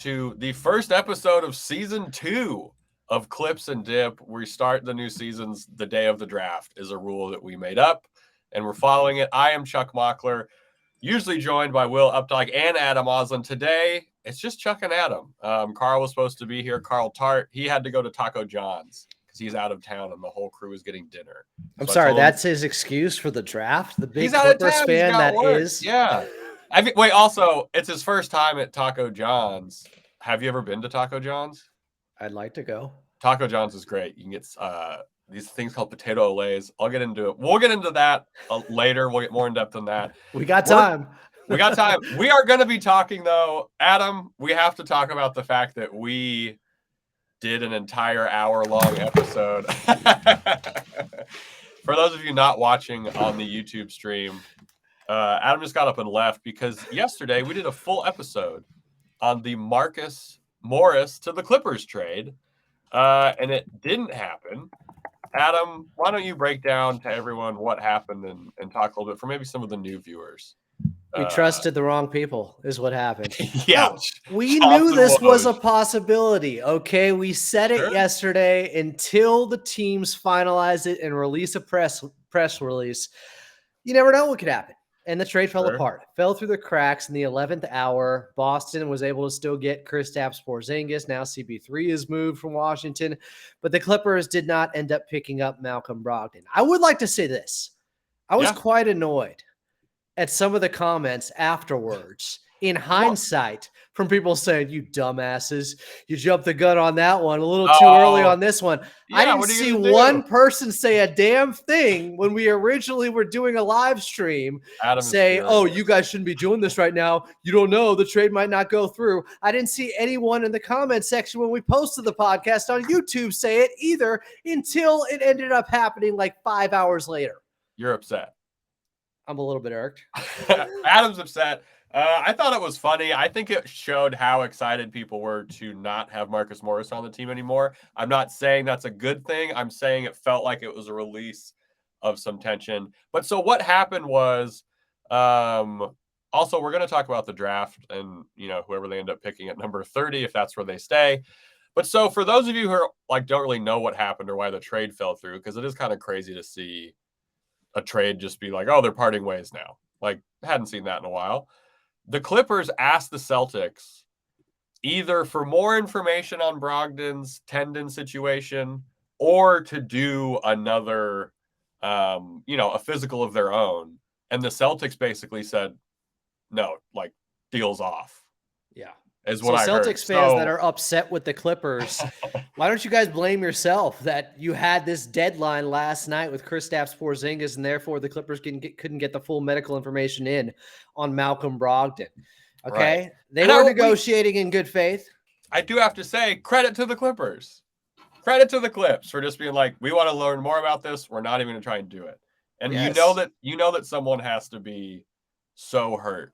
to the first episode of season 2 of Clips and Dip. We start the new seasons the day of the draft is a rule that we made up, and we're following it. I am Chuck Mockler, usually joined by Will Updike and Adam Oslin. Today, it's just Chuck and Adam. Carl was supposed to be here, Carl Tart. He had to go to Taco John's because he's out of town and the whole crew is getting dinner. I'm sorry, that's his excuse for the draft? The big Clippers fan that work. is? Yeah. Wait, also, it's his first time at Taco John's. Have you ever been to Taco John's? I'd like to go. Taco John's is great. You can get these things called potato olays. I'll get into it. We'll get into that later. We'll get more in depth on that. We got time. We got time. We are going to be talking, though. Adam, we have to talk about the fact that we did an entire hour-long episode. For those of you not watching on the YouTube stream, Adam just got up and left because yesterday we did a full episode on the Marcus Morris to the Clippers trade, and it didn't happen. Adam, why don't you break down to everyone what happened and talk a little bit for maybe some of the new viewers? We trusted the wrong people is what happened. Yeah. No, we knew this was a possibility, okay? We said it yesterday until the teams finalize it and release a press release. You never know what could happen. And the trade fell apart, fell through the cracks in the 11th hour. Boston was able to still get Kristaps Porzingis. Now CP3 is moved from Washington, but the Clippers did not end up picking up Malcom Brogdon. I would like to say this. I was quite annoyed at some of the comments afterwards, in hindsight, from people saying, you dumbasses, you jumped the gun on that one a little too early on this one. Yeah, I didn't see one person say a damn thing when we originally were doing a live stream say, oh, you guys shouldn't be doing this right now. You don't know. The trade might not go through. I didn't see anyone in the comment section when we posted the podcast on YouTube say it either until it ended up happening like 5 hours later. You're upset. I'm a little bit irked. Adam's upset. I thought it was funny. I think it showed how excited people were to not have Marcus Morris on the team anymore. I'm not saying that's a good thing. I'm saying it felt like it was a release of some tension. But so what happened was, also we're going to talk about the draft and, whoever they end up picking at number 30, if that's where they stay. But so for those of you who are don't really know what happened or why the trade fell through, because it is kind of crazy to see a trade just be like, oh, they're parting ways now. Hadn't seen that in a while. The Clippers asked the Celtics either for more information on Brogdon's tendon situation or to do another, a physical of their own. And the Celtics basically said, no, deal's off. Yeah. Is what I heard. Celtics fans that are upset with the Clippers, why don't you guys blame yourself that you had this deadline last night with Kristaps Porzingis and therefore the Clippers couldn't get the full medical information in on Malcom Brogdon? Okay? Right. They were negotiating in good faith. I do have to say, credit to the Clippers. Credit to the Clips for just being like, we want to learn more about this. We're not even going to try and do it. And you know that someone has to be so hurt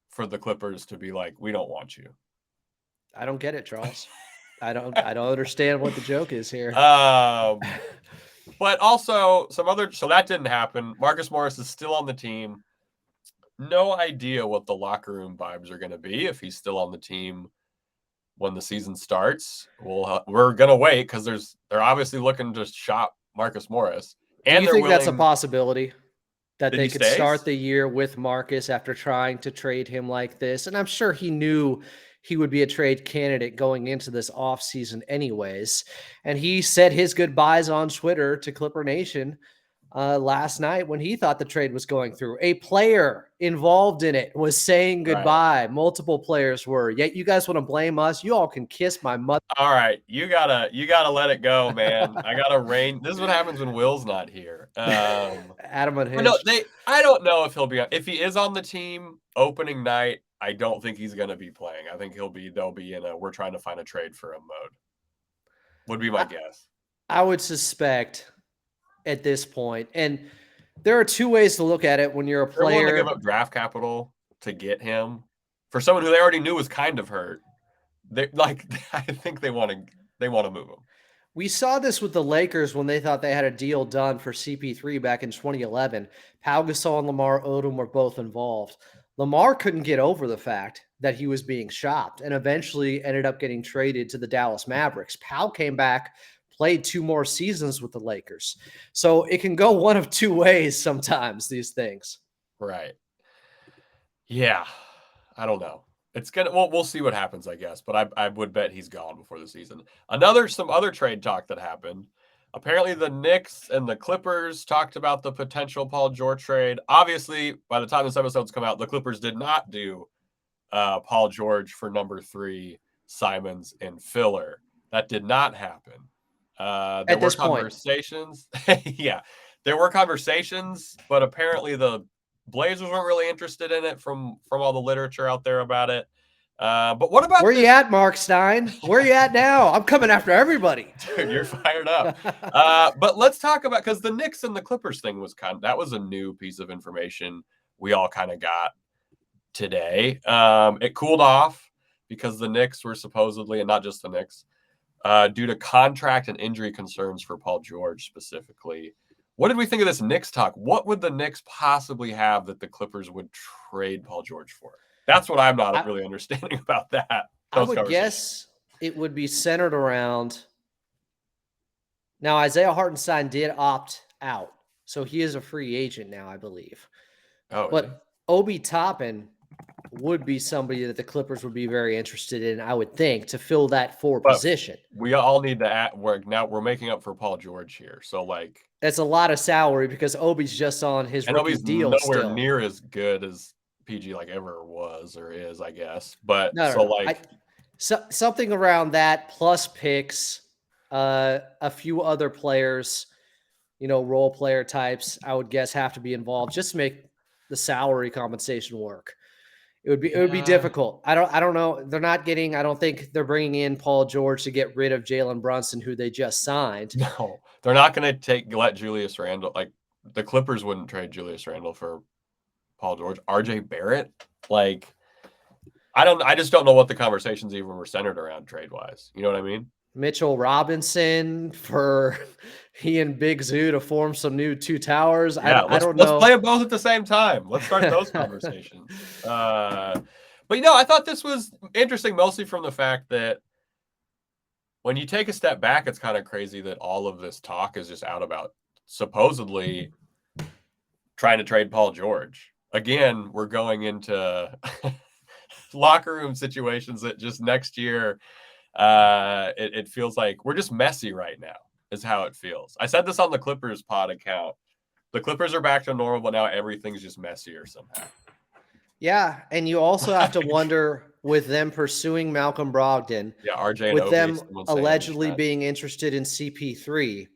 for the Clippers to be like, we don't want you. I don't get it, Charles. I don't understand what the joke is here. But also so that didn't happen. Marcus Morris is still on the team. No idea what the locker room vibes are going to be if he's still on the team when the season starts. We're going to wait because they're obviously looking to shop Marcus Morris. And do you think that's a possibility? That they could start the year with Marcus after trying to trade him like this. And I'm sure he knew he would be a trade candidate going into this offseason anyways. And he said his goodbyes on Twitter to Clipper Nation last night when he thought the trade was going through. A player involved in it was saying goodbye. Right. Multiple players were. Yet you guys want to blame us? You all can kiss my mother. All right, you gotta let it go, man. I gotta rein. This is what happens when Will's not here. Adam unhinged. No, I don't know if he'll be. If he is on the team opening night, I don't think he's gonna be playing. I think they'll be in a we're trying to find a trade for him mode. Would be my guess. I would suspect at this point, and there are two ways to look at it when you're a player. They're willing to give up draft capital to get him for someone who they already knew was kind of hurt. I think they want to move him. We saw this with the Lakers when they thought they had a deal done for CP3 back in 2011. Pau Gasol and Lamar Odom were both involved. Lamar couldn't get over the fact that he was being shopped, and eventually ended up getting traded to the Dallas Mavericks. Powell came back, played 2 more seasons with the Lakers. So it can go one of 2 ways sometimes, these things. Right. Yeah. I don't know. It's gonna. Well, we'll see what happens, I guess. But I would bet he's gone before the season. Some other trade talk that happened. Apparently, the Knicks and the Clippers talked about the potential Paul George trade. Obviously, by the time this episode's come out, the Clippers did not do Paul George for number 3, Simons and filler. That did not happen. There were conversations. Yeah, there were conversations, but apparently the Blazers weren't really interested in it from all the literature out there about it. But what about where you at, Mark Stein? Where you at now? I'm coming after everybody. Dude, you're fired up. But let's talk about, because the Knicks and the Clippers thing was that was a new piece of information we all kind of got today. It cooled off because the Knicks were supposedly, and not just the Knicks, due to contract and injury concerns for Paul George specifically. What did we think of this Knicks talk? What would the Knicks possibly have that the Clippers would trade Paul George for? That's what I'm not really understanding about that. I would guess it would be centered around. Now, Isaiah Hartenstein did opt out, so he is a free agent now, I believe. Oh, but Obi Toppin would be somebody that the Clippers would be very interested in, I would think, to fill that position. We all need to work. Now we're making up for Paul George here. So, like, that's a lot of salary because Obi's just on his rookie deal. Nowhere near as good as PG like ever was or is, I guess. But something around that plus picks, a few other players, role player types, I would guess have to be involved just to make the salary compensation work. It would be difficult. I don't know. They're not getting. I don't think they're bringing in Paul George to get rid of Jalen Brunson, who they just signed. No, they're not going to let Julius Randle. Like, the Clippers wouldn't trade Julius Randle for Paul George. RJ Barrett. Like, I just don't know what the conversations even were centered around trade wise. You know what I mean? Mitchell Robinson for he and Big Zoo to form some new 2 towers. Yeah, I don't know. Let's play them both at the same time. Let's start those conversations. But I thought this was interesting, mostly from the fact that when you take a step back, it's kind of crazy that all of this talk is just out about supposedly trying to trade Paul George. Again, we're going into locker room situations that just next year. It feels like we're just messy right now is how it feels. I said this on the Clippers pod account. The Clippers are back to normal, but now everything's just messier somehow. Yeah, and you also have to wonder with them pursuing Malcom Brogdon, RJ, with them allegedly being interested in CP3.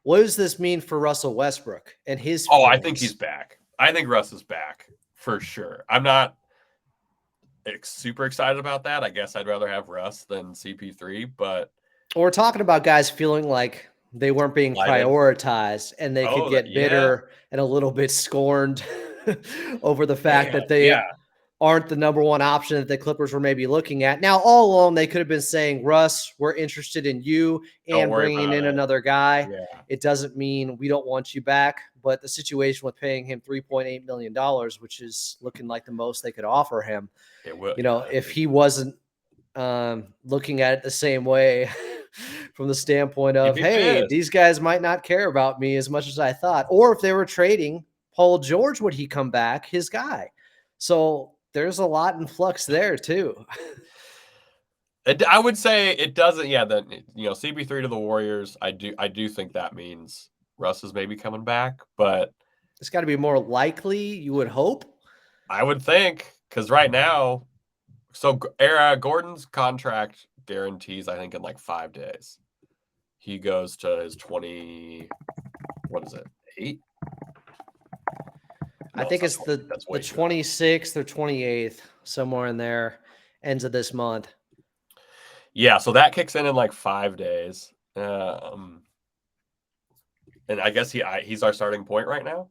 What does this mean for Russell Westbrook and his feelings? I think he's back. I think Russ is back for sure. I'm not super excited about that. I guess I'd rather have Russ than CP3, but we're talking about guys feeling like they weren't being prioritized and they could get bitter and a little bit scorned over the fact that they aren't the number 1 option that the Clippers were maybe looking at. Now, all along, they could have been saying, Russ, we're interested in you and bringing in another guy. Yeah. It doesn't mean we don't want you back. But the situation with paying him $3.8 million, which is looking like the most they could offer him, if he wasn't looking at it the same way from the standpoint of, hey, these guys might not care about me as much as I thought. Or if they were trading Paul George, would he come back, his guy? So there's a lot in flux there too. I would say it doesn't. Yeah, that CP3 to the Warriors. I do think that means Russ is maybe coming back, but it's got to be more likely. You would hope. I would think, because right now, Gordon's contract guarantees, I think, in like 5 days. He goes to his 8? I think it's the 26th or 28th, somewhere in there, ends of this month. Yeah, so that kicks in like 5 days. And I guess he's our starting point right now.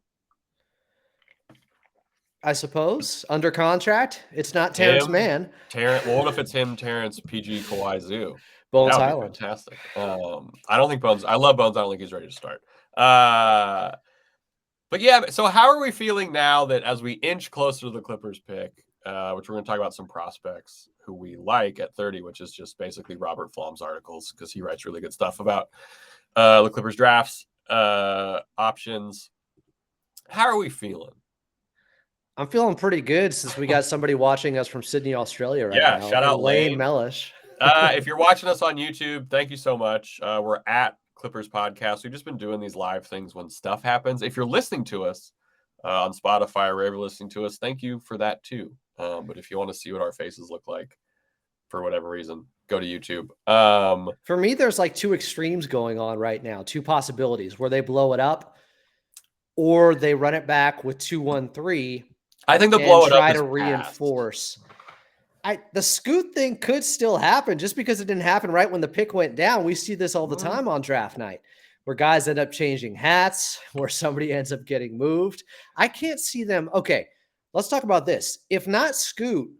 I suppose under contract. It's not Terrence Mann. What if it's him, Terrence, PG, Kawhi, Zoo? Bones Island. Fantastic. I don't think Bones. I love Bones. I don't think he's ready to start. But yeah. So how are we feeling now that as we inch closer to the Clippers pick, which we're going to talk about some prospects who we like at 30, which is just basically Robert Flom's articles because he writes really good stuff about the Clippers drafts, options. How are we feeling? I'm feeling pretty good since we got somebody watching us from Sydney, Australia right now. Shout out Lane Mellish. If you're watching us on YouTube, thank you so much. We're at Clippers Podcast. We've just been doing these live things when stuff happens. If you're listening to us on Spotify or wherever you're listening to us, thank you for that too. But if you want to see what our faces look like for whatever reason, go to YouTube. For me, there's like two extremes going on right now, two possibilities where they blow it up or they run it back with 2-1-3. I think the blow it up try is to reinforce. The Scoot thing could still happen just because it didn't happen right when the pick went down. We see this all the time on draft night where guys end up changing hats, where somebody ends up getting moved. I can't see them. Okay, let's talk about this. If not Scoot,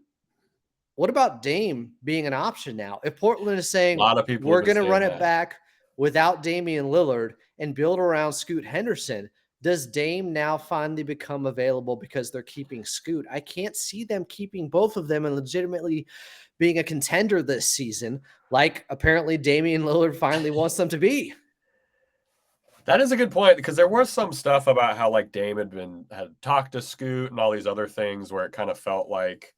what about Dame being an option now? If Portland is saying a lot of people we're going to run it back without Damian Lillard and build around Scoot Henderson, does Dame now finally become available because they're keeping Scoot? I can't see them keeping both of them and legitimately being a contender this season, like apparently Damian Lillard finally wants them to be. That is a good point because there was some stuff about how like Dame had talked to Scoot and all these other things where it kind of felt like,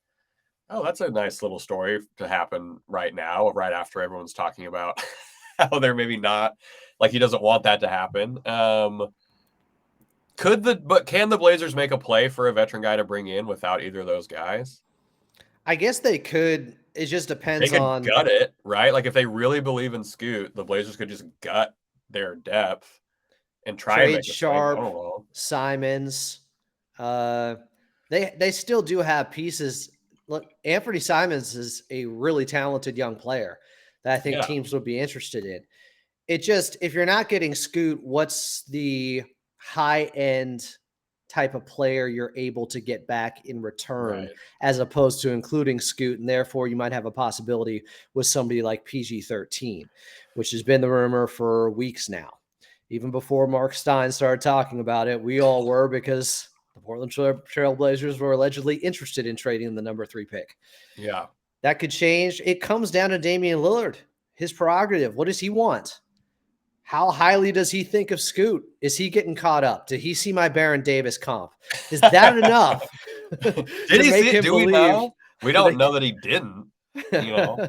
oh, that's a nice little story to happen right now, right after everyone's talking about how they're maybe not, like he doesn't want that to happen. Can the Blazers make a play for a veteran guy to bring in without either of those guys? I guess they could. It just depends on. They could gut it, right? Like if they really believe in Scoot, the Blazers could just gut their depth and try and make Sharp, Simons. They still do have pieces. Look, Anthony Simons is a really talented young player that I think teams would be interested in. It just, if you're not getting Scoot, what's the high-end type of player you're able to get back in return, as opposed to including Scoot, and therefore you might have a possibility with somebody like PG-13, which has been the rumor for weeks now. Even before Mark Stein started talking about it, we all were, because the Portland Trail Blazers were allegedly interested in trading the number 3 pick. Yeah. That could change. It comes down to Damian Lillard, his prerogative. What does he want? How highly does he think of Scoot? Is he getting caught up? Did he see my Baron Davis comp? Is that enough? Did he see it? Do we know? We don't know that he didn't. You know,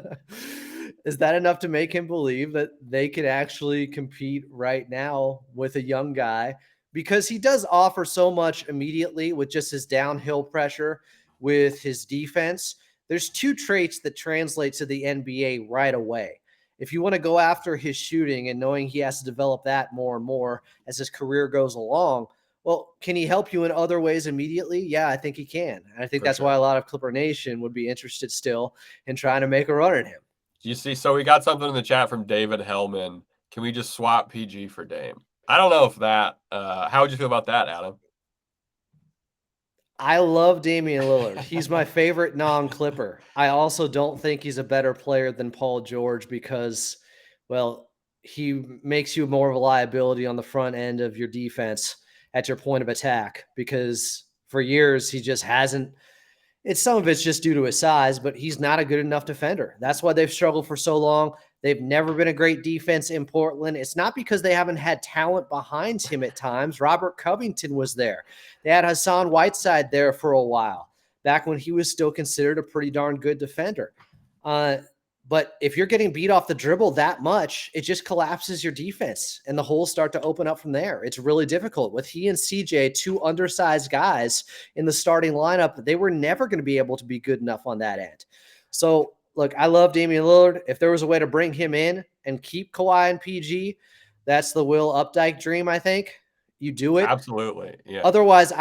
is that enough to make him believe that they could actually compete right now with a young guy? Because he does offer so much immediately with just his downhill pressure, with his defense. There's two traits that translate to the NBA right away. If you want to go after his shooting and knowing he has to develop that more and more as his career goes along, well, can he help you in other ways immediately? Yeah, I think he can. And I think that's why a lot of Clipper Nation would be interested still in trying to make a run at him. You see, so we got something in the chat from David Hellman. Can we just swap PG for Dame? I don't know if that how would you feel about that, Adam? I love Damian Lillard. He's my favorite non-Clipper. I also don't think he's a better player than Paul George because, well, he makes you more of a liability on the front end of your defense at your point of attack, because for years he just hasn't. Some of it's just due to his size, but he's not a good enough defender. That's why they've struggled for so long. They've never been a great defense in Portland. It's not because they haven't had talent behind him at times. Robert Covington was there. They had Hassan Whiteside there for a while, back when he was still considered a pretty darn good defender. But if you're getting beat off the dribble that much, it just collapses your defense, and the holes start to open up from there. It's really difficult. With he and CJ, two undersized guys in the starting lineup, they were never going to be able to be good enough on that end. So, look, I love Damian Lillard. If there was a way to bring him in and keep Kawhi and PG, that's the Will Updike dream, I think. You do it. Absolutely, yeah. Otherwise,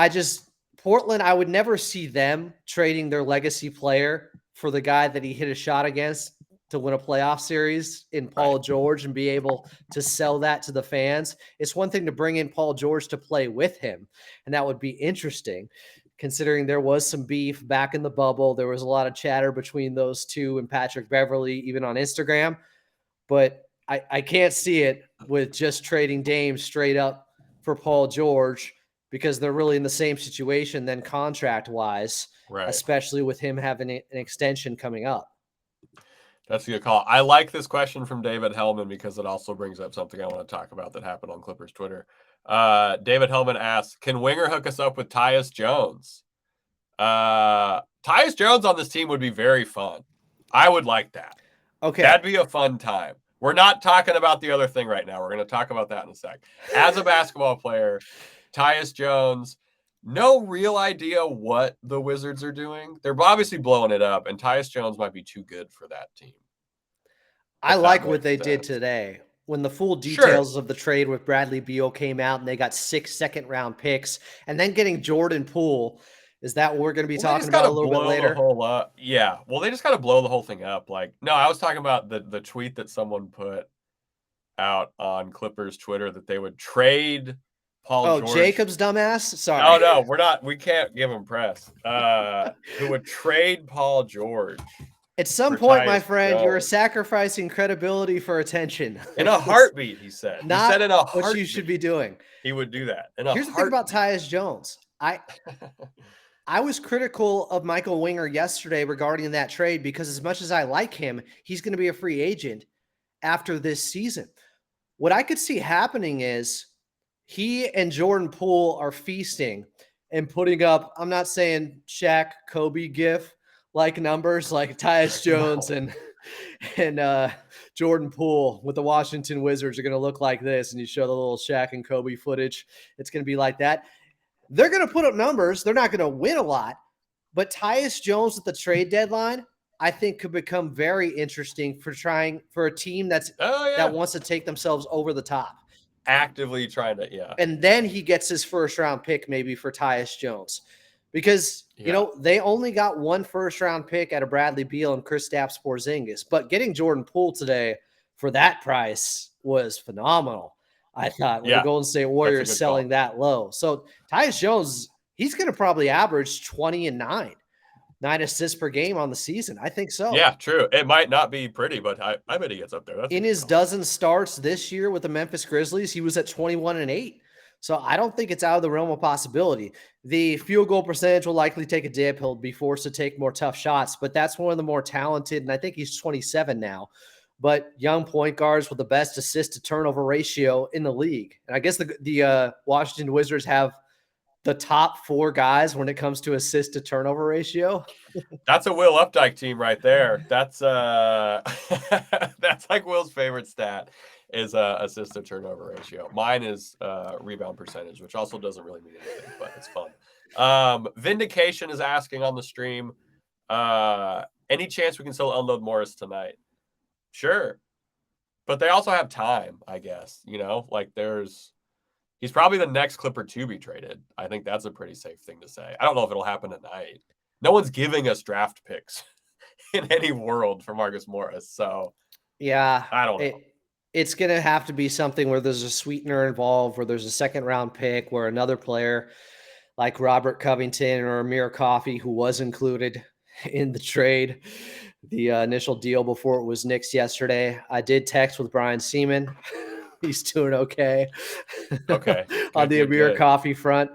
Portland, I would never see them trading their legacy player for the guy that he hit a shot against to win a playoff series in Paul George and be able to sell that to the fans. It's one thing to bring in Paul George to play with him, and that would be interesting, considering there was some beef back in the bubble. There was a lot of chatter between those two and Patrick Beverley, even on Instagram. But I can't see it with just trading Dame straight up for Paul George, because they're really in the same situation then contract-wise. Right. especially with him having an extension coming up. That's a good call. I like this question from David Hellman because it also brings up something I want to talk about that happened on Clippers Twitter. David Hellman asks, can Winger hook us up with Tyus Jones? Tyus Jones on this team would be very fun. I would like that. Okay. That'd be a fun time. We're not talking about the other thing right now. We're going to talk about that in a sec. As a basketball player, Tyus Jones, no real idea what the Wizards are doing. They're obviously blowing it up, and Tyus Jones might be too good for that team. I like what they did today. When the full details of the trade with Bradley Beal came out and they got 6 second-round picks, and then getting Jordan Poole, is that what we're going to be talking about a little bit later? Yeah. Well, they just got to blow the whole thing up. Like, no, I was talking about the tweet that someone put out on Clippers Twitter that they would trade Paul George. Jacob's dumbass? Sorry. Oh, no, we're not. We can't give him press. Who would trade Paul George. At some point, my friend, you're sacrificing credibility for attention. In a heartbeat, he said. He said in a heartbeat. What you should be doing. He would do that. Here's the thing about Tyus Jones. I was critical of Michael Winger yesterday regarding that trade because as much as I like him, he's going to be a free agent after this season. What I could see happening is he and Jordan Poole are feasting and putting up, I'm not saying Shaq, Kobe gif like numbers like Tyus Jones and Jordan Poole with the Washington Wizards are going to look like this. And you show the little Shaq and Kobe footage. It's going to be like that. They're going to put up numbers. They're not going to win a lot. But Tyus Jones at the trade deadline, I think could become very interesting for a team that wants to take themselves over the top. Actively trying to, yeah. And then he gets his first-round pick maybe for Tyus Jones. Because, they only got 1 first-round pick out of Bradley Beal and Kristaps Porzingis. But getting Jordan Poole today for that price was phenomenal, I thought, with the Golden State Warriors selling that low. So Tyus Jones, he's going to probably average 20 and 9 assists per game on the season. I think so. Yeah, true. It might not be pretty, but I bet he gets up there. In his dozen starts this year with the Memphis Grizzlies, he was at 21 and 8. So I don't think it's out of the realm of possibility. The field goal percentage will likely take a dip. He'll be forced to take more tough shots, but that's one of the more talented, and I think he's 27 now, but young point guards with the best assist to turnover ratio in the league. And I guess the Washington Wizards have the top 4 guys when it comes to assist to turnover ratio. That's a Will Updike team right there. That's that's like Will's favorite stat is assist to turnover ratio. Mine is rebound percentage, which also doesn't really mean anything, but it's fun. Vindication is asking on the stream, any chance we can still unload Morris tonight? Sure. But they also have time, I guess. Like he's probably the next Clipper to be traded. I think that's a pretty safe thing to say. I don't know if it'll happen tonight. No one's giving us draft picks in any world for Marcus Morris. So, yeah, I don't know. It's going to have to be something where there's a sweetener involved, where there's a second-round pick, where another player like Robert Covington or Amir Coffey, who was included in the trade, the initial deal before it was nixed yesterday. I did text with Brian Seaman. He's doing okay. Okay. On the Amir Coffey front.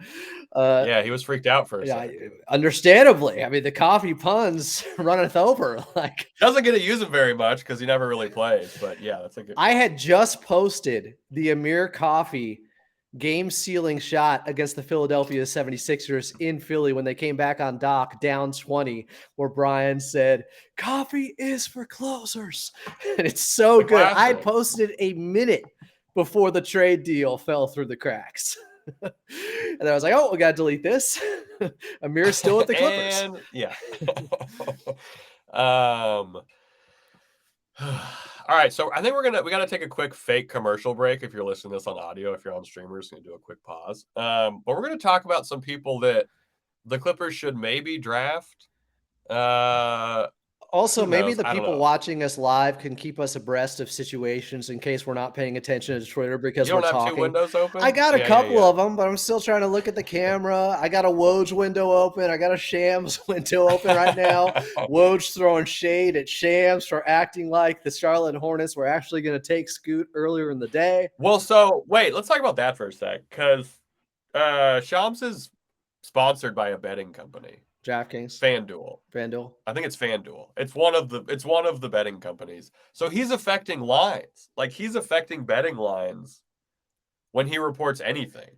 Yeah, he was freaked out for a second. Understandably. I mean, the coffee puns runneth over. Like, doesn't get to use him very much because he never really plays. But yeah, that's a good. I had just posted the Amir Coffey game-sealing shot against the Philadelphia 76ers in Philly when they came back on Doc down 20, where Brian said, "Coffee is for closers." And it's so good. I posted a minute before the trade deal fell through the cracks. And then I was like, oh, we got to delete this. Amir's still at the Clippers. And, yeah. All right, so I think we got to take a quick fake commercial break. If you're listening to this on audio, if you're on stream, we're just going to do a quick pause. But we're going to talk about some people that the Clippers should maybe draft. Also, maybe the people watching us live can keep us abreast of situations in case we're not paying attention to Twitter because we're talking. You don't have 2 windows open? I got a couple of them, but I'm still trying to look at the camera. I got a Woj window open. I got a Shams window open right now. Woj throwing shade at Shams for acting like the Charlotte Hornets were actually going to take Scoot earlier in the day. Well, so wait, let's talk about that for a sec, because Shams is sponsored by a betting company. DraftKings, FanDuel. I think it's FanDuel. It's one of the betting companies. So he's affecting lines. Like he's affecting betting lines when he reports anything.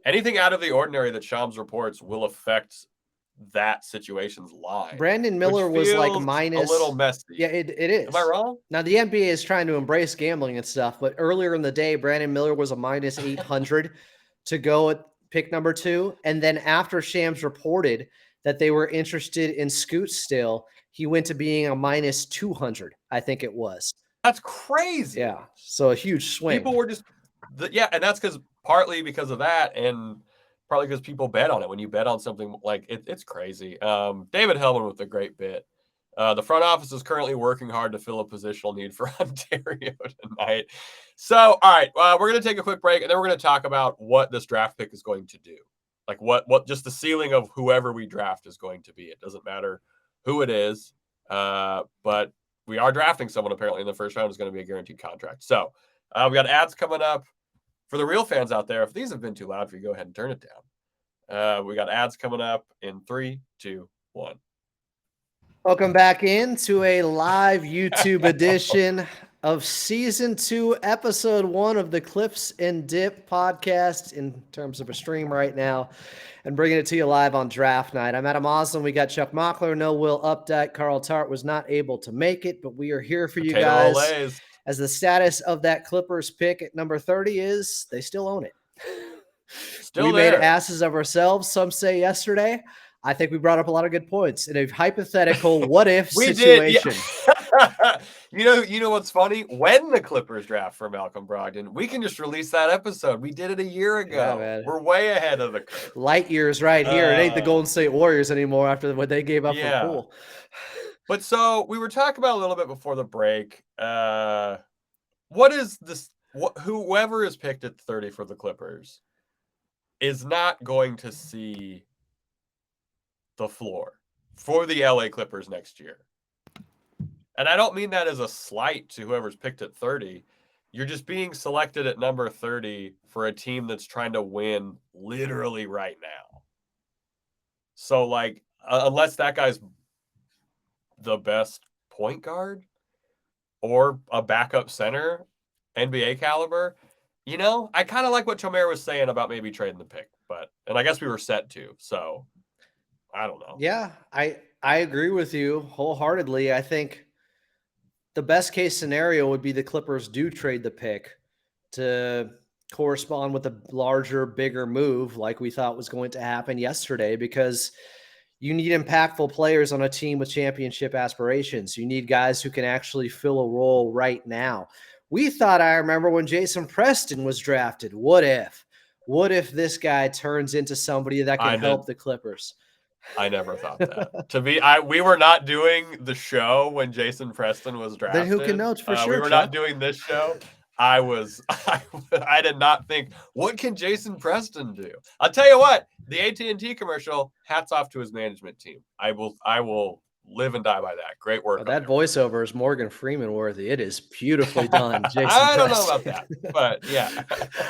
Anything out of the ordinary that Shams reports will affect that situation's line. Brandon Miller was like minus a little messy. Yeah, it is. Am I wrong? Now the NBA is trying to embrace gambling and stuff, but earlier in the day, Brandon Miller was a minus 800 to go at pick number 2, and then after Shams reported that they were interested in Scoot still, he went to being a minus 200. I think it was. That's crazy. Yeah, so a huge swing. People were just and that's partly because of that, and probably because people bet on it. When you bet on something like it's crazy. David Hellman with a great bit. The front office is currently working hard to fill a positional need for Ontario tonight. So, all right, we're going to take a quick break, and then we're going to talk about what this draft pick is going to do. Like what just the ceiling of whoever we draft is going to be. It doesn't matter who it is, but we are drafting someone apparently in the first round is going to be a guaranteed contract. So we got ads coming up. For the real fans out there, if these have been too loud for you, go ahead and turn it down. We got ads coming up in 3, 2, 1. Welcome back into a live YouTube edition of Season 2, Episode 1 of the Clips and Dip podcast in terms of a stream right now, and bringing it to you live on draft night. I'm Adam Osland. We got Chuck Mockler, no Will Updike. Carl Tart was not able to make it, but we are here for you guys. Olays. As the status of that Clippers pick at number 30 is they still own it. Still we there. made asses of ourselves, some say yesterday. I think we brought up a lot of good points in a hypothetical what if situation. You know what's funny? When the Clippers draft for Malcom Brogdon, we can just release that episode. We did it a year ago. Yeah, we're way ahead of the curve. Light years right here. It ain't the Golden State Warriors anymore after what they gave up for Poole. But so we were talking about a little bit before the break. What is this? Whoever is picked at 30 for the Clippers is not going to see the floor for the LA Clippers next year. And I don't mean that as a slight to whoever's picked at 30. You're just being selected at number 30 for a team that's trying to win literally right now. So, like, unless that guy's the best point guard or a backup center, NBA caliber, I kind of like what Chomer was saying about maybe trading the pick, and I guess we were set to, so I don't know. Yeah, I agree with you wholeheartedly. I think the best case scenario would be the Clippers do trade the pick to correspond with a larger, bigger move like we thought was going to happen yesterday, because you need impactful players on a team with championship aspirations. You need guys who can actually fill a role right now. I remember when Jason Preston was drafted, what if this guy turns into somebody that can help the Clippers? I never thought that. We were not doing the show when Jason Preston was drafted. Then who can know for sure? We were not doing this show. I did not think, what can Jason Preston do? I'll tell you what, the AT&T commercial, hats off to his management team. I will live and die by that. Great work. That voiceover is Morgan Freeman worthy. It is beautifully done, Jason I don't know about that, but yeah.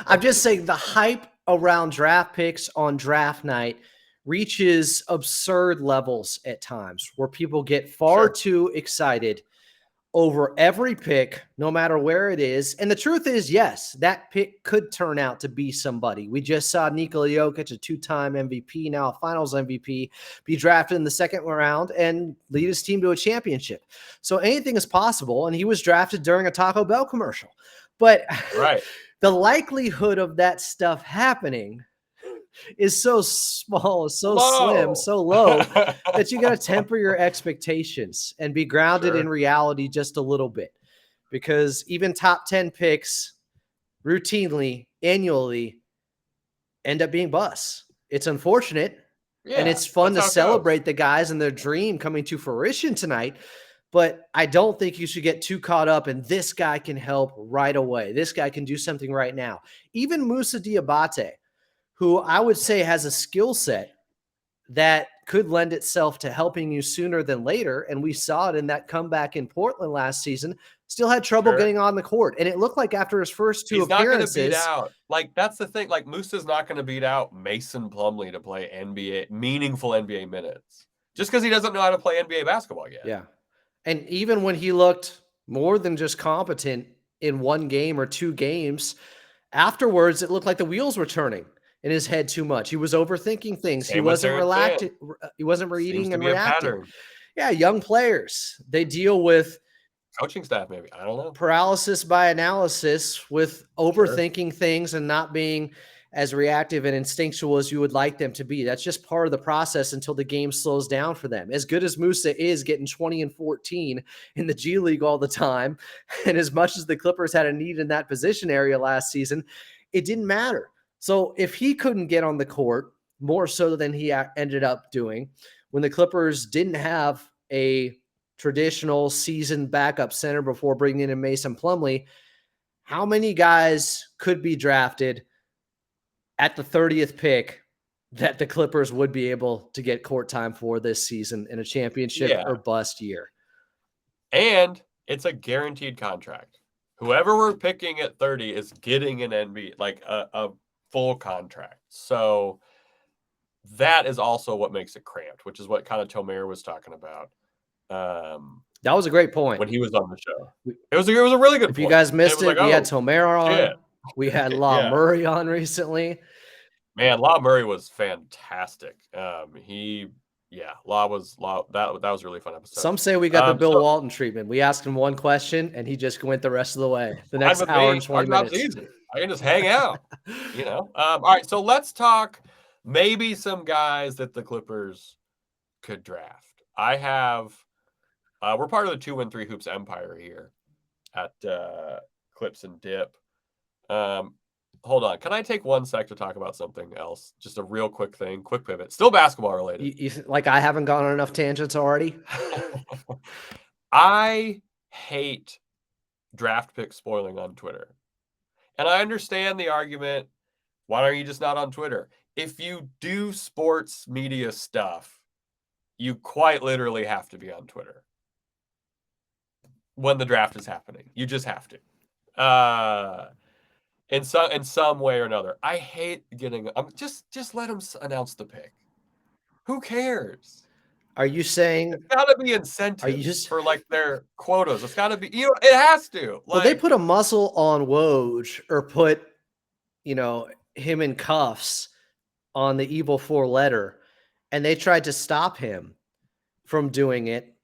I'm just saying the hype around draft picks on draft night reaches absurd levels at times where people get far too excited over every pick, no matter where it is. And the truth is, yes, that pick could turn out to be somebody. We just saw Nikola Jokic, a 2-time MVP, now a finals MVP, be drafted in the second round and lead his team to a championship. So anything is possible. And he was drafted during a Taco Bell commercial. But the likelihood of that stuff happening is so small, so slim, so low that you got to temper your expectations and be grounded in reality just a little bit, because even top 10 picks routinely, annually end up being busts. It's unfortunate, and it's fun to celebrate the guys and their dream coming to fruition tonight. But I don't think you should get too caught up in this guy can help right away. This guy can do something right now. Even Moussa Diabate, who I would say has a skill set that could lend itself to helping you sooner than later. And we saw it in that comeback in Portland last season, still had trouble getting on the court. And it looked like after his first two appearances. He's not going to beat out. Like, that's the thing. Like, Moussa's not going to beat out Mason Plumlee to play meaningful NBA minutes. just because he doesn't know how to play NBA basketball yet. Yeah. And even when he looked more than just competent in one game or two games, afterwards, it looked like the wheels were turning in his head too much. He was overthinking things. He Same with wasn't Terrence Mann. He wasn't Seems reading to and be a reacting. pattern. Yeah, young players, they deal with Coaching staff, maybe. I don't know. paralysis by analysis with overthinking things and not being as reactive and instinctual as you would like them to be. That's just part of the process until the game slows down for them. As good as Musa is getting 20 and 14 in the G League all the time, and as much as the Clippers had a need in that position area last season, it didn't matter. So if he couldn't get on the court more so than he ended up doing, when the Clippers didn't have a traditional seasoned backup center before bringing in Mason Plumlee, how many guys could be drafted at the 30th pick that the Clippers would be able to get court time for this season in a championship or bust year? And it's a guaranteed contract. Whoever we're picking at 30 is getting an NBA, like a full contract. So that is also what makes it cramped, which is what kind of Tomer was talking about. That was a great point when he was on the show. It was a really good point. If you guys missed it, we had Tomer on. Shit. We had Law Murray on recently. Man, Law Murray was fantastic. Law was that was a really fun episode. Some say we got the Bill Walton treatment. We asked him one question and he just went the rest of the way. The next hour and 20 minutes. Easy. I can just hang out. All right, so let's talk maybe some guys that the Clippers could draft. I have we're part of the 213 Hoops Empire here at Clips and Dip. Hold on. Can I take 1 sec to talk about something else? Just a real quick thing, quick pivot. Still basketball related. You like I haven't gone on enough tangents already? I hate draft pick spoiling on Twitter. And I understand the argument, why are you just not on Twitter? If you do sports media stuff, you quite literally have to be on Twitter when the draft is happening. You just have to. In some way or another. I hate getting just let them announce the pick. Who cares? Are you saying it's gotta be incentives for like their quotas? It's gotta be, it has to. Well, they put a muzzle on Woj or put, him in cuffs on the Evil 4 letter, and they tried to stop him from doing it.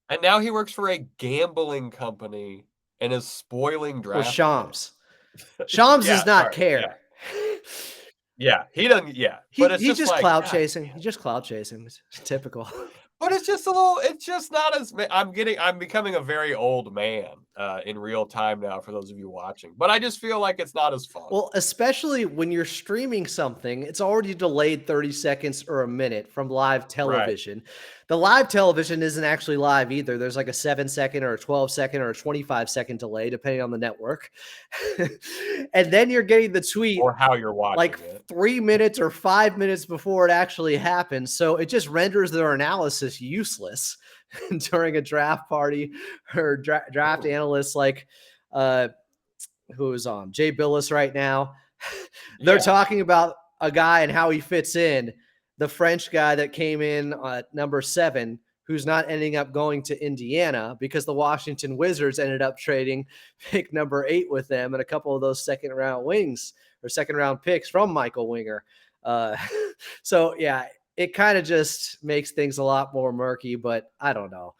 And now he works for a gambling company and is spoiling draft. Well, Shams. Shams does not care. Yeah, he doesn't. Yeah, but he's just cloud chasing. He's just cloud chasing. It's typical. But it's just it's just not as. I'm becoming a very old man in real time now. For those of you watching, but I just feel like it's not as fun. Well, especially when you're streaming something, it's already delayed 30 seconds or a minute from live television. Right. The live television isn't actually live either. There's like a 7-second or a 12-second or a 25-second delay, depending on the network. And then you're getting the tweet or how you're watching like it 3 minutes or 5 minutes before it actually happens. So it just renders their analysis useless during a draft party or draft analysts like who is on Jay Billis right now. They're talking about a guy and how he fits in. The French guy that came in at number 7, who's not ending up going to Indiana because the Washington Wizards ended up trading pick number 8 with them and a couple of those second-round picks from Michael Winger. So, yeah, it kind of just makes things a lot more murky, but I don't know.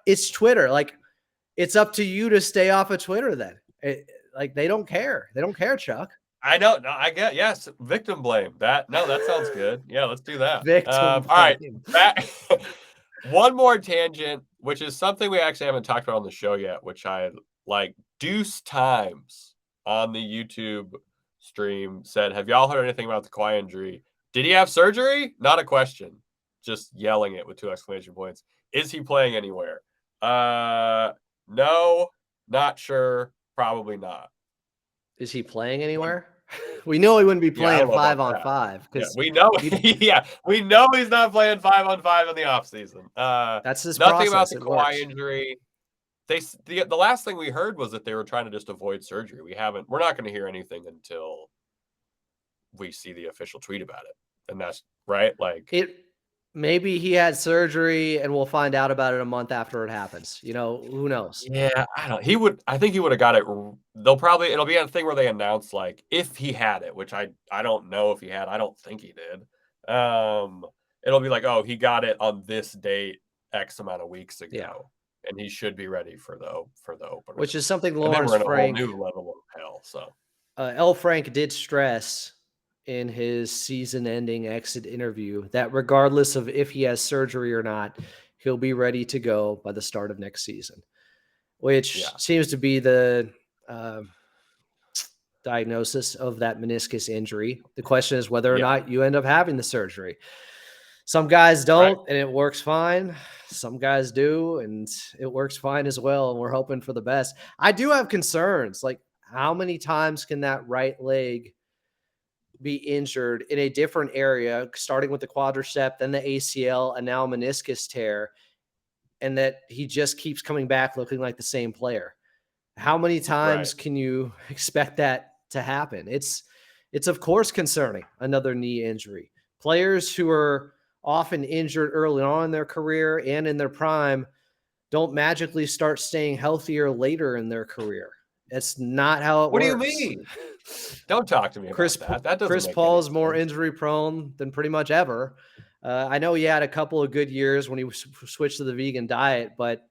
It's Twitter. Like, it's up to you to stay off of Twitter then. They don't care. They don't care, Chuck. I know. No, I get, yes. Victim blame. That sounds good. Yeah, let's do that. All right. One more tangent, which is something we actually haven't talked about on the show yet, which I like. Deuce Times on the YouTube stream said, have y'all heard anything about the Kawhi injury? Did he have surgery? Not a question. Just yelling it with 2 exclamation points. Is he playing anywhere? No, not sure. Probably not. Is he playing anywhere? We know he wouldn't be playing 5-on-5 because we know. We know he's not playing 5-on-5 in the offseason. That's his nothing process. About the Kawhi injury. The last thing we heard was that they were trying to just avoid surgery. We're not going to hear anything until we see the official tweet about it, and that's right. Like Maybe he had surgery and we'll find out about it a month after it happens. Who knows? Yeah, I think he would have got it. It'll be a thing where they announce like if he had it, which I don't know if he had. I don't think he did. It'll be like, oh, he got it on this date X amount of weeks ago, Yeah. and he should be ready for the opener. Which is something And then Lawrence we're in a whole Frank, new level of hell. So L. Frank did stress in his season-ending exit interview that regardless of if he has surgery or not, he'll be ready to go by the start of next season, which yeah, seems to be the diagnosis of that meniscus injury. The question is whether or yeah, not you end up having the surgery. Some guys right. don't, and it works fine. Some guys do, and it works fine as well. And we're hoping for the best. I do have concerns. Like, how many times can that right leg be injured in a different area, starting with the quadricep, then the ACL, and now meniscus tear, and that he just keeps coming back looking like the same player? How many Right. times can you expect that to happen? It's of course concerning, another knee injury. Players who are often injured early on in their career and in their prime don't magically start staying healthier later in their career. It's not how it What do you works. mean? Don't talk to me about that. That doesn't Chris make any Paul is more sense. injury prone than pretty much ever. I know he had a couple of good years when he switched to the vegan diet, but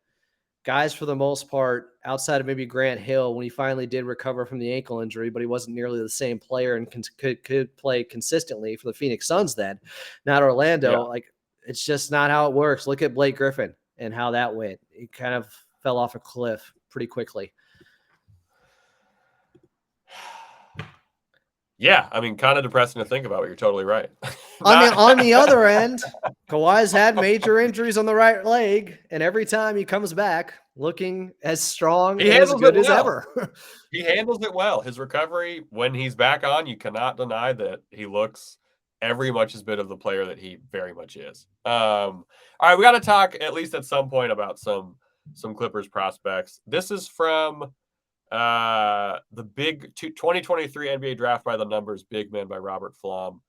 guys, for the most part, outside of maybe Grant Hill, when he finally did recover from the ankle injury, but he wasn't nearly the same player and could play consistently for the Phoenix Suns then, not Yeah. Orlando. Like, it's just not how it works. Look at Blake Griffin and how that went. He kind of fell off a cliff pretty quickly. Yeah, I mean, kind of depressing to think about, but you're totally right. On the other end, Kawhi's had major injuries on the right leg, and every time he comes back looking as strong He and as handles it good as well. ever. He handles it well. His recovery, when he's back on, you cannot deny that he looks every much as bit of the player that he very much is. All right, we got to talk at least at some point about some Clippers prospects. This is from the big 2023 NBA Draft by the Numbers, Big Man by Robert Flom.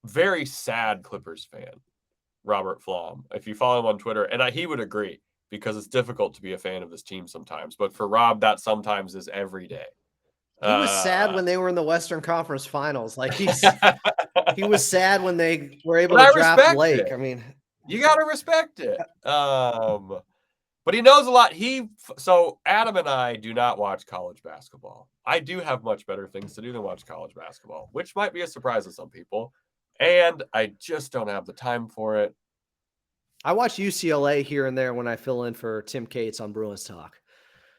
Very sad Clippers fan, Robert Flom. If you follow him on Twitter, and he would agree because it's difficult to be a fan of this team sometimes. But for Rob, that sometimes is every day. He was sad when they were in the Western Conference Finals. Like, he was sad when they were able to draft Blake. It. I mean, you got to respect it. But he knows a lot. So Adam and I do not watch college basketball. I do have much better things to do than watch college basketball, which might be a surprise to some people. And I just don't have the time for it. I watch UCLA here and there when I fill in for Tim Cates on Bruins Talk.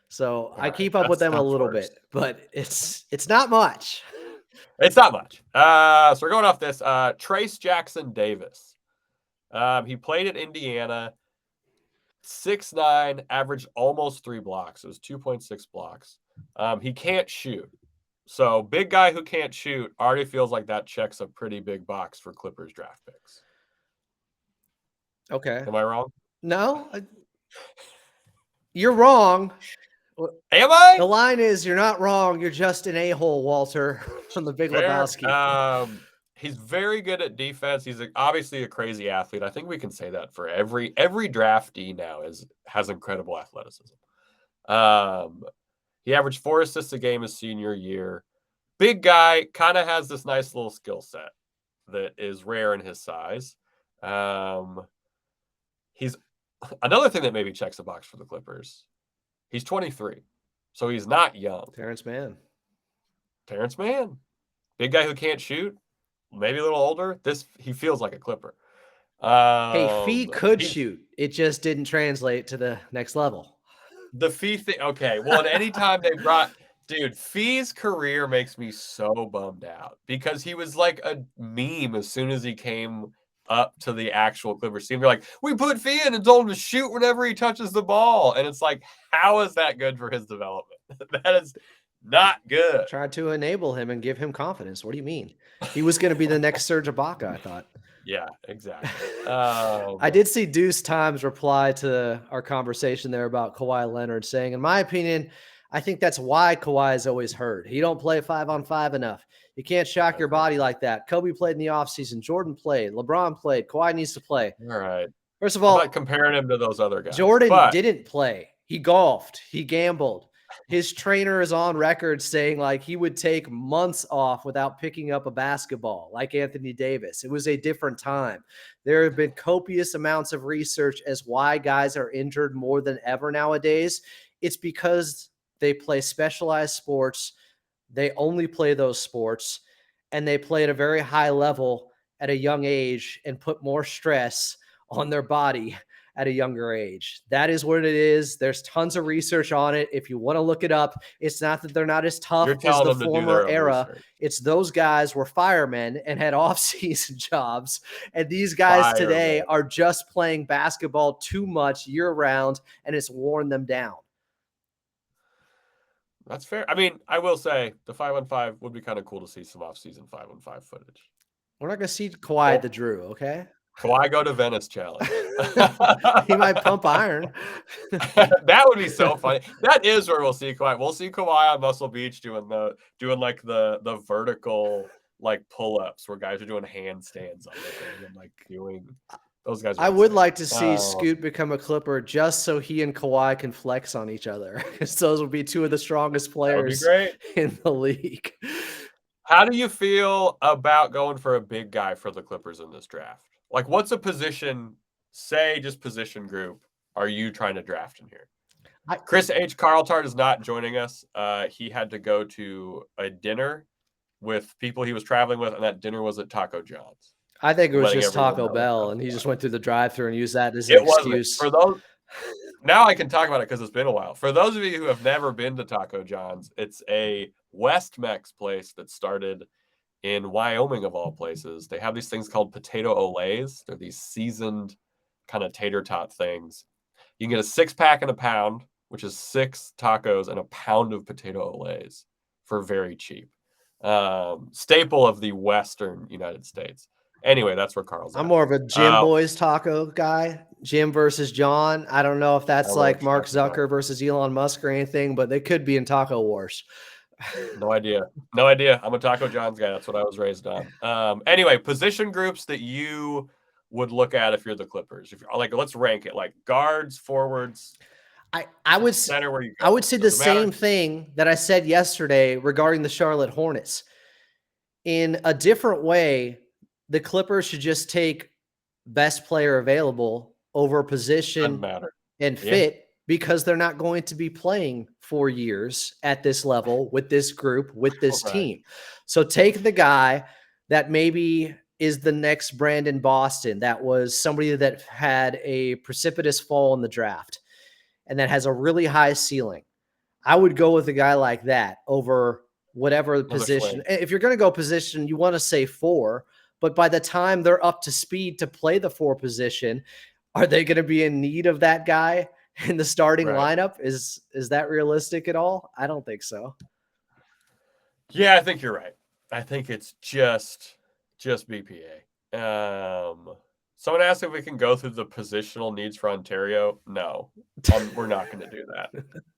So I keep up with them a little bit, but it's not much. It's not much. So we're going off this. Trace Jackson Davis. He played at Indiana. 6'9", averaged almost 3 blocks. It was 2.6 blocks. He can't shoot. So big guy who can't shoot already feels like that checks a pretty big box for Clippers draft picks. Okay. Am I wrong? No. You're wrong. Am I? The line is, you're not wrong. You're just an a-hole, Walter, from the Big Lebowski. He's very good at defense. He's obviously a crazy athlete. I think we can say that for every draftee now has incredible athleticism. He averaged 4 assists a game his senior year. Big guy, kind of has this nice little skill set that is rare in his size. He's another thing that maybe checks a box for the Clippers. He's 23, so he's not young. Terrence Mann. Big guy who can't shoot, maybe a little older. He feels like a Clipper. Hey, Fee could shoot. It just didn't translate to the next level. The Fee thing, okay. Well, at any time they brought, dude, Fee's career makes me so bummed out because he was like a meme as soon as he came up to the actual Clippers team. They're like, we put Fee in and told him to shoot whenever he touches the ball. And it's like, how is that good for his development? That is not good. Tried to enable him and give him confidence. What do you mean? He was going to be the next Serge Ibaka, I thought. Yeah, exactly. I did see Deuce Times reply to our conversation there about Kawhi Leonard saying, in my opinion, I think that's why Kawhi is always hurt. He don't play 5-on-5 enough. You can't shock your body like that. Kobe played in the offseason. Jordan played. LeBron played. Kawhi needs to play. All right. First of I'm all, not comparing him to those other guys. Jordan didn't play. He golfed. He gambled. His trainer is on record saying like he would take months off without picking up a basketball, like Anthony Davis. It was a different time. There have been copious amounts of research as why guys are injured more than ever nowadays. It's because they play specialized sports. They only play those sports, and they play at a very high level at a young age and put more stress on their body at a younger age. That is what it is. There's tons of research on it. If you want to look it up, it's not that they're not as tough as the former era. Research. It's those guys were firemen and had off-season jobs. And these guys today are just playing basketball too much year-round, and it's worn them down. That's fair. I mean, I will say the 5-on-5 would be kind of cool to see some off-season 5-on-5 footage. We're not going to see Kawhi at the Drew, okay? Kawhi go to Venice challenge. He might pump iron. That would be so funny. That is where we'll see Kawhi. We'll see Kawhi on Muscle Beach doing like the vertical like pull-ups where guys are doing handstands on it and like doing those guys. I would like to see Scoot become a Clipper just so he and Kawhi can flex on each other. Those would be two of the strongest players in the league. How do you feel about going for a big guy for the Clippers in this draft? Like, what's a position, say just position group, are you trying to draft in here? Chris H. Carltart is not joining us. He had to go to a dinner with people he was traveling with, and that dinner was at Taco John's. I think it was just Taco Bell, and he just went through the drive-thru and used that as an excuse. For those, now I can talk about it because it's been a while. For those of you who have never been to Taco John's, it's a West Mex place that started in Wyoming, of all places. They have these things called potato olays. They're these seasoned kind of tater tot things. You can get a 6-pack and a pound, which is 6 tacos and a pound of potato olays for very cheap. Staple of the Western United States. Anyway, that's where Carl's at. I'm more of a Jim Boys taco guy. Jim versus John. I don't know if that's like Mark Zucker versus Elon Musk or anything, but they could be in Taco Wars. No idea. I'm a Taco John's guy. That's what I was raised on. Anyway, position groups that you would look at if you're the Clippers. If you're like, let's rank it like guards, forwards. I would center where you go. I would say the same thing that I said yesterday regarding the Charlotte Hornets. In a different way, the Clippers should just take best player available over position and fit. Because they're not going to be playing 4 years at this level with this group, with this team. So take the guy that maybe is the next Brandon Boston. That was somebody that had a precipitous fall in the draft and that has a really high ceiling. I would go with a guy like that over whatever position. If you're going to go position, you want to say 4, but by the time they're up to speed to play the 4 position, are they going to be in need of that guy in the starting lineup? Is that realistic at all? I don't think so. Yeah, I think you're right. I think it's just BPA. Someone asked if we can go through the positional needs for Ontario. No, we're not going to do that.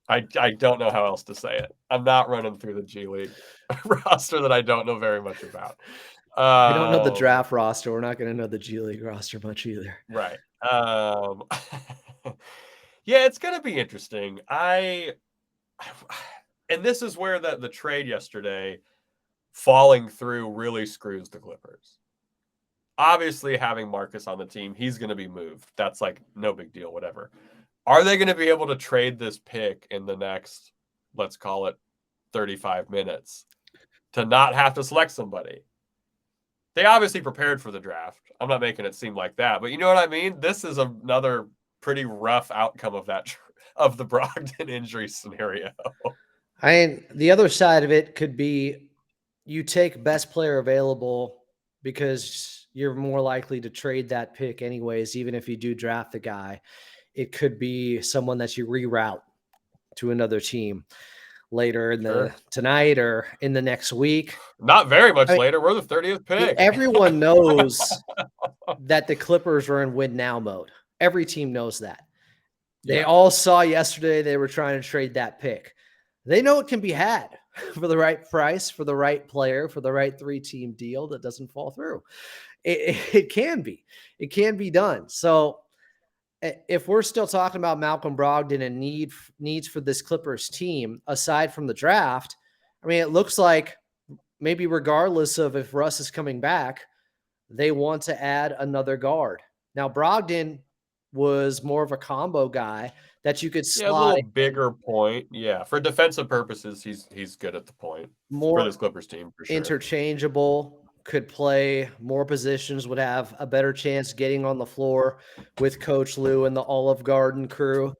I don't know how else to say it. I'm not running through the G League roster that I don't know very much about. We don't know the draft roster. We're not going to know the G League roster much either. Right. Yeah, it's going to be interesting. And this is where the trade yesterday falling through really screws the Clippers. Obviously, having Marcus on the team, he's going to be moved. That's like no big deal, whatever. Are they going to be able to trade this pick in the next, let's call it 35 minutes to not have to select somebody? They obviously prepared for the draft. I'm not making it seem like that, but you know what I mean? This is another pretty rough outcome of the Brogdon injury scenario. The other side of it could be you take best player available because you're more likely to trade that pick anyways, even if you do draft the guy. It could be someone that you reroute to another team later in tonight or in the next week. Not very much later. We're the 30th pick. Everyone knows that the Clippers are in win now mode. Every team knows that. They all saw yesterday they were trying to trade that pick. They know it can be had for the right price, for the right player, for the right 3-team deal that doesn't fall through. It can be. It can be done. So if we're still talking about Malcom Brogdon and needs for this Clippers team, aside from the draft, I mean, it looks like maybe regardless of if Russ is coming back, they want to add another guard. Now, Brogdon was more of a combo guy that you could Yeah, a little slide bigger point. Yeah, for defensive purposes, he's good at the point for more this Clippers team for sure. interchangeable, could play more positions, would have a better chance getting on the floor with Coach Lou and the Olive Garden crew.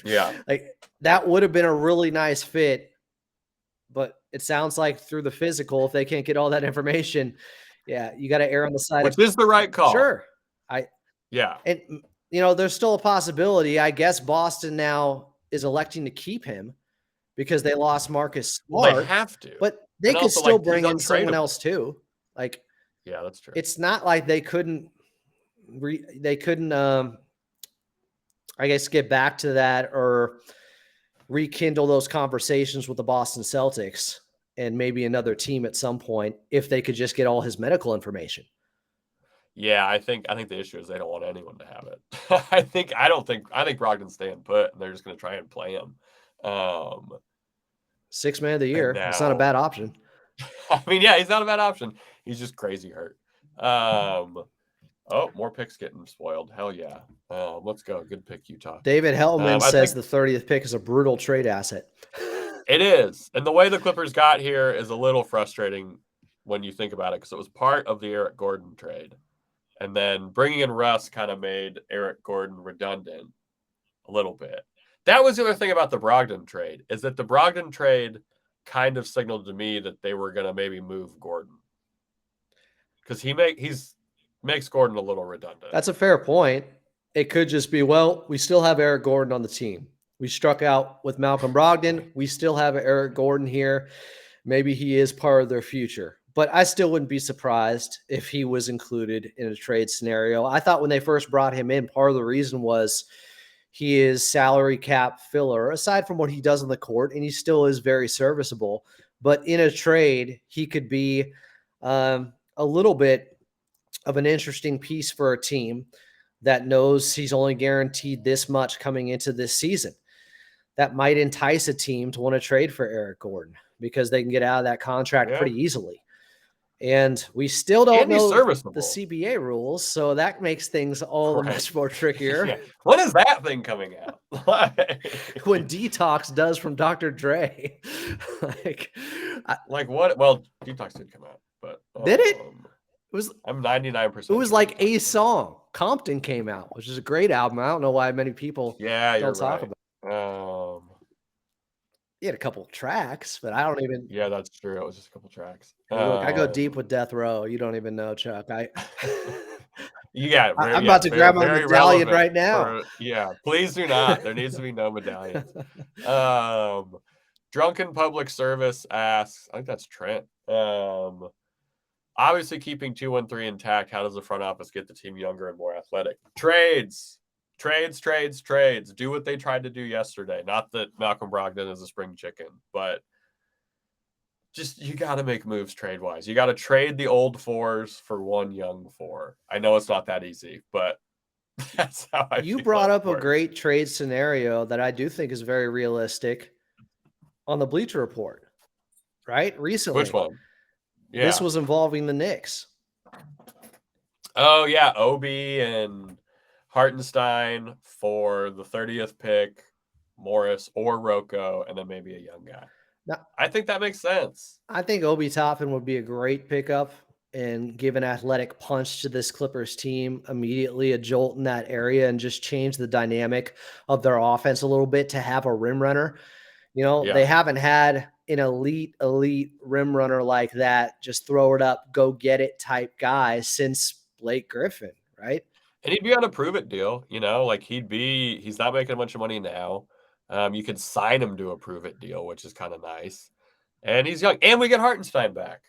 Yeah. Like that would have been a really nice fit, but it sounds like through the physical, if they can't get all that information, yeah, you got to err on the side Which of is the right call. sure. Yeah. And there's still a possibility. I guess Boston now is electing to keep him because they lost Marcus Smart. Well, they have to. But they And could also, still like, bring he's in someone untradeable. else too. Like, yeah, that's true. it's not like they couldn't I guess get back to that or rekindle those conversations with the Boston Celtics and maybe another team at some point if they could just get all his medical information. Yeah, I think the issue is they don't want anyone to have it. I think Brogdon's staying put, and they're just going to try and play him. 6th man of the year. It's not a bad option. I mean, yeah, he's not a bad option. He's just crazy hurt. Oh, more picks getting spoiled. Hell yeah. Let's go. Good pick, Utah. David Hellman says the 30th pick is a brutal trade asset. It is. And the way the Clippers got here is a little frustrating when you think about it because it was part of the Eric Gordon trade. And then bringing in Russ kind of made Eric Gordon redundant a little bit. That was the other thing about the Brogdon trade, is that the Brogdon trade kind of signaled to me that they were going to maybe move Gordon. Because he makes Gordon a little redundant. That's a fair point. It could just be, well, we still have Eric Gordon on the team. We struck out with Malcom Brogdon. We still have Eric Gordon here. Maybe he is part of their future. But I still wouldn't be surprised if he was included in a trade scenario. I thought when they first brought him in, part of the reason was he is salary cap filler, aside from what he does on the court, and he still is very serviceable. But in a trade, he could be a little bit of an interesting piece for a team that knows he's only guaranteed this much coming into this season. That might entice a team to want to trade for Eric Gordon because they can get out of that contract pretty easily. And we still don't know the CBA rules, so that makes things all much more trickier. Yeah. When is that thing coming out? When Detox does from Dr. Dre. like what? Well, Detox did come out, but did it? I'm 99%. It was like a song. Compton came out, which is a great album. I don't know why many people don't talk about it. He had a couple of tracks, but I don't even. Yeah, that's true. It was just a couple of tracks. Look, I go deep with Death Row. You don't even know, Chuck. I'm I'm about to grab my medallion right now. Please do not. There needs to be no medallions. Drunken Public Service asks, I think that's Trent. Obviously, keeping 2-1-3 intact, how does the front office get the team younger and more athletic? Trades. Do what they tried to do yesterday. Not that Malcom Brogdon is a spring chicken, but just you got to make moves trade-wise. You got to trade the old fours for one young four. I know it's not that easy, but that's how I feel. You brought up a great trade scenario that I do think is very realistic on the Bleacher Report, right? Recently. Which one? Yeah. This was involving the Knicks. Oh, yeah. Obi and Hartenstein for the 30th pick, Morris or Rocco, and then maybe a young guy. Now, I think that makes sense. I think Obi Toppin would be a great pickup and give an athletic punch to this Clippers team immediately, a jolt in that area, and just change the dynamic of their offense a little bit to have a rim runner. They haven't had an elite rim runner like that, just throw it up, go get it type guy since Blake Griffin, right? And he'd be on a prove-it deal, like he's not making a bunch of money now. You could sign him to a prove-it deal, which is kind of nice. And he's young. And we get Hartenstein back.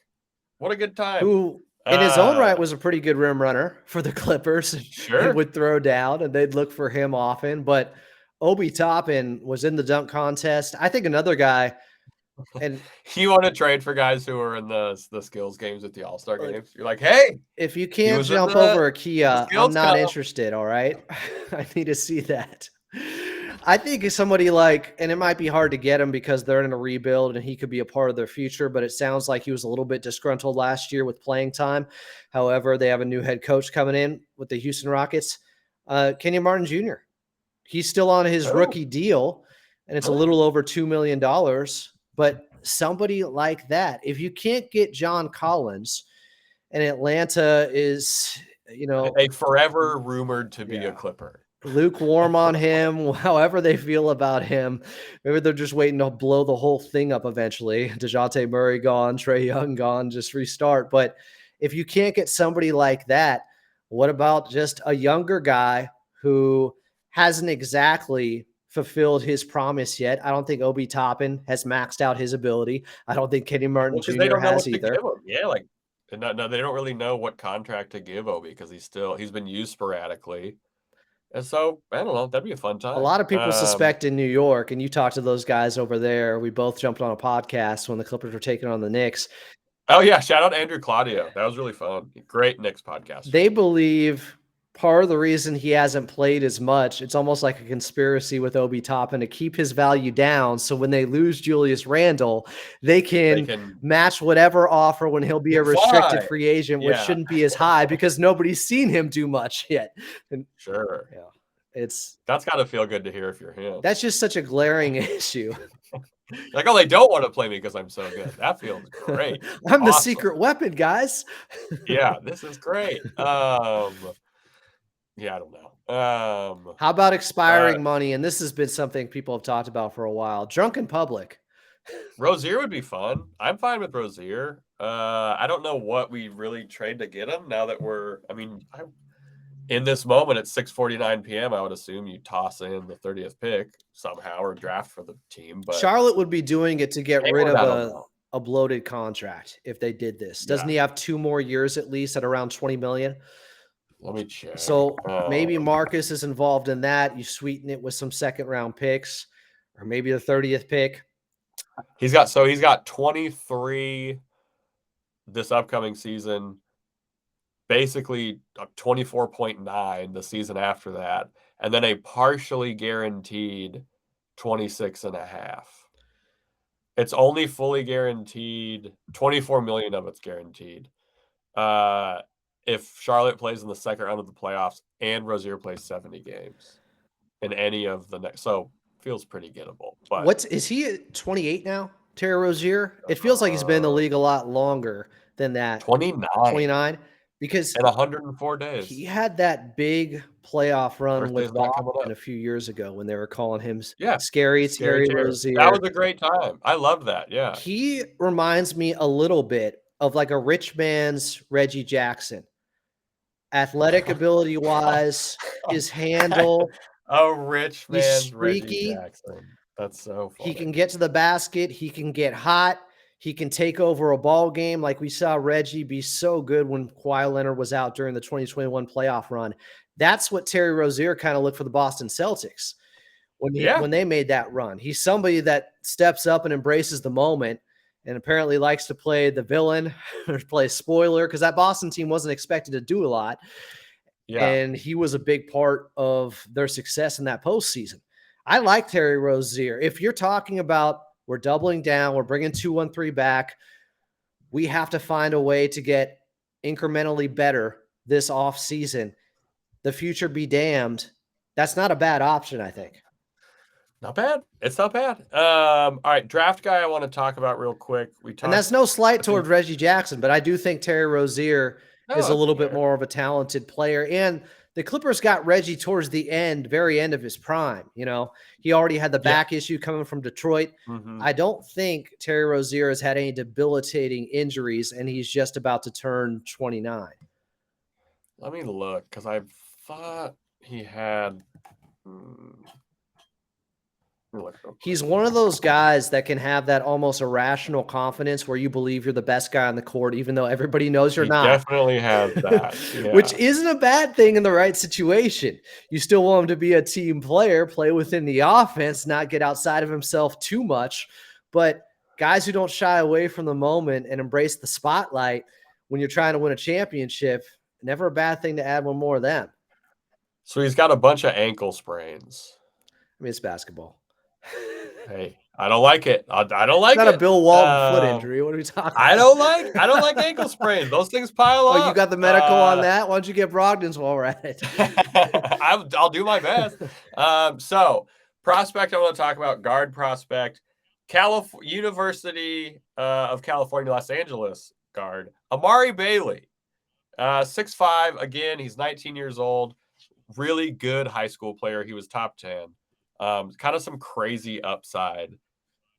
What a good time. Who, in his own right, was a pretty good rim runner for the Clippers. Sure. And would throw down, and they'd look for him often. But Obi Toppin was in the dunk contest. I think another guy, and you want to trade for guys who are in the skills games at the All-Star games? You're like, hey, if you he can't was in jump the over a Kia, I'm skills not cup. interested. All right. I need to see that. I think it's somebody like, and it might be hard to get him because they're in a rebuild and he could be a part of their future, but it sounds like he was a little bit disgruntled last year with playing time. However, they have a new head coach coming in with the Houston Rockets. Kenyon Martin Jr. He's still on his rookie deal, and it's a little over $2 million. But somebody like that, if you can't get John Collins, and Atlanta is, a forever rumored to be a Clipper. Lukewarm on him, however they feel about him. Maybe they're just waiting to blow the whole thing up eventually. DeJounte Murray gone, Trae Young gone, just restart. But if you can't get somebody like that, what about just a younger guy who hasn't exactly fulfilled his promise yet? I don't think Obi Toppin has maxed out his ability. I don't think Kenny Martin Because they Jr. don't know has what to give either. him. Yeah, like no, they don't really know what contract to give Obi because he's been used sporadically. And so, I don't know, that'd be a fun time. A lot of people suspect in New York, and you talked to those guys over there. We both jumped on a podcast when the Clippers were taking on the Knicks. Oh, yeah, shout out Andrew Claudio. That was really fun. Great Knicks podcast. They believe part of the reason he hasn't played as much, it's almost like a conspiracy with Obi Toppin to keep his value down. So when they lose Julius Randle, they can match whatever offer when he'll be a restricted free agent, which shouldn't be as high because nobody's seen him do much yet. And, sure. Yeah. That's got to feel good to hear if you're him. That's just such a glaring issue. Like, oh, they don't want to play me because I'm so good. That feels great. I'm the secret weapon, guys. Yeah, this is great. Yeah, I don't know. How about expiring money? And this has been something people have talked about for a while. Drunk in public. Rozier would be fun. I'm fine with Rozier. I don't know what we really trade to get him now that in this moment at 6:49 p.m. I would assume you toss in the 30th pick somehow or draft for the team. But Charlotte would be doing it to get rid of a bloated contract if they did this. Doesn't he have 2 more years at least at around $20 million? Let me check. So maybe Marcus is involved in that. You sweeten it with some second-round picks or maybe the 30th pick. He's got 23 this upcoming season, basically 24.9 the season after that, and then a partially guaranteed 26.5. It's only fully guaranteed. 24 million of it's guaranteed. If Charlotte plays in the second round of the playoffs and Rozier plays 70 games in any of the next, so feels pretty gettable. But is he 28 now, Terry Rozier? It feels like he's been in the league a lot longer than that. 29 because in 104 days. He had that big playoff run with Boston a few years ago when they were calling him Scary Terry Rozier. That was a great time. I love that. Yeah. He reminds me a little bit of like a rich man's Reggie Jackson. Athletic ability wise, his handle. A rich man's Reggie Jackson. That's so funny. He can get to the basket. He can get hot. He can take over a ball game. Like we saw Reggie be so good when Kawhi Leonard was out during the 2021 playoff run. That's what Terry Rozier kind of looked for the Boston Celtics when they made that run. He's somebody that steps up and embraces the moment and apparently likes to play the villain or play spoiler because that Boston team wasn't expected to do a lot. Yeah. And he was a big part of their success in that postseason. I like Terry Rozier. If you're talking about we're doubling down, we're bringing 2-1-3 back, we have to find a way to get incrementally better this offseason. The future be damned. That's not a bad option, I think. Not bad. It's not bad. All right, draft guy I want to talk about real quick. And that's no slight toward Reggie Jackson, but I do think Terry Rozier is a little bit more of a talented player. And the Clippers got Reggie towards the very end of his prime. You know, he already had the back issue coming from Detroit. Mm-hmm. I don't think Terry Rozier has had any debilitating injuries, and he's just about to turn 29. Let me look, because I thought he had He's one of those guys that can have that almost irrational confidence where you believe you're the best guy on the court, even though everybody knows you're He not. definitely has that, yeah. Which isn't a bad thing in the right situation. You still want him to be a team player, play within the offense, not get outside of himself too much. But guys who don't shy away from the moment and embrace the spotlight when you're trying to win a championship, never a bad thing to add one more of them. So he's got a bunch of ankle sprains. I mean, it's basketball. Hey, I don't like it. I don't like it's it. not a Bill Walton foot injury. What are we talking about? I don't like ankle sprains. Those things pile up. Oh, you got the medical on that? Why don't you get Brogdon's while we're at it? I'll do my best. So prospect I want to talk about, guard prospect, University of California, Los Angeles guard, Amari Bailey. 6'5". Again, he's 19 years old. Really good high school player. He was top 10. Kind of some crazy upside.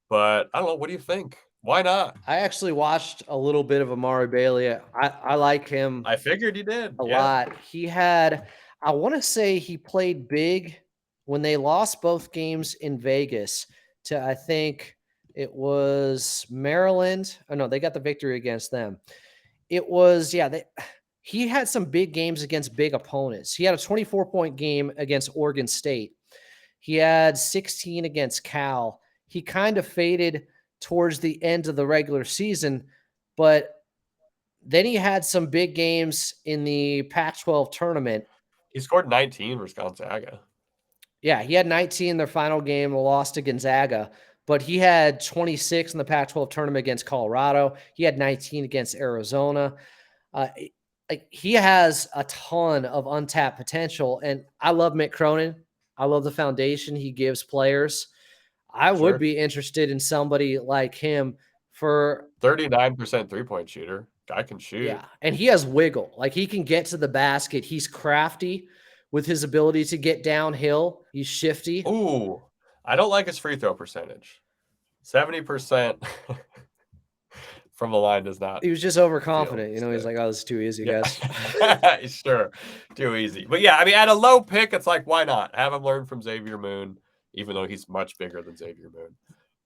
But I don't know. What do you think? Why not? I actually watched a little bit of Amari Bailey. I like him. I figured you did. A lot. He had, I want to say he played big when they lost both games in Vegas to, I think it was Maryland. Oh, no, they got the victory against them. It was, he had some big games against big opponents. He had a 24-point game against Oregon State. He had 16 against Cal. He kind of faded towards the end of the regular season, but then he had some big games in the Pac-12 tournament. He scored 19 versus Gonzaga. Yeah, he had 19 in their final game, lost to Gonzaga, but he had 26 in the Pac-12 tournament against Colorado. He had 19 against Arizona. He has a ton of untapped potential, and I love Mick Cronin. I love the foundation he gives players. I would be interested in somebody like him for 39% three-point shooter. Guy can shoot. Yeah, and he has wiggle. Like, he can get to the basket. He's crafty with his ability to get downhill. He's shifty. Ooh, I don't like his free throw percentage. 70% from the line does not. He was just overconfident. He's like, oh, this is too easy, guys. Sure, too easy. But yeah, I mean, at a low pick, it's like, why not? Have him learn from Xavier Moon, even though he's much bigger than Xavier Moon.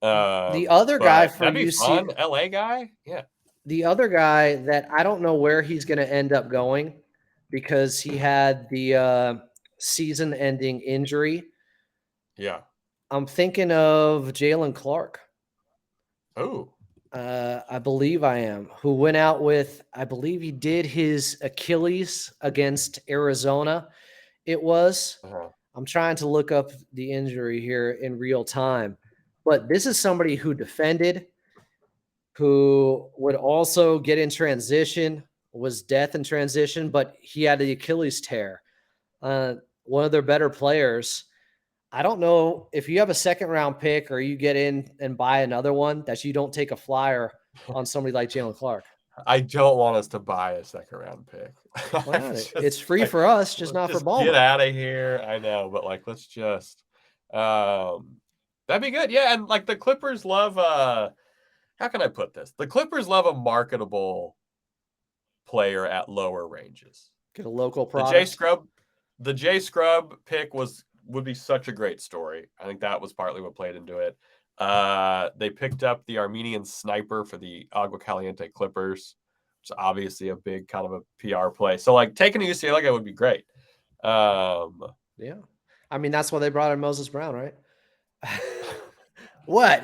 The other guy for UC, LA guy, yeah. The other guy that I don't know where he's going to end up going because he had the season-ending injury. Yeah. I'm thinking of Jalen Clark. Oh. I believe I am. Who went out with, I believe he did his Achilles against Arizona. It was. I'm trying to look up the injury here in real time. But this is somebody who defended, who would also get in transition, was death in transition, but he had the Achilles tear. One of their better players. I don't know if you have a second-round pick or you get in and buy another one that you don't take a flyer on somebody like Jalen Clark. I don't want us to buy a second-round pick. Why not? It's free for us, just not for Ballmer. Get out of here. I know, but let's just that'd be good. Yeah, and the Clippers love how can I put this? The Clippers love a marketable player at lower ranges. Get a local product. The J Scrub pick would be such a great story. I think that was partly what played into it. They picked up the Armenian sniper for the Agua Caliente Clippers, which is obviously a big kind of a PR play. So taking a UCLA would be great. Yeah. I mean, that's why they brought in Moses Brown, right? What?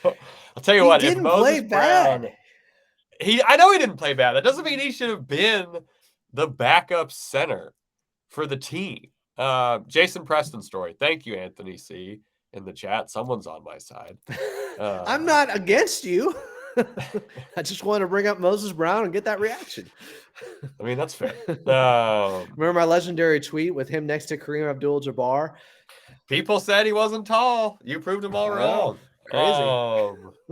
I'll tell you what, he didn't play bad. I know he didn't play bad. That doesn't mean he should have been the backup center for the team. Jason Preston story. Thank you, Anthony C. in the chat. Someone's on my side. I'm not against you. I just want to bring up Moses Brown and get that reaction. I mean, that's fair. Remember my legendary tweet with him next to Kareem Abdul-Jabbar? People said he wasn't tall. You proved them all wrong. Crazy.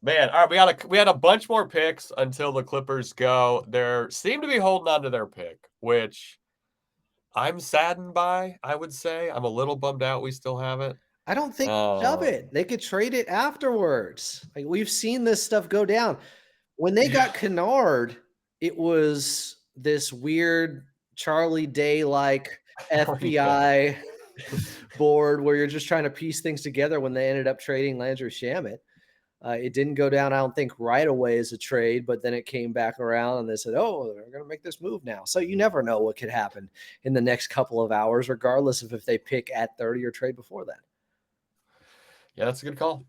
Man, all right, we had a bunch more picks until the Clippers go. They seem to be holding on to their pick, which I'm saddened by, I would say. I'm a little bummed out we still have it. I don't think shove it. They could trade it afterwards. We've seen this stuff go down. When they got Kennard, it was this weird Charlie Day-like FBI board where you're just trying to piece things together when they ended up trading Landry Shamet. It didn't go down, I don't think, right away as a trade, but then it came back around and they said, oh, they're going to make this move now. So you never know what could happen in the next couple of hours, regardless of if they pick at 30 or trade before that. Yeah, that's a good call.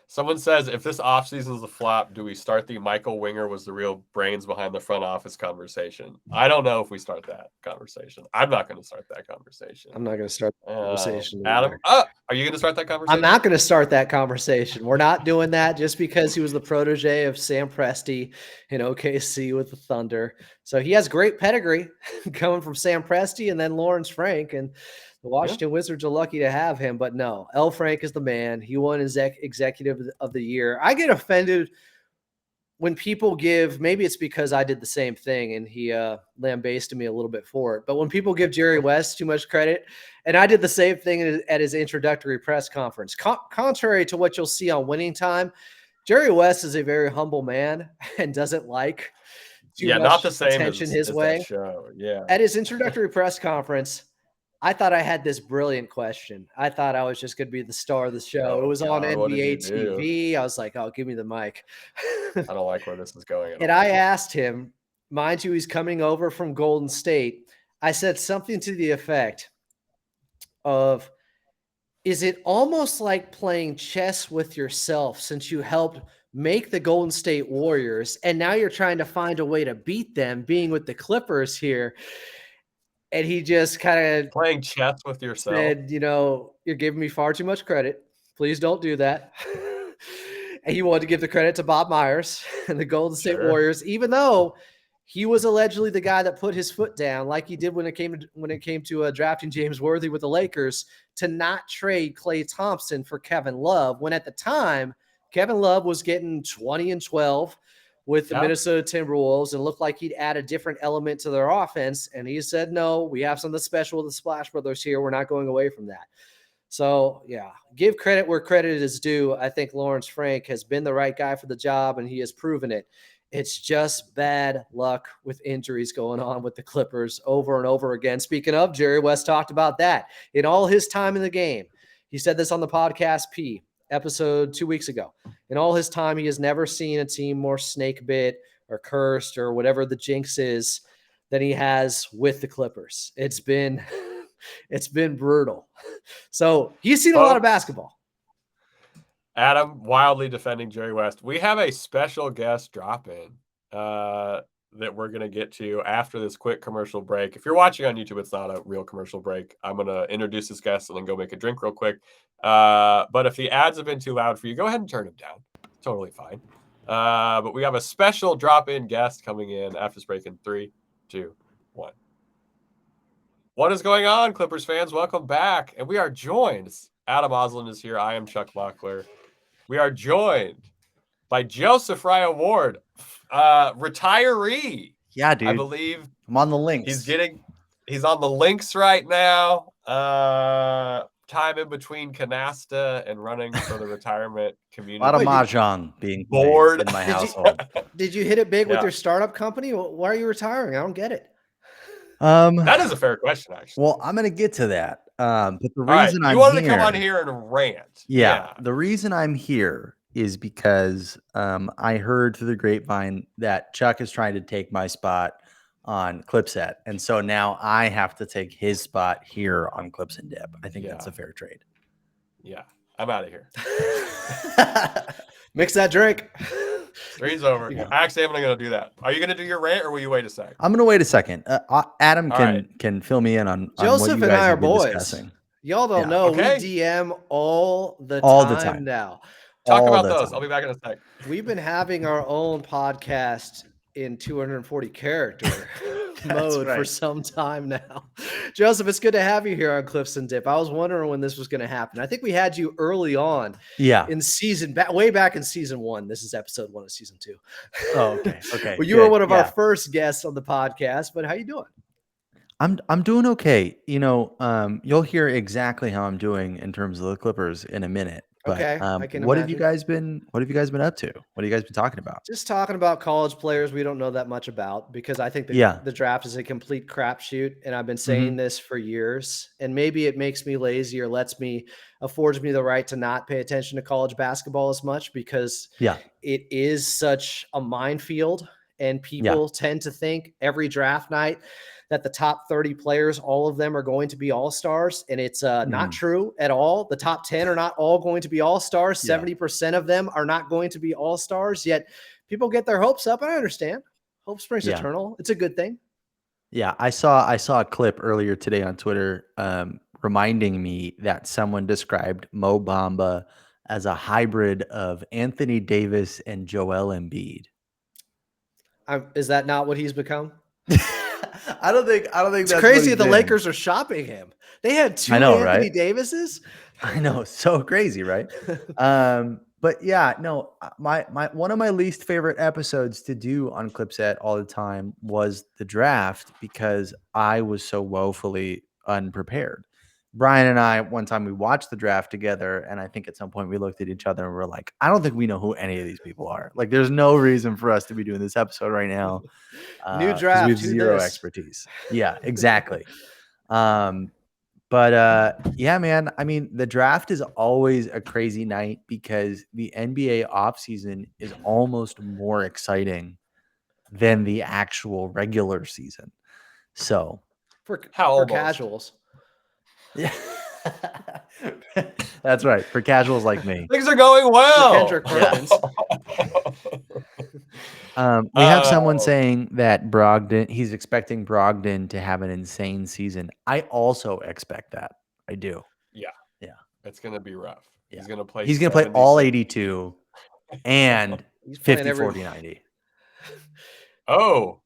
Someone says, if this offseason is a flop, do we start the Michael Winger was the real brains behind the front office conversation? I don't know if we start that conversation. I'm not going to start that conversation. I'm not going to start that conversation. Adam, are you going to start that conversation? I'm not going to start that conversation. We're not doing that just because he was the protege of Sam Presti in OKC with the Thunder. So he has great pedigree coming from Sam Presti and then Lawrence Frank. And the Washington Wizards are lucky to have him, but no, L. Frank is the man. He won his executive of the year. I get offended when people give, maybe it's because I did the same thing and he lambasted me a little bit for it, but when people give Jerry West too much credit, and I did the same thing at his introductory press conference, contrary to what you'll see on Winning Time, Jerry West is a very humble man and doesn't like too much not the same attention his way. Show. Yeah. At his introductory press conference, I thought I had this brilliant question. I thought I was just going to be the star of the show. It was on NBA TV. I was like, oh, give me the mic. I don't like where this is going. And I asked him, mind you, he's coming over from Golden State. I said something to the effect of, is it almost like playing chess with yourself since you helped make the Golden State Warriors and now you're trying to find a way to beat them being with the Clippers here? And he just kind of playing chess with yourself said, you're giving me far too much credit. Please don't do that. And he wanted to give the credit to Bob Myers and the Golden State Warriors, even though he was allegedly the guy that put his foot down, like he did when it came to drafting James Worthy with the Lakers, to not trade Klay Thompson for Kevin Love, when at the time Kevin Love was getting 20 and 12 with the Minnesota Timberwolves and looked like he'd add a different element to their offense. And he said, no, we have something special with the Splash Brothers here. We're not going away from that. So, give credit where credit is due. I think Lawrence Frank has been the right guy for the job, and he has proven it. It's just bad luck with injuries going on with the Clippers over and over again. Speaking of, Jerry West talked about that in all his time in the game. He said this on the podcast episode 2 weeks ago. In all his time, he has never seen a team more snake bit or cursed or whatever the jinx is than he has with the Clippers. It's been brutal. So he's seen a lot of basketball. Adam wildly defending Jerry West. We have a special guest drop in that we're going to get to after this quick commercial break. If you're watching on YouTube, it's not a real commercial break. I'm going to introduce this guest and then go make a drink real quick. But if the ads have been too loud for you, go ahead and turn them down. Totally fine. But we have a special drop-in guest coming in after this break in 3, 2, 1. What is going on, Clippers fans? Welcome back. And we are joined. Adam Oslin is here. I am Chuck Mockler. We are joined by Joseph Raya-Ward, retiree. Yeah, dude. I believe I'm on the links. He's on the links right now. Time in between Canasta and running for the retirement community. A lot of mahjong being bored in my household. Did you hit it big with your startup company? Why are you retiring? I don't get it. That is a fair question, actually. Well, I'm going to get to that. But the reason you wanted to come on here and rant. Yeah. The reason I'm here is because I heard through the grapevine that Chuck is trying to take my spot on Clipset. And so now I have to take his spot here on Clips and Dip. I think that's a fair trade. Yeah. I'm out of here. Mix that drink. 3's over. Yeah. Actually, I'm not going to do that. Are you going to do your rant or will you wait a second? I'm going to wait a second. Adam can fill me in on Joseph what you and guys I are been boys. Discussing. Y'all don't know. Okay. We DM all the time now. Talk about those. I'll be back in a sec. We've been having our own podcast in 240 character mode for some time now. Joseph, it's good to have you here on Clips and Dip. I was wondering when this was going to happen. I think we had you early on. Yeah. In way back in season 1. This is episode 1 of season 2. Oh, okay. Okay. Well, you were one of our first guests on the podcast, but how you doing? I'm doing okay. You'll hear exactly how I'm doing in terms of the Clippers in a minute. But Okay, I can what have you imagine. guys been up to? What have you guys been talking about? Just talking about college players we don't know that much about, because I think Yeah. the draft is a complete crapshoot, and I've been saying Mhm. this for years. And maybe it makes me lazy, or affords me the right to not pay attention to college basketball as much, because Yeah. it is such a minefield, and Yeah. people tend to think every draft night that the top 30 players, all of them are going to be all-stars. And it's not Mhm. true at all. The top 10 are not all going to be all-stars. Yeah. 70% of them are not going to be all-stars, yet people get their hopes up. And I understand. Hope springs Yeah. eternal. It's a good thing. Yeah, I saw a clip earlier today on Twitter, reminding me that someone described Mo Bamba as a hybrid of Anthony Davis and Joel Embiid. Is that not what he's become? I don't think It's that's what crazy he's that the been. Lakers are shopping him. They had two I know, Anthony right? Davises. I know, so crazy, right? But yeah, no, my one of my least favorite episodes to do on Clipset all the time was the draft, because I was so woefully unprepared. Brian and I, one time we watched the draft together, and I think at some point we looked at each other and we're like, I don't think we know who any of these people are. Like, there's no reason for us to be doing this episode right now, New because we have draft. Who zero this? expertise. Yeah, exactly. But yeah, man, I mean, the draft is always a crazy night because the NBA offseason is almost more exciting than the actual regular season. So, For Almost. casuals. yeah. That's right. For casuals like me. Things are going For well. Kendrick Perkins. We have someone saying that he's expecting Brogdon to have an insane season. I also expect that. I do. Yeah. Yeah. It's going to be rough. Yeah. He's going to play He's going to play all 76. 82 and He's playing 50, 40, 90. Oh,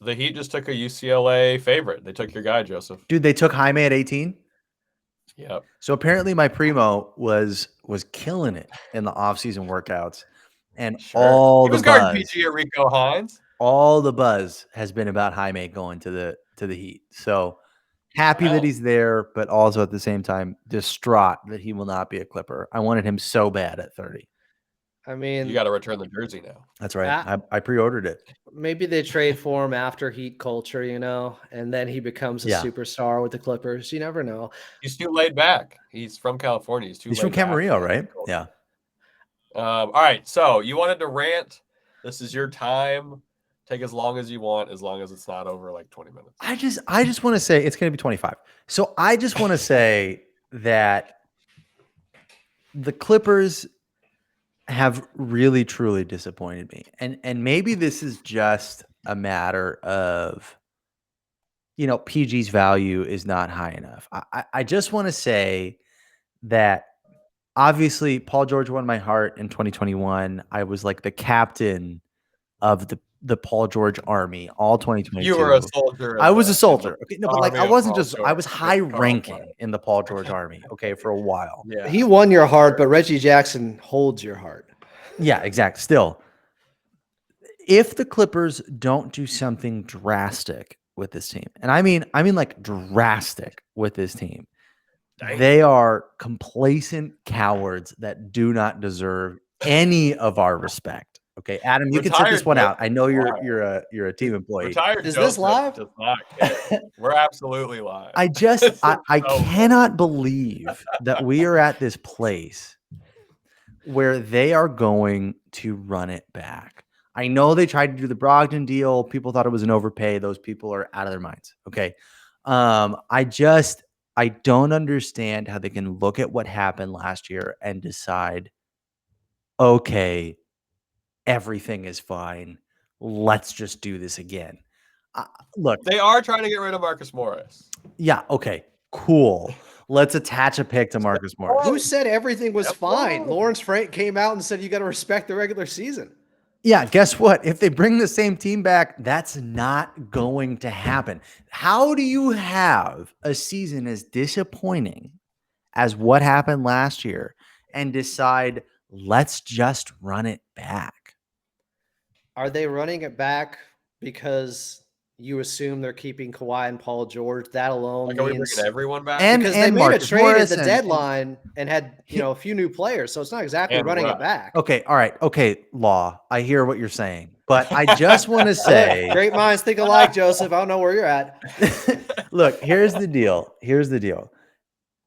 the Heat just took a UCLA favorite. They took your guy, Joseph. Dude, they took Jaime at 18. Yep. So apparently my primo was killing it in the offseason workouts. And Sure. all He the was guarding buzz, PG at Rico Hines. all the buzz has been about Jaime going to the Heat. So happy that he's there, but also at the same time distraught that he will not be a Clipper. I wanted him so bad at 30. I mean, You got to return the jersey now. That's right. I pre-ordered it. Maybe they trade for him after Heat culture, and then he becomes a superstar with the Clippers. You never know. He's too laid back. He's from California. He's from Camarillo, right? Yeah. All right. So you wanted to rant. This is your time. Take as long as you want, as long as it's not over like 20 minutes. I just want to say it's going to be 25. So I just want to say that the Clippers have really, truly disappointed me. And maybe this is just a matter of, PG's value is not high enough. I just want to say that obviously Paul George won my heart in 2021. I was like the captain of the Paul George army all 2022. You were a soldier. I was a soldier. Okay, no, but like I wasn't just. I was high ranking in the Paul George army. Okay, for a while. Yeah, he won your heart, but Reggie Jackson holds your heart. Yeah, exactly. Still, if the Clippers don't do something drastic with this team, and I mean like drastic with this team, they are complacent cowards that do not deserve any of our respect. Okay, Adam, you can sit this one out. I know you're a team employee. Retired Is this live? Does not get it. We're absolutely live. I cannot believe that we are at this place where they are going to run it back. I know they tried to do the Brogdon deal. People thought it was an overpay. Those people are out of their minds. Okay. I don't understand how they can look at what happened last year and decide, okay, everything is fine. Let's just do this again. Look, they are trying to get rid of Marcus Morris. Yeah. Okay. Cool. Let's attach a pick to Marcus Morris. Who said everything was fine? Lawrence Frank came out and said you got to respect the regular season. Yeah. Guess what? If they bring the same team back, that's not going to happen. How do you have a season as disappointing as what happened last year and decide, let's just run it back? Are they running it back because you assume they're keeping Kawhi and Paul George. That alone Like, are we means bringing everyone back? because they made Marcus a trade Morris at the deadline and had a few new players, so it's not exactly And running Russ. it back. Okay, all right, okay, Law. I hear what you're saying, but I just want to say, Great minds think alike, Joseph. I don't know where you're at. look, here's the deal.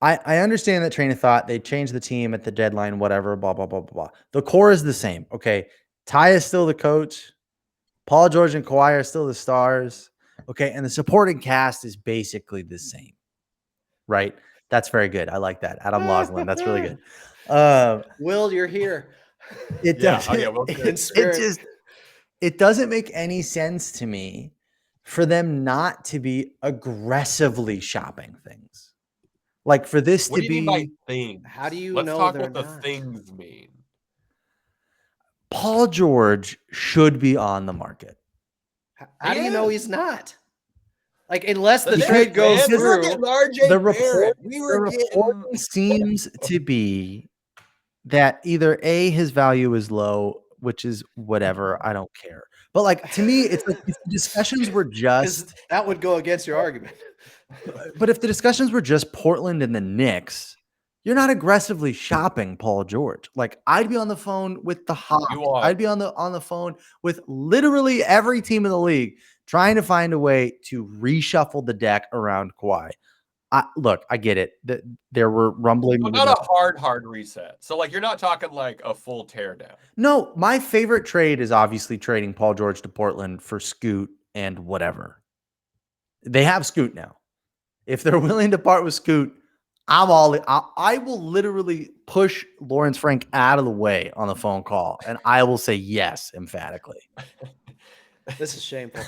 I understand that train of thought. They changed the team at the deadline, whatever, blah, blah, blah, blah, blah. The core is the same. Okay. Ty is still the coach. Paul George and Kawhi are still the stars. Okay. And the supporting cast is basically the same. Right. That's very good. I like that. Adam Loslin. That's really good. Will, you're here. It doesn't, in spirit. it doesn't make any sense to me for them not to be aggressively shopping things. Like for this What to do you be, mean by things? How do you Let's know talk they're what the not? things mean. Paul George should be on the market. How do you know he's not? Like, unless the Because- trade goes we were through. getting RJ The Barrett. reporting seems to be that either A, his value is low, which is whatever. I don't care. But like to me, it's like if the discussions were just that would go against your argument. But if the discussions were just Portland and the Knicks, you're not aggressively shopping Paul George. Like I'd be on the phone with the Hawks. I'd be on the phone with literally every team in the league trying to find a way to reshuffle the deck around Kawhi. Look, I get it. There were rumbling. But not a hard reset. So like you're not talking like a full teardown. No, my favorite trade is obviously trading Paul George to Portland for Scoot and whatever. They have Scoot now. If they're willing to part with Scoot, I will literally push Lawrence Frank out of the way on the phone call, and I will say yes emphatically. This is shameful.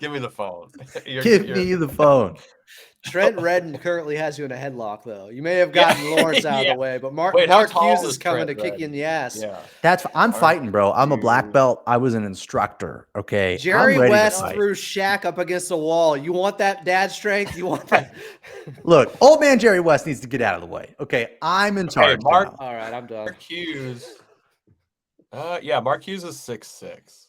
Give me the phone. Give me the phone. Trent Redden currently has you in a headlock, though. You may have gotten Lawrence out of the way, but Mark Hughes is coming to kick you in the ass. Yeah, I'm fighting, bro. I'm a black belt. I was an instructor. Okay, Jerry West threw Shaq up against the wall. You want that dad strength? You want that? Look, old man Jerry West needs to get out of the way. Okay, I'm in charge. Mark. All right, I'm done. Mark Hughes. Mark Hughes is 6'6".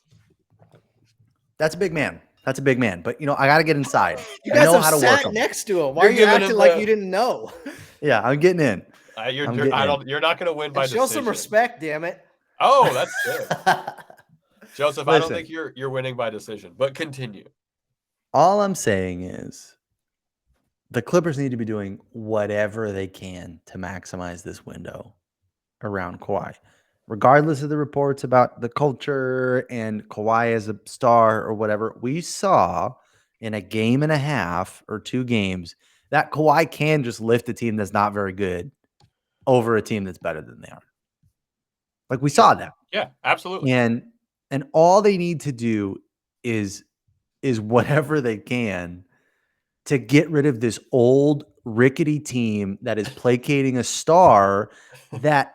That's a big man. That's a big man. But, I got to get inside. You guys have sat next to him. Why are you acting like you didn't know? Yeah, I'm getting in. You're not going to win by decision. Show some respect, damn it. Oh, that's good. Joseph, I don't think you're winning by decision, but continue. All I'm saying is the Clippers need to be doing whatever they can to maximize this window around Kawhi. Regardless of the reports about the culture and Kawhi as a star or whatever, we saw in a game and a half or 2 games that Kawhi can just lift a team that's not very good over a team that's better than they are. Like we saw that. Yeah, absolutely. And all they need to do is whatever they can to get rid of this old rickety team that is placating a star that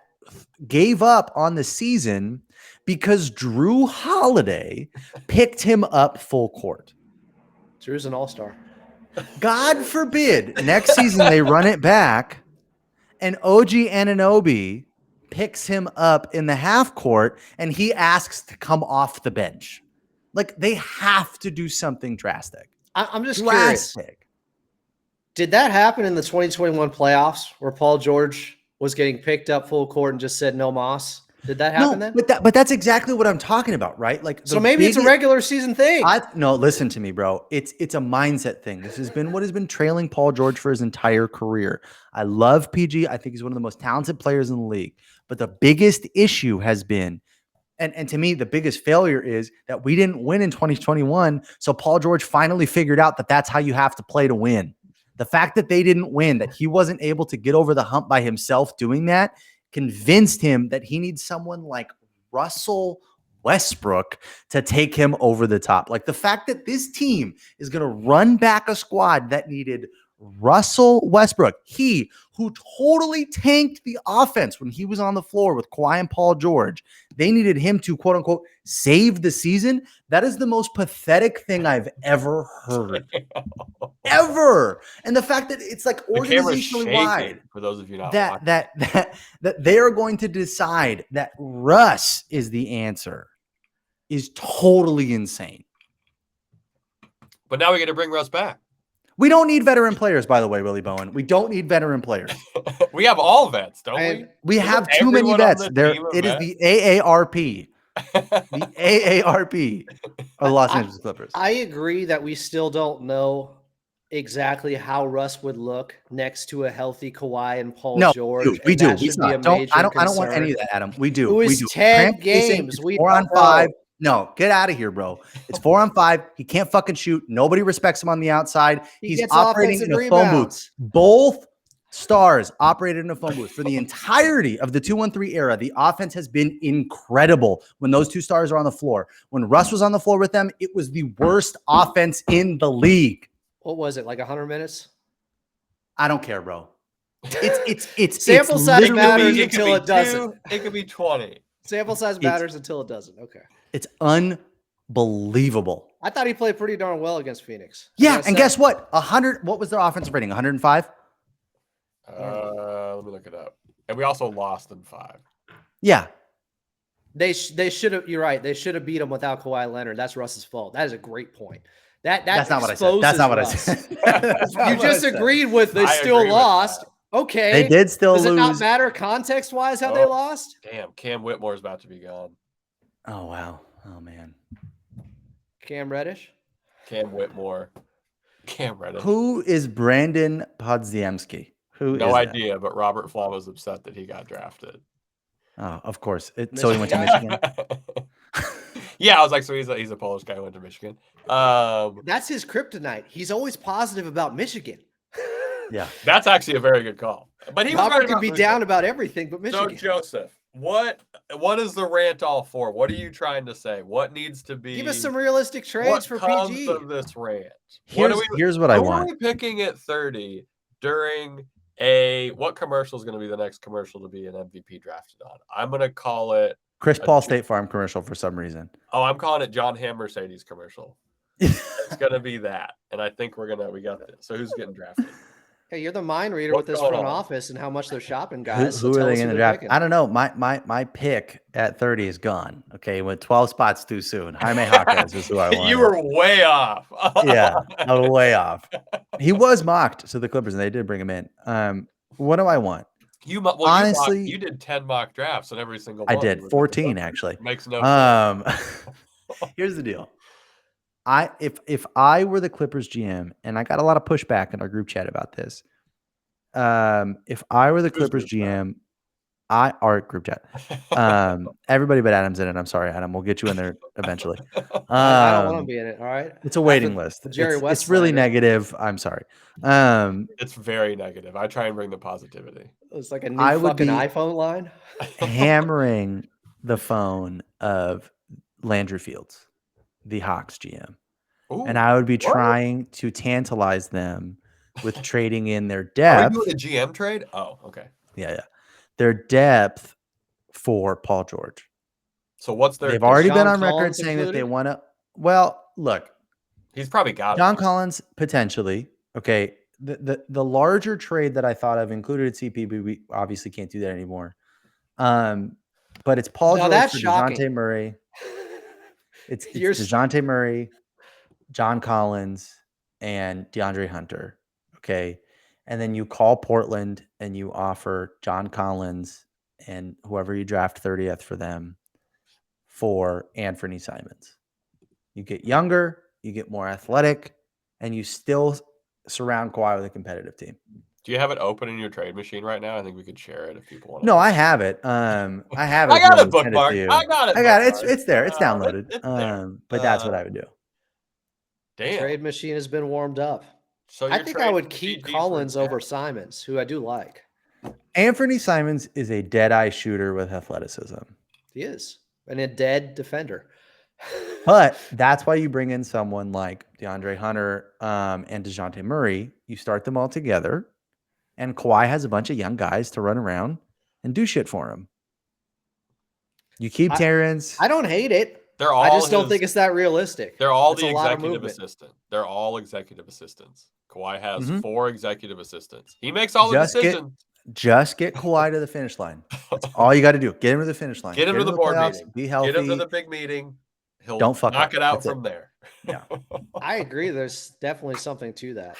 gave up on the season because Drew Holiday picked him up full court. Drew's an all-star. God forbid next season they run it back and OG Anunoby picks him up in the half court and he asks to come off the bench. Like they have to do something drastic. I'm just curious. Did that happen in the 2021 playoffs where Paul George was getting picked up full court and just said no moss? Did that happen then? But that's exactly what I'm talking about, right? Like, so maybe it's a regular season thing. No, listen to me, bro. It's a mindset thing. This has been what has been trailing Paul George for his entire career. I love PG. I think he's one of the most talented players in the league. But the biggest issue has been, and to me, the biggest failure is that we didn't win in 2021. So Paul George finally figured out that that's how you have to play to win. The fact that they didn't win, that he wasn't able to get over the hump by himself doing that, convinced him that he needs someone like Russell Westbrook to take him over the top. Like the fact that this team is going to run back a squad that needed Russell Westbrook, he who totally tanked the offense when he was on the floor with Kawhi and Paul George. They needed him to, quote unquote, save the season. That is the most pathetic thing I've ever heard. Ever. And the fact that it's like organizationally wide, for those of you not that they are going to decide that Russ is the answer is totally insane. But now we get to bring Russ back. We don't need veteran players, by the way, Willie Bowen. We don't need veteran players. We have all vets, don't we? We have too many vets. It is the AARP. The AARP of the Los Angeles Clippers. I agree that we still don't know exactly how Russ would look next to a healthy Kawhi and Paul George. We do. I don't want any of that, Adam. We do. It was 10 games. 4 on 5. No, get out of here, bro. It's 4 on 5. He can't fucking shoot. Nobody respects him on the outside. He's operating in a phone booth. Both stars operated in a phone booth for the entirety of the 2-1-3 era. The offense has been incredible when those two stars are on the floor. When Russ was on the floor with them, it was the worst offense in the league. What was it, like 100 minutes? I don't care, bro. It's sample size matters until it doesn't. It could be 20. Sample size matters until it doesn't. Okay. It's unbelievable. I thought he played pretty darn well against Phoenix. Yeah, and guess what? 100. What was their offensive rating? 105. Let me look it up. And we also lost in 5. Yeah. They should have. You're right. They should have beat him without Kawhi Leonard. That's Russ's fault. That is a great point. That's not what I said. That's not what I said. You just agreed with they still lost. Okay. They did still lose. Does it not matter context-wise how they lost? Damn, Cam Whitmore's about to be gone. Oh, wow. Oh, man. Cam Reddish? Cam Whitmore. Cam Reddish. Who is Brandon Podziemski? No idea, but Robert Flom was upset that he got drafted. Oh, of course. So he went to Michigan? Yeah, I was like, so he's a Polish guy who went to Michigan. That's his kryptonite. He's always positive about Michigan. Yeah. That's actually a very good call. But Robert could be down about everything but Michigan. So, Joseph, what is the rant all for? What are you trying to say? What needs to be? Give us some realistic trades for PG. What comes of this rant? Here's what I want. Who are we picking at 30 during what commercial is going to be the next commercial to be an MVP drafted on? I'm going to call it Chris Paul State Farm commercial for some reason. Oh, I'm calling it John Hamm Mercedes commercial. It's going to be that. And I think we got it. So who's getting drafted? Hey, you're the mind reader with this front office and how much they're shopping, guys. Who are they going to draft? I don't know. My pick at 30 is gone. Okay, went 12 spots too soon. Jaime Jaquez is who I want. You were way off. Yeah, I was way off. He was mocked to the Clippers, and they did bring him in. What do I want? Honestly, you did 10 mock drafts, and every single one. I did 14 actually. Makes no sense. Here's the deal. If I were the Clippers GM, and I got a lot of pushback in our group chat about this. If I were the Clippers GM, our group chat. Everybody but Adam's in it. I'm sorry, Adam. We'll get you in there eventually. I don't want to be in it. All right. It's a waiting list. It's really negative. I'm sorry. It's very negative. I try and bring the positivity. It's like a new fucking iPhone line. Hammering the phone of Landry Fields, the Hawks GM. Ooh, and I would be trying to tantalize them with trading in their depth. Are you doing a GM trade? Oh, okay. Yeah. Their depth for Paul George. So what's their? They've already been on record saying that they want to. Well, look, he's probably got John Collins potentially. Okay, the larger trade that I thought of included CP, but we obviously can't do that anymore. But it's Paul George for DeJounte Murray. It's DeJounte Murray, John Collins, and DeAndre Hunter. Okay. And then you call Portland and you offer John Collins and whoever you draft 30th for them for Anthony Simons. You get younger, you get more athletic, and you still surround Kawhi with a competitive team. Do you have it open in your trade machine right now? I think we could share it if people want. No, I have it. I have it. I got it bookmarked. I got it. It's there. It's downloaded. It's there. But that's what I would do. Damn. The trade machine has been warmed up. So I think I would keep Collins over Simons, who I do like. Anthony Simons is a dead-eye shooter with athleticism. He is. And a dead defender. But that's why you bring in someone like DeAndre Hunter and DeJounte Murray. You start them all together, and Kawhi has a bunch of young guys to run around and do shit for him. You keep Terrence. I don't hate it. I just don't think it's that realistic. They're all the executive assistant. They're all executive assistants. Kawhi has 4 executive assistants. He makes all the decisions. Just get Kawhi to the finish line. That's all you got to do. Get him to the finish line. Get him to the board playoffs, meeting. Be healthy. Get him to the big meeting. He'll don't fuck knock up. it out from there. Yeah. I agree. There's definitely something to that.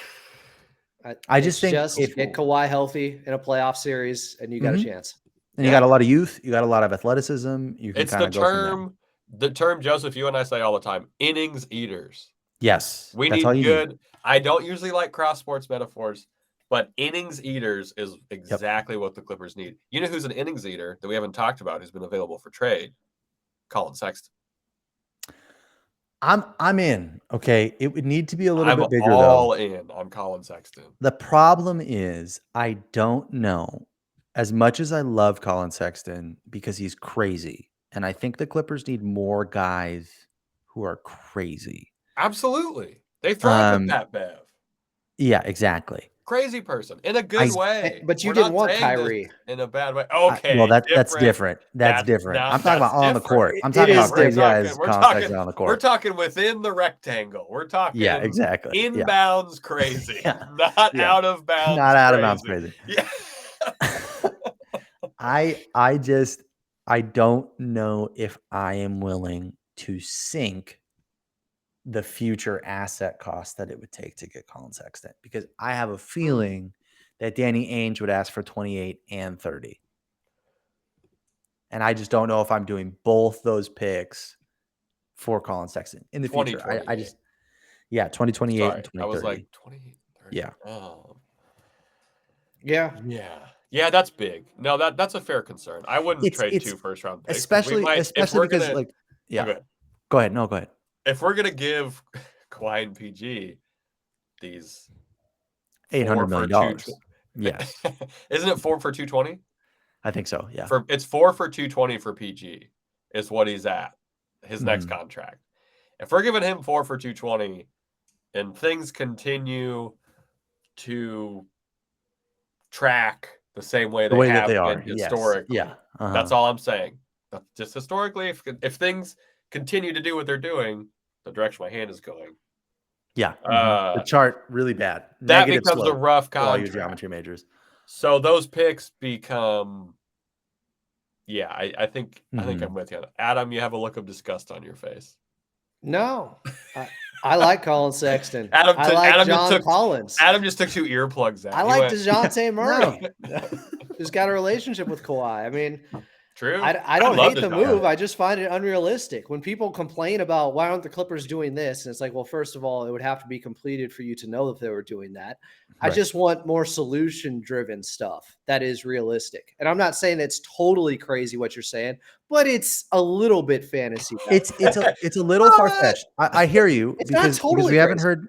I just think just if get Kawhi healthy in a playoff series and you got a chance. And you got a lot of youth, you got a lot of athleticism. You can It's kind the of go from there. the term, Joseph, you and I say all the time, innings eaters. Yes. We That's all need you good. need. I don't usually like cross sports metaphors, but innings eaters is exactly what the Clippers need. You know who's an innings eater that we haven't talked about who's been available for trade? Colin Sexton. I'm in. Okay. It would need to be a little bit bigger, I'm though. all in on Colin Sexton. The problem is I don't know. As much as I love Colin Sexton because he's crazy, and I think the Clippers need more guys who are crazy. Absolutely. They thrive with Pat Bev. Yeah, exactly. Crazy person in a good way. But you We're didn't not want saying Kyrie this in a bad way. Okay. Well, that's different. That's different. I'm talking about on the court. I'm talking about crazy guys. Colin Sexton on the court. We're talking within the rectaingle. We're talking exactly. Inbounds crazy. Not out of bounds. Not out of bounds crazy. Yeah. I don't know if I am willing to sink the future asset cost that it would take to get Colin Sexton, because I have a feeling that Danny Ainge would ask for 28 and 30. And I just don't know if I'm doing both those picks for Colin Sexton in the future. I just 2028 and 2030. I was like 28, 30. Yeah. Oh. Yeah. Yeah, that's big. No, that's a fair concern. I wouldn't trade 2 first-round picks. Especially because Go ahead. No, go ahead. If we're gonna give Kawhi and PG these $800 million. Yes. Isn't it 4 for 220? I think so. Yeah. It's 4 for 220 for PG is what he's at, his next contract. If we're giving him 4 for 220 and things continue to track the same way they have been historically. Yes. Yeah. That's all I'm saying. Just historically, if things continue to do what they're doing, the direction my hand is going. Yeah. The chart really bad. That becomes a rough contract. All your geometry majors. So those picks become. Yeah, I think I'm with you. Adam, you have a look of disgust on your face. No, I like Colin Sexton. Adam John Collins. Adam just took 2 earplugs out. I like DeJounte Murray, who's got a relationship with Kawhi. I mean, true. I don't hate the move. I just find it unrealistic. When people complain about why aren't the Clippers doing this, and it's like, well, first of all, it would have to be completed for you to know that they were doing that. Right. I just want more solution-driven stuff that is realistic. And I'm not saying it's totally crazy what you're saying, but it's a little bit fantasy. It's a little far-fetched. I hear you because we haven't heard.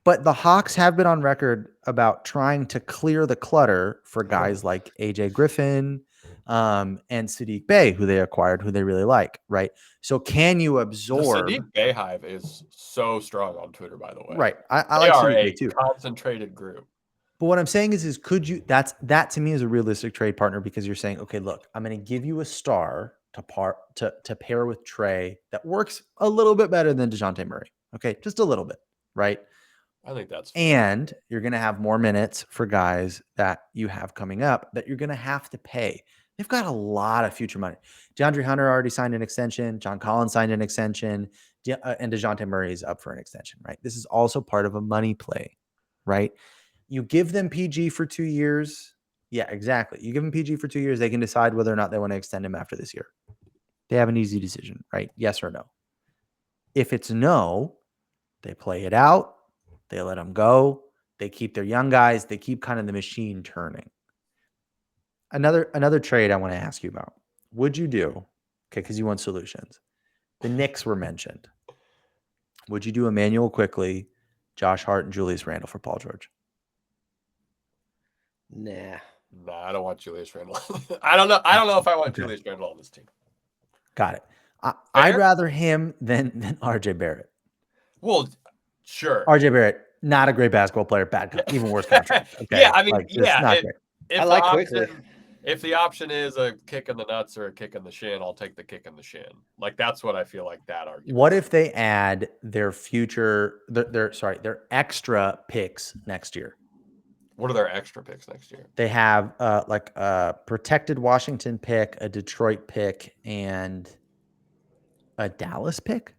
But the Hawks have been on record about trying to clear the clutter for guys like AJ Griffin and Sadiq Bey, who they acquired, who they really like, right? So can you absorb? The Sadiq Bey hive is so strong on Twitter, by the way. Right. I like Sadiq Bey too. Concentrated group. But what I'm saying is could you? That to me is a realistic trade partner, because you're saying, okay, look, I'm going to give you a star to pair with Trey that works a little bit better than DeJounte Murray. Okay, just a little bit, right? I think that's fair. And you're going to have more minutes for guys that you have coming up that you're going to have to pay. They've got a lot of future money. DeAndre Hunter already signed an extension. John Collins signed an extension. And DeJounte Murray is up for an extension, right? This is also part of a money play, right? You give them PG for 2 years. Yeah, exactly. You give them PG for 2 years. They can decide whether or not they want to extend him after this year. They have an easy decision, right? Yes or no. If it's no, they play it out. They let them go. They keep their young guys. They keep kind of the machine turning. Another trade I want to ask you about. Would you do, okay, because you want solutions. The Knicks were mentioned. Would you do Emmanuel Quickly, Josh Hart, and Julius Randle for Paul George? Nah, I don't want Julius Randle. I don't know if I want Julius Randle on this team. Got it. I'd rather him than RJ Barrett. Well, sure. RJ Barrett, not a great basketball player, bad, even worse contract. Okay. Yeah, I mean, not great. I like Quickly. If the option is a kick in the nuts or a kick in the shin, I'll take the kick in the shin. Like, that's what I feel like that argument. What if they add their their extra picks next year? What are their extra picks next year? They have like a protected Washington pick, a Detroit pick, and a Dallas pick.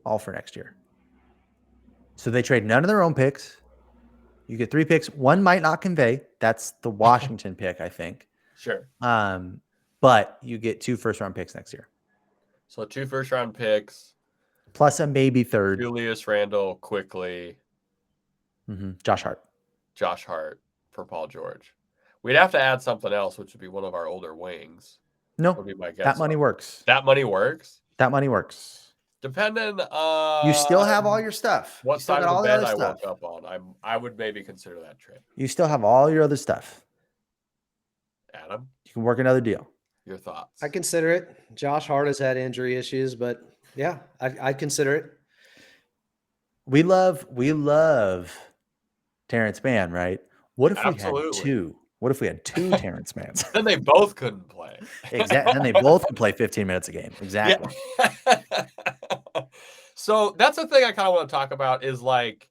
all for next year. So they trade none of their own picks. You get 3 picks. One might not convey. That's the Washington pick, I think. Sure. But you get 2 first-round picks next year. So 2 first-round picks. Plus a maybe third. Julius Randle quickly. Josh Hart for Paul George. We'd have to add something else, which would be one of our older wings. No, would be my guess. that money works. That money works? That money works. Depending on you still have all your stuff. What side of the bed I woke up on. I would maybe consider that trade. You still have all your other stuff. Adam? You can work another deal. Your thoughts? I consider it. Josh Hart has had injury issues, but yeah, I'd consider it. We love Terrence Mann, right? What if Absolutely. we had 2? What if we had 2 Terrence Manns? Then they both couldn't play. Exactly. Then they both could play 15 minutes a game. Exactly. Yeah. So that's the thing I kind of want to talk about is like,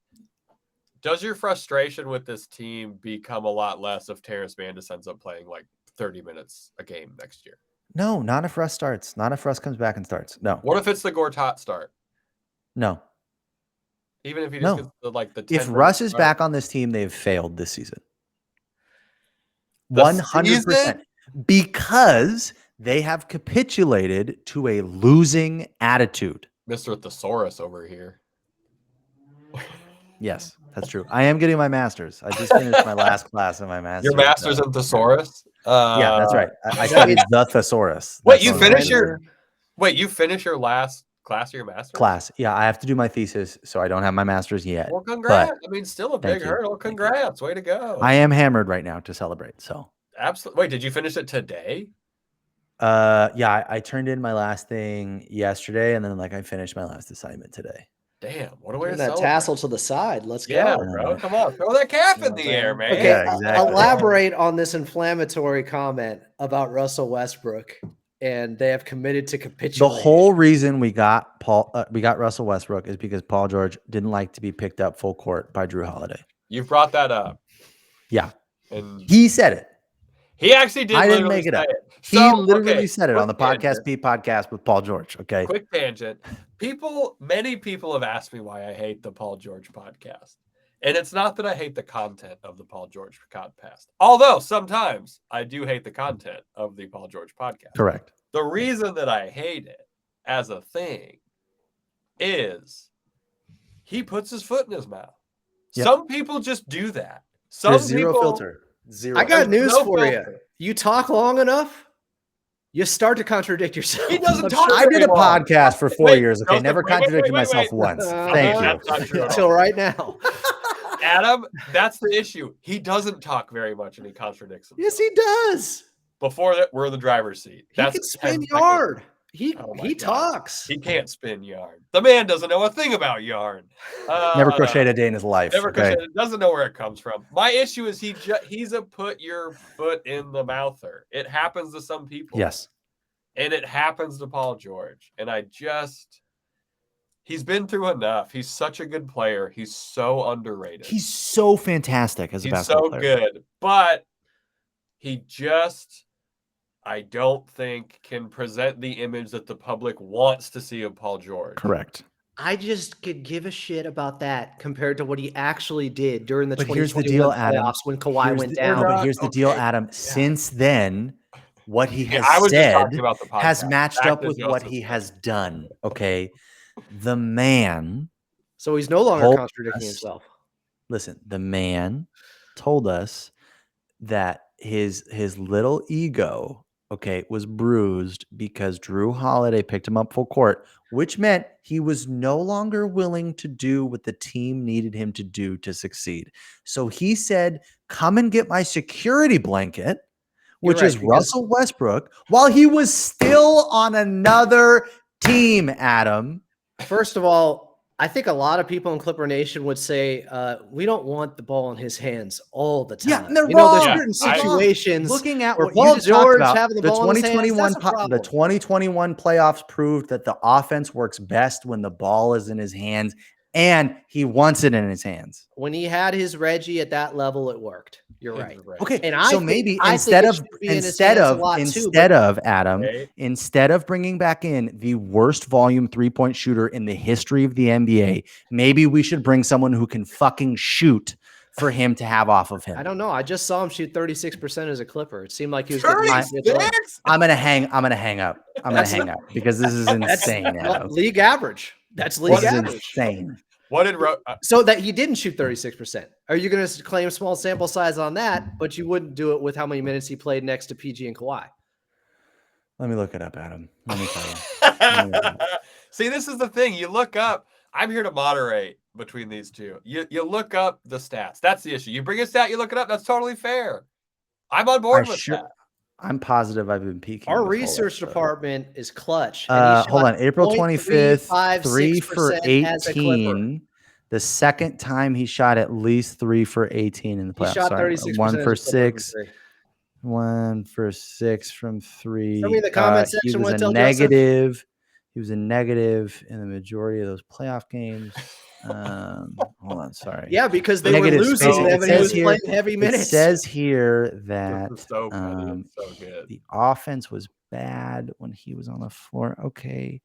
does your frustration with this team become a lot less if Terrence Mann just ends up playing like 30 minutes a game next year? No, not if Russ starts. Not if Russ comes back and starts. No. What if it's the Gortat start? No. Even if he just gets the 10 if Russ is back on this team, they've failed this season. 100%. Because they have capitulated to a losing attitude. Mr. Thesaurus over here. Yes, that's true. I am getting my master's. I just finished my last class in my master's. Your master's in Thesaurus? Yeah, that's right. I studied the Thesaurus. Wait, you finish your last class of your master's? Yeah, I have to do my thesis, so I don't have my master's yet. Well, congrats. Still a big hurdle. Congrats. Way to go. I am hammered right now to celebrate. So absolutely. Wait, did you finish it today? Yeah, I turned in my last thing yesterday, and then I finished my last assignment today. Damn, what a way to that tassel to the side. Let's go. Yeah, bro. Come on. Throw that cap in the air, man. Okay, yeah, exactly. Elaborate on this inflammatory comment about Russell Westbrook, and they have committed to capitulate. The whole reason we got Russell Westbrook is because Paul George didn't like to be picked up full court by Drew Holiday. You've brought that up. Yeah. And he said it. He actually did. I didn't make it up. He literally said it on the Podcast P podcast with Paul George. Okay. Quick tangent. Many people have asked me why I hate the Paul George podcast. And it's not that I hate the content of the Paul George podcast. Although sometimes I do hate the content of the Paul George podcast. Correct. The reason that I hate it as a thing is he puts his foot in his mouth. Yep. Some people just do that. There's zero filter. Zero. I got news for you. You talk long enough, you start to contradict yourself. He doesn't talk. I did a podcast for 4 years. Okay, never contradicted myself once. Thank you. Until right now. Adam, that's the issue. He doesn't talk very much, and he contradicts himself. Yes, he does. Before that, we're in the driver's seat. He can spin yard. He talks. He can't spin yarn. The man doesn't know a thing about yarn. Never crocheted a day in his life. Never crocheted. Doesn't know where it comes from. My issue is he's a put your foot in the mouther. It happens to some people. Yes. And it happens to Paul George. And he's been through enough. He's such a good player. He's so underrated. He's so fantastic as a basketball player. He's so good. But he just, I don't think, can present the image that the public wants to see of Paul George. Correct. I just could give a shit about that compared to what he actually did during the 2021 here's the deal, playoffs Adam. when Kawhi went down. No, but here's the deal, Adam. Yeah. Since then, what he has said has matched up with what he has done. Okay. The man. So he's no longer contradicting himself. Listen, the man told us that his little ego, was bruised because Drew Holiday picked him up full court, which meant he was no longer willing to do what the team needed him to do to succeed. So he said, come and get my security blanket, which is Russell Westbrook, while he was still on another team, Adam. First of all, I think a lot of people in Clipper Nation would say we don't want the ball in his hands all the time. Yeah, and they're wrong. There's certain situations. Looking at what Paul you just George talked about, having the ball in his hands, the 2021 playoffs proved that the offense works best when the ball is in his hands and he wants it in his hands. When he had his Reggie at that level, it worked. You're right. Okay, and so maybe instead of Adam, instead of bringing back in the worst volume 3-point shooter in the history of the NBA, maybe we should bring someone who can fucking shoot for him to have off of him. I don't know. I just saw him shoot 36% as a Clipper. It seemed like he was 36. I'm gonna hang up. I'm gonna hang up because this is insane. League average. That's league average. Insane. What did so that he didn't shoot 36%? Are you going to claim small sample size on that, but you wouldn't do it with how many minutes he played next to PG and Kawhi? Let me look it up, Adam. Let me tell you. See, this is the thing. You look up. I'm here to moderate between these two. You look up the stats. That's the issue. You bring a stat, you look it up. That's totally fair. I'm on board with that. I'm positive I've been peeking. Our research department is clutch. Hold on. April 25th, 3 for 18. The second time he shot at least 3 for 18 in the playoffs. He shot 36%. 1 for 6. 1 for 6 from 3. Somebody in the comment section he was a negative. He was a negative in the majority of those playoff games. Hold on, sorry. Yeah, because they were losing them and he was playing heavy minutes. It says here that so good. The offense was bad when he was on the floor. Okay.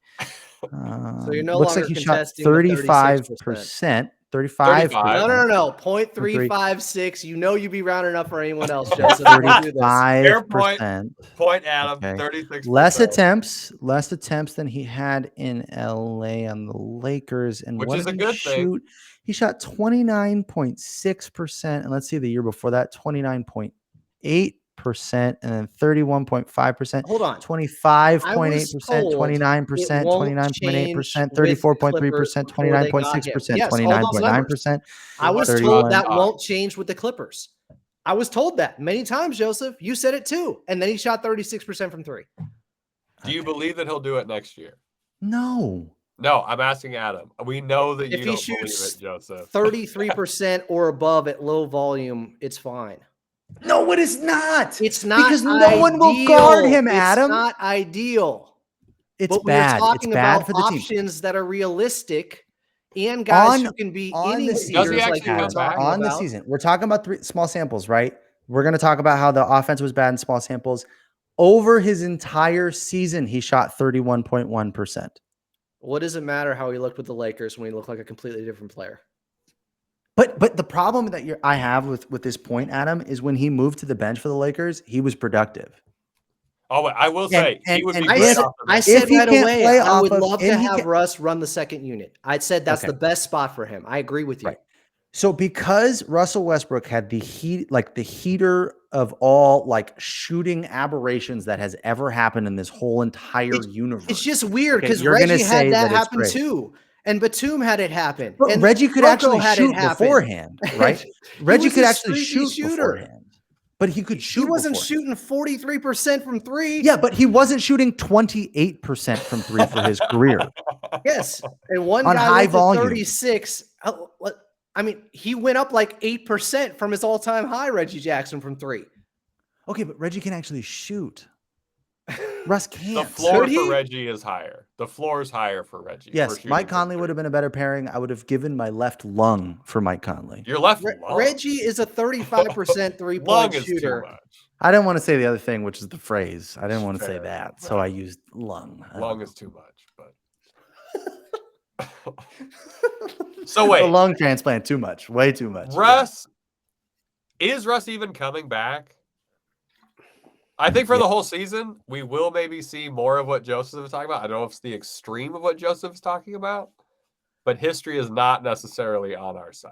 So you're no looks longer like he shot 35%. 35. No. 0.356. You know you'd be rounding up for anyone else, Joseph. 35%. Fair point, Adam. Okay. 36. Less attempts than he had in LA on the Lakers. And which what is did a good thing. He shot 29.6%. And let's see the year before that, 29.8%, and then 31.5%. Hold on. 25.8%, 29%, 29.8%, 34.3%, 29.6%, 29.9%. I was told that won't change with the Clippers. I was told that many times, Joseph. You said it too. And then he shot 36% from 3. Do you believe that he'll do it next year? No. No, I'm asking Adam. We know that if you he don't shoots believe it, Joseph. 33% or above at low volume, it's fine. No, it is not. It's not because no one will guard him, Adam. It's not ideal. It's bad. We're talking about for the options that are realistic and guys who can be inning seeders like you were talking on the season. We're talking about 3 small samples, right? We're going to talk about how the offense was bad in small samples. Over his entire season, he shot 31.1%. What does it matter how he looked with the Lakers when he looked like a completely different player? But the problem that I have with this point, Adam, is when he moved to the bench for the Lakers, he was productive. Oh, I will say he would be. I said right away, I would love to have Russ run the second unit. I said that's the best spot for him. I agree with you. Right. So because Russell Westbrook had the heater of all like shooting aberrations that has ever happened in this whole entire universe. It's just weird because Reggie had that happen too. And Batum had it happen. But and Reggie could actually shoot beforehand, right? Reggie could actually shoot beforehand. But he could shoot. He wasn't shooting 43% from 3. Yeah, but he wasn't shooting 28% from 3 for his career. Yes. And one on guy high went volume. 36. I mean, he went up like 8% from his all-time high, Reggie Jackson, from 3. Okay, but Reggie can actually shoot. Russ can't. The floor for Reggie is higher. The floor is higher for Reggie. Yes, Mike Conley would have been a better pairing. I would have given my left lung for Mike Conley. Your left lung? Reggie is a 35% three-point shooter. I didn't want to say the other thing, which is the phrase. I didn't want to say that, so I used lung. Lung is too much, but so wait. The lung transplant too much, way too much. Is Russ even coming back? I think for the whole season, we will maybe see more of what Joseph is talking about. I don't know if it's the extreme of what Joseph is talking about, but history is not necessarily on our side.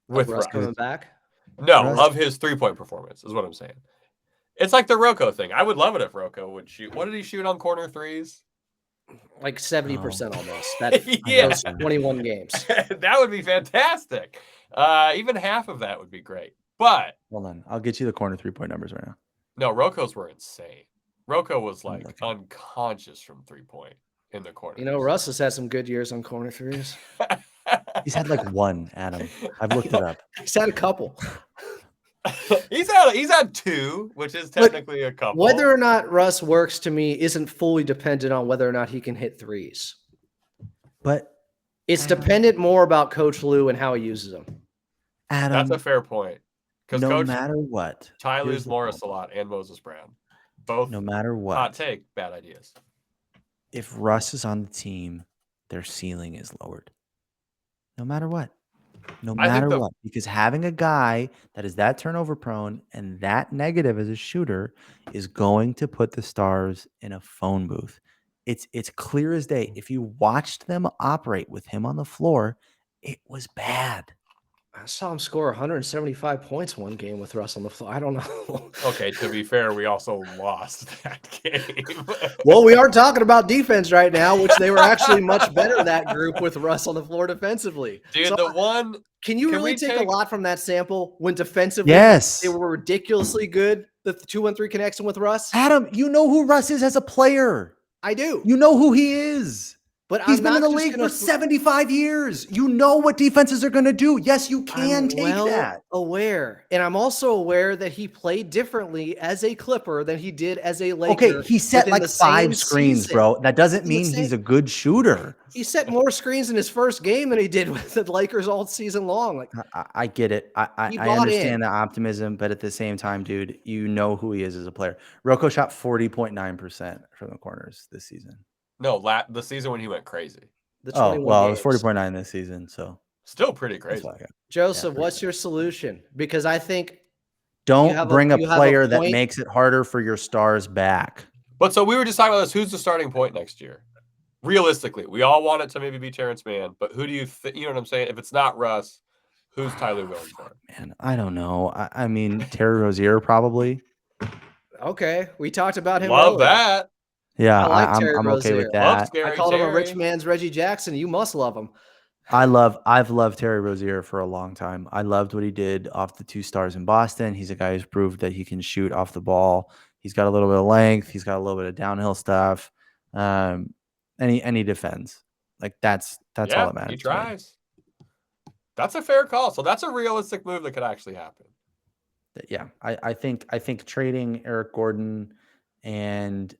With Russ coming back? No, of his 3-point performance is what I'm saying. It's like the Rocco thing. I would love it if Rocco would shoot. What did he shoot on corner threes? Like 70% almost. Those 21 games. That would be fantastic. Even half of that would be great. But hold on, I'll get you the corner 3-point numbers right now. No, Rocco's were insane. Rocco was like unconscious from 3-point in the corner. You know, Russ has had some good years on corner threes. He's had like 1, Adam. I've looked it up. He's had a couple. He's had 2, which is technically a couple. Whether or not Russ works to me isn't fully dependent on whether or not he can hit threes. But it's dependent more about Coach Lue and how he uses them. That's a fair point. Because no Coach matter what, Ty here's Lue's the Morris problem. a lot and Moses Brown. Both No matter what, hot take, bad ideas. if Russ is on the team, their ceiling is lowered. No matter what. No matter what. Because having a guy that is that turnover prone and that negative as a shooter is going to put the Stars in a phone booth. It's clear as day. If you watched them operate with him on the floor, it was bad. I saw him score 175 points one game with Russ on the floor. I don't know. Okay, to be fair, we also lost that game. Well, we are talking about defense right now, which they were actually much better, that group, with Russ on the floor defensively. Dude, So can you really take a lot from that sample when defensively they were ridiculously good, the 2-1-3 connection with Russ? Adam, you know who Russ is as a player. I do. You know who he is. But he's been in the league for 75 years. You know what defenses are going to do. Yes, you can take that. Aware. And I'm also aware that he played differently as a Clipper than he did as a Laker. Okay, he set like 5 screens, bro. That doesn't mean he's a good shooter. He set more screens in his first game than he did with the Lakers all season long. Like, I get it. I understand the optimism, but at the same time, dude, you know who he is as a player. Rocco shot 40.9% from the corners this season. No, the season when he went crazy. It was 40.9 this season, so still pretty crazy. Joseph, what's your solution? Because I think don't bring a player that makes it harder for your Stars back. But so we were just talking about this. Who's the starting point next year? Realistically, we all want it to maybe be Terrence Mann, but who do you think? You know what I'm saying? If it's not Russ, who's Tyler going for? Man, I don't know. I mean, Terry Rozier probably. Okay, we talked about him. Love that. Yeah, I'm okay with that. I called him a rich man's Reggie Jackson. You must love him. I've loved Terry Rozier for a long time. I loved what he did off the 2 stars in Boston. He's a guy who's proved that he can shoot off the ball. He's got a little bit of length. He's got a little bit of downhill stuff. And he defends. Like that's all that matters. He tries. That's a fair call. So that's a realistic move that could actually happen. Yeah, I think trading Eric Gordon and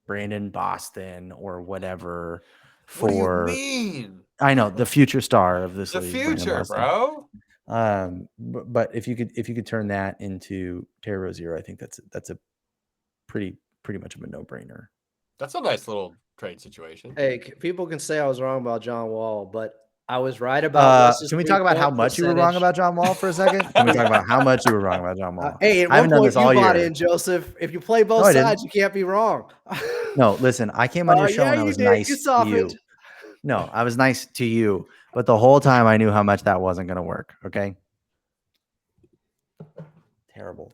Brandon Boston or whatever for what do you mean? I know the future star of this league. The future, bro. But if you could turn that into Terry Rozier, I think that's a pretty much of a no-brainer. That's a nice little trade situation. Hey, people can say I was wrong about John Wall, but I was right about. Can we talk about how much you were wrong about John Wall for a second? Can we talk about how much you were wrong about John Wall? Hey, at one point you bought in, Joseph. If you play both sides, you can't be wrong. No, listen, I came on your show and I was nice to you. No, I was nice to you, but the whole time I knew how much that wasn't going to work. Okay. Terrible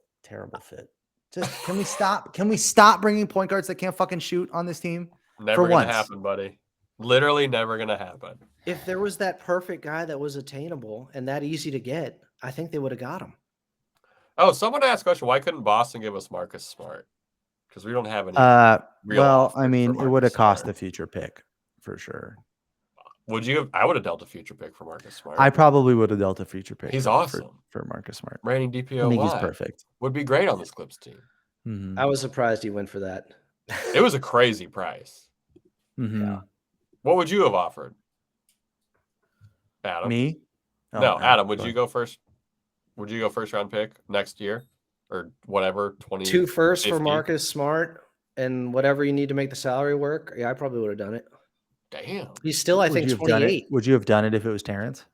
fit. Just can we stop? Can we stop bringing point guards that can't fucking shoot on this team? Never gonna happen, buddy. Literally never gonna happen. If there was that perfect guy that was attainable and that easy to get, I think they would have got him. Oh, someone asked a question: why couldn't Boston give us Marcus Smart? Because we don't have any. Well, I mean, it would have cost a future pick for sure. Would you have? I would have dealt a future pick for Marcus Smart. I probably would have dealt a future pick. He's awesome for Marcus Smart. Rating DPOY. I think he's perfect. Would be great on this Clips team. Mm-hmm. I was surprised he went for that. It was a crazy price. Mm-hmm. Yeah. What would you have offered, Adam? Me? Oh, no, Adam. Would you go first? Would you go first round pick next year or whatever? 2 firsts for Marcus Smart and whatever you need to make the salary work. Yeah, I probably would have done it. Damn. He's still, I think, 28. Would you have done it if it was Terrence?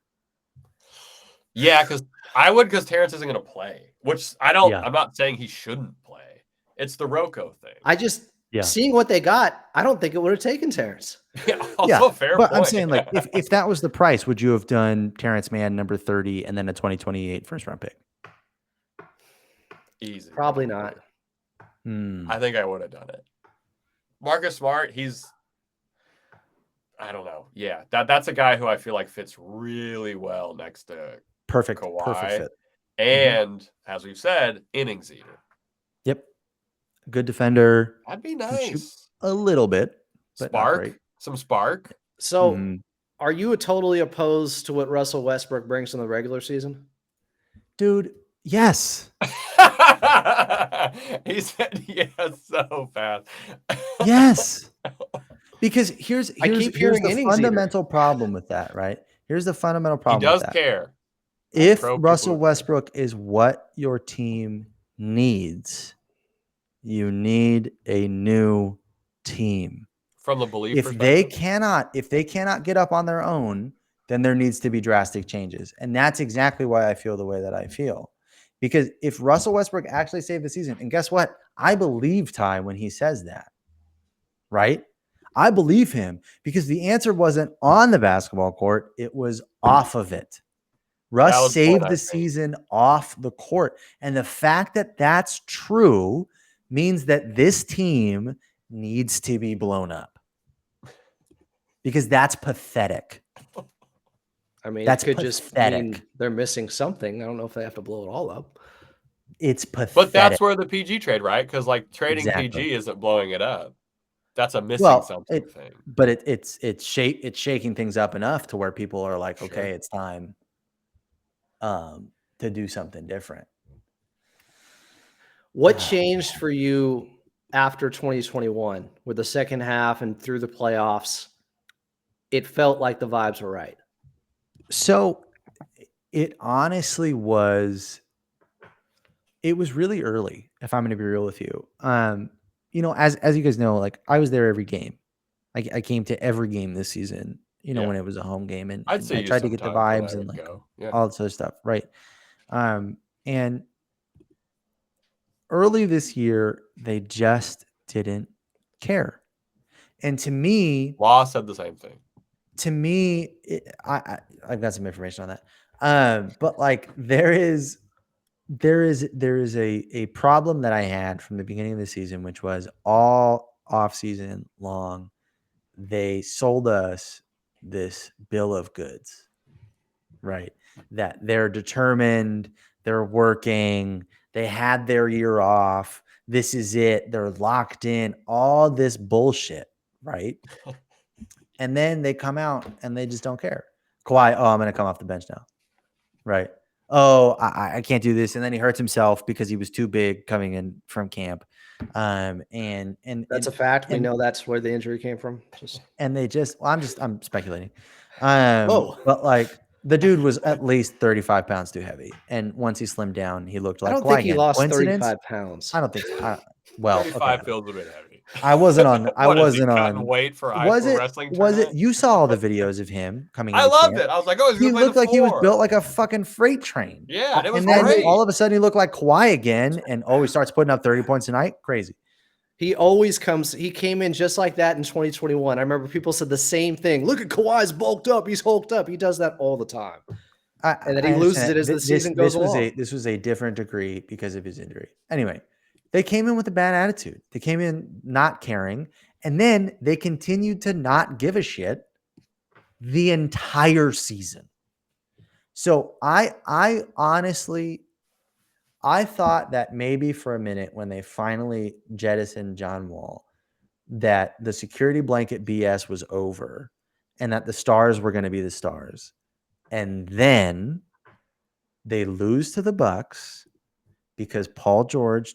Yeah, because I would, because Terrence isn't going to play, which I don't. Yeah. I'm not saying he shouldn't play. It's the Rocco thing. I just seeing what they got. I don't think it would have taken Terrence. Also fair but point. I'm saying, like, if that was the price, would you have done Terrence Mann number 30 and then a 2028 first round pick? Easy. Probably not. I think I would have done it. Marcus Smart, I don't know. Yeah, that's a guy who I feel like fits really well next to perfect fit. And as we've said, innings eater. Yep. Good defender. That'd be nice. A little bit. But some spark. So are you totally opposed to what Russell Westbrook brings in the regular season? Dude, yes. He said yes so fast. Yes. Because here's the fundamental problem with that, right? Here's the fundamental problem. He does with that. care. If Russell Westbrook is what your team needs, you need a new team. From the belief if they cannot get up on their own, then there needs to be drastic changes. And that's exactly why I feel the way that I feel. Because if Russell Westbrook actually saved the season, and guess what? I believe Ty when he says that, right? I believe him because the answer wasn't on the basketball court. It was off of it. Russ saved the season off the court. And the fact that that's true means that this team needs to be blown up. Because that's pathetic. I mean, that could pathetic. Just mean they're missing something. I don't know if they have to blow it all up. It's pathetic. But that's where the PG trade, right? Because like trading PG isn't blowing it up. That's a missing something thing. But it's shaking things up enough to where people are like, okay, it's time to do something different. What changed for you after 2021 with the second half and through the playoffs? It felt like the vibes were right. So it honestly was, it was really early, if I'm going to be real with you. You know, as you guys know, like I was there every game. I came to every game this season, you know, when it was a home game, and I tried to get the vibes and like all this other stuff. Right. And early this year, they just didn't care. And to me, Law said the same thing. To me, I've got some information on that. But like there is a problem that I had from the beginning of the season, which was all off season long. They sold us this bill of goods, right? That they're determined, they're working, they had their year off. This is it. They're locked in, all this bullshit, right? And then they come out and they just don't care. Kawhi, I'm going to come off the bench now. Right. Oh, I can't do this. And then he hurts himself because he was too big coming in from camp. And that's a fact. We know that's where the injury came from. I'm speculating. But like the dude was at least 35 pounds too heavy. And once he slimmed down, he looked like I don't think he lost 35 pounds. I don't think so. Well, 35 feels a bit heavy. I wasn't on weight for wrestling. Was it? You saw all the videos of him coming. I loved it. I was like, oh, he looked like he was built like a fucking freight train. Yeah, it was and then great. All of a sudden he looked like Kawhi again, and he starts putting up 30 points a night. Crazy. He always comes. He came in just like that in 2021. I remember people said the same thing. Look at Kawhi's bulked up. He's hulked up. He does that all the time. And then he loses it as the season goes along. This was a different degree because of his injury. Anyway. They came in with a bad attitude. They came in not caring. And then they continued to not give a shit the entire season. So I honestly, I thought that maybe for a minute when they finally jettisoned John Wall, that the security blanket BS was over and that the stars were going to be the stars. And then they lose to the Bucks because Paul George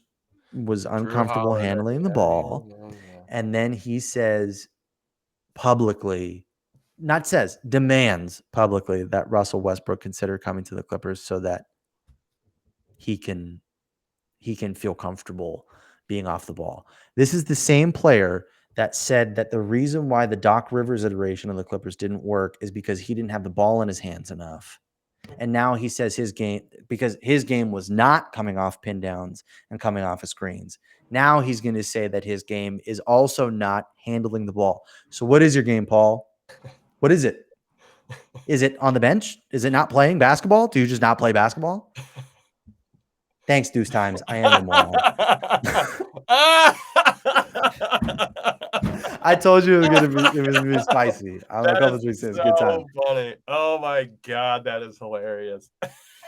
was uncomfortable handling the ball. And then he says publicly, demands publicly that Russell Westbrook consider coming to the Clippers so that he can feel comfortable being off the ball. This is the same player that said that the reason why the Doc Rivers iteration of the Clippers didn't work is because he didn't have the ball in his hands enough. And now he says because his game was not coming off pin downs and coming off of screens. Now he's going to say that his game is also not handling the ball. So what is your game, Paul? What is it? Is it on the bench? Is it not playing basketball? Do you just not play basketball? Thanks, Deuce Times. I am a moron. I told you it was gonna be spicy. I'm a couple of weeks in. Good time. Funny. Oh my god, that is hilarious.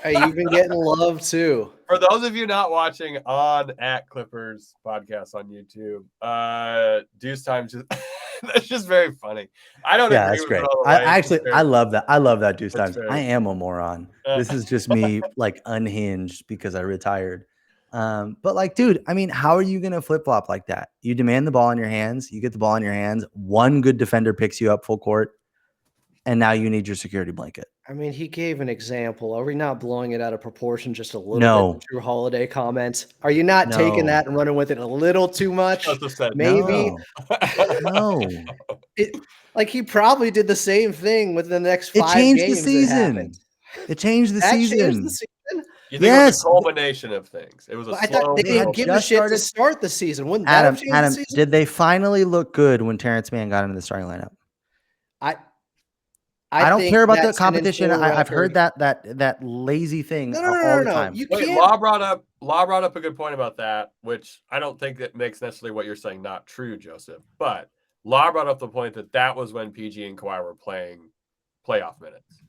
Hey, you've been getting love too. For those of you not watching on @Clippers podcast on YouTube, Deuce Time that's just very funny. I don't. Yeah, that's great. I love that. I love that Deuce Times. I am a moron. This is just me like unhinged because I retired. But like, dude, I mean, how are you going to flip flop like that? You demand the ball in your hands. You get the ball in your hands. One good defender picks you up full court. And now you need your security blanket. I mean, he gave an example. Are we not blowing it out of proportion just a little No. bit? The Drew Holiday comment. Are you not taking that and running with it a little too much? Maybe. No. Like he probably did the same thing with the next 5 games that happened. It changed the season. Changed the season. You think it was a culmination of things? It was a I thought they didn't give a shit to start the season. Wouldn't that have changed the season? Did they finally look good when Terrence Mann got into the starting lineup? I don't care about the competition. I've heard that lazy thing all the time. Wait, Law brought up a good point about that, which I don't think that makes necessarily what you're saying not true, Joseph. But Law brought up the point that was when PG and Kawhi were playing playoff minutes.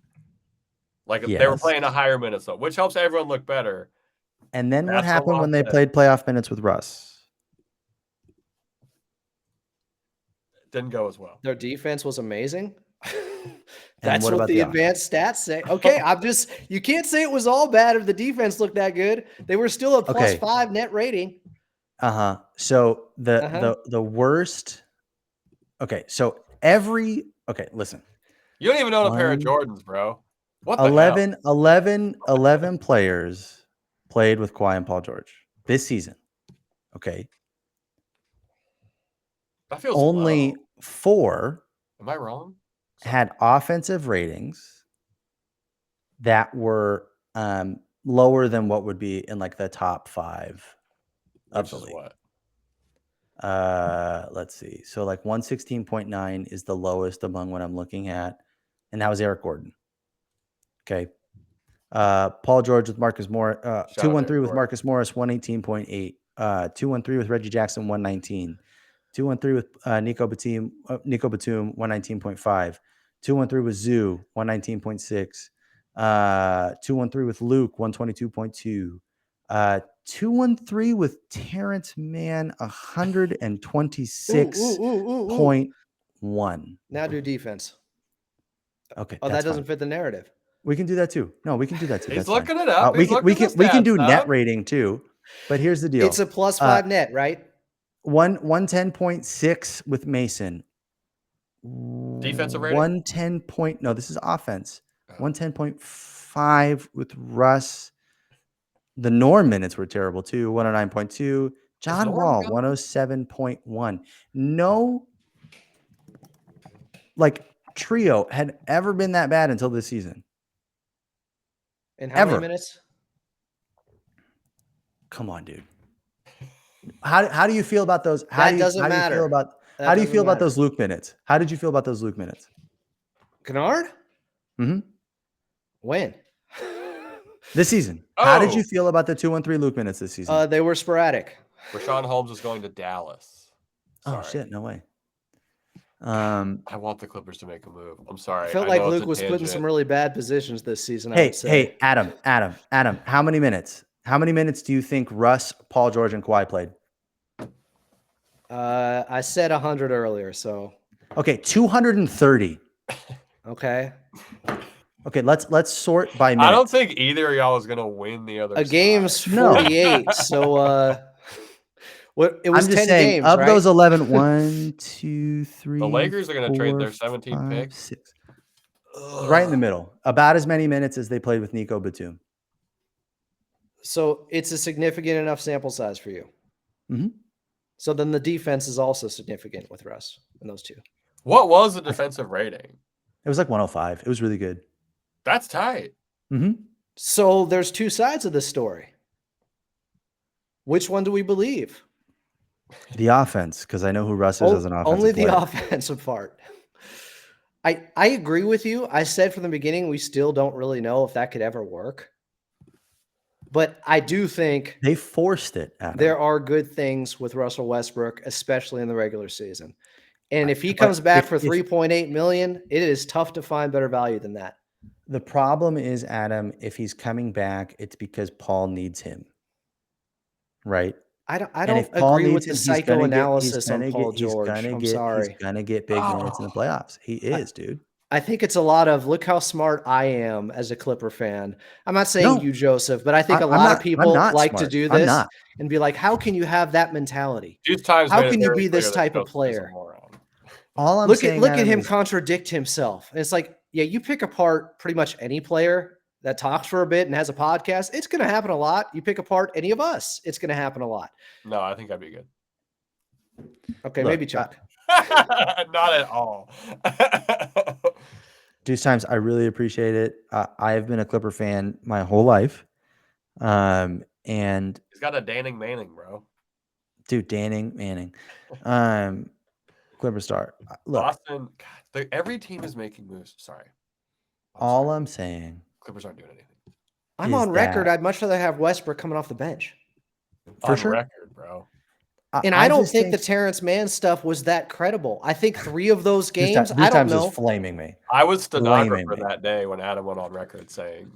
Like they were playing a higher minutes, though, which helps everyone look better. And then what happened when they played playoff minutes with Russ? Didn't go as well. Their defense was amazing. That's what the advanced stats say. Okay, you can't say it was all bad if the defense looked that good. They were still a +5 net rating. So the worst. Okay, so listen. You don't even own a pair of Jordans, bro. What 11 players played with Kawhi and Paul George this season. Okay. That feels only low. 4. Am I wrong? Had offensive ratings that were lower than what would be in like the top 5 of the league. What? Let's see. So like 116.9 is the lowest among what I'm looking at, and that was Eric Gordon. Okay. Paul George with Marcus Morris, 213 with Marcus Morris, 118.8. 213 with Reggie Jackson, 119. 213 with Nico Batum, 119.5. 213 with Zoo, 119.6. 213 with Luke, 122.2. 213 with Terrence Mann, 126.1. Now do defense. Okay. Oh, that doesn't fit the narrative. We can do that too. No, we can do that too. He's looking it up. We can do net rating too. But here's the deal. It's a +5 net, right? 110.6 with Mason. Defensive rating? 110. No, this is offense. 110.5 with Russ. The Norm minutes were terrible too. 109.2. John Wall, 107.1. No, like trio had ever been that bad until this season. And how many minutes? Come on, dude. How do you feel about those? How do you feel about those Luke minutes? How did you feel about those Luke minutes? Kennard? Mm-hmm. When? This season. How did you feel about the 2-1-3 Luke minutes this season? They were sporadic. Rashawn Holmes is going to Dallas. Sorry. Oh shit, no way. I want the Clippers to make a move. I'm sorry. I felt like Luke was put in some really bad positions this season. Hey, Adam. How many minutes? How many minutes do you think Russ, Paul George, and Kawhi played? I said 100 earlier, so. Okay, 230. Okay. Okay, let's sort by minute. I don't think either of y'all is gonna win the other. A game's 48, so what it was 10 saying, games. Of right? those 11, 1, 2, 3. The Lakers are gonna trade their 17th 5, pick. 6. Right in the middle. About as many minutes as they played with Nico Batum. So it's a significant enough sample size for you. Mm-hmm. So then the defense is also significant with Russ in those two. What was the defensive rating? It was like 105. It was really good. That's tight. Mm-hmm. So there's two sides of this story. Which one do we believe? The offense, because I know who Russ is as an offensive Only player. the offensive part. I agree with you. I said from the beginning, we still don't really know if that could ever work. But I do think they forced it. Adam. There are good things with Russell Westbrook, especially in the regular season. And if he comes back for $3.8 million, it is tough to find better value than that. The problem is, Adam, if he's coming back, it's because Paul needs him. Right? I don't agree with the psychoanalysis on Paul George. I'm sorry. He's gonna get big minutes in the playoffs. He is, dude. I think it's a lot of look how smart I am as a Clipper fan. I'm not saying No, you, Joseph, but I think a I'm lot of not. I'm people not like to smart. do I'm this not. and be like, how can you have that mentality? These times How made it can you very be clear this that type of Joseph is a player? moron. All I'm Look saying, at Adam, him is contradict himself. And it's like, yeah, you pick apart pretty much any player that talks for a bit and has a podcast, it's going to happen a lot. You pick apart any of us, it's going to happen a lot. No, I think I'd be good. Okay, Look, maybe Chuck. Not at all. Deuce Times, I really appreciate it. I have been a Clipper fan my whole life. And He's got a Danning Manning, bro. dude, Manning. Clipper star. Look, Boston, God, every team is making moves. Sorry. all I'm saying Clippers aren't doing anything. I'm is on record. that- I'd much rather have Westbrook coming off the bench. For On sure. record, bro. And I don't just think the Terrence Mann stuff was that credible. I think 3 of those games, Deuce I don't Times know. is flaming me. I was stenographer Blaming me. that day when Adam went on record saying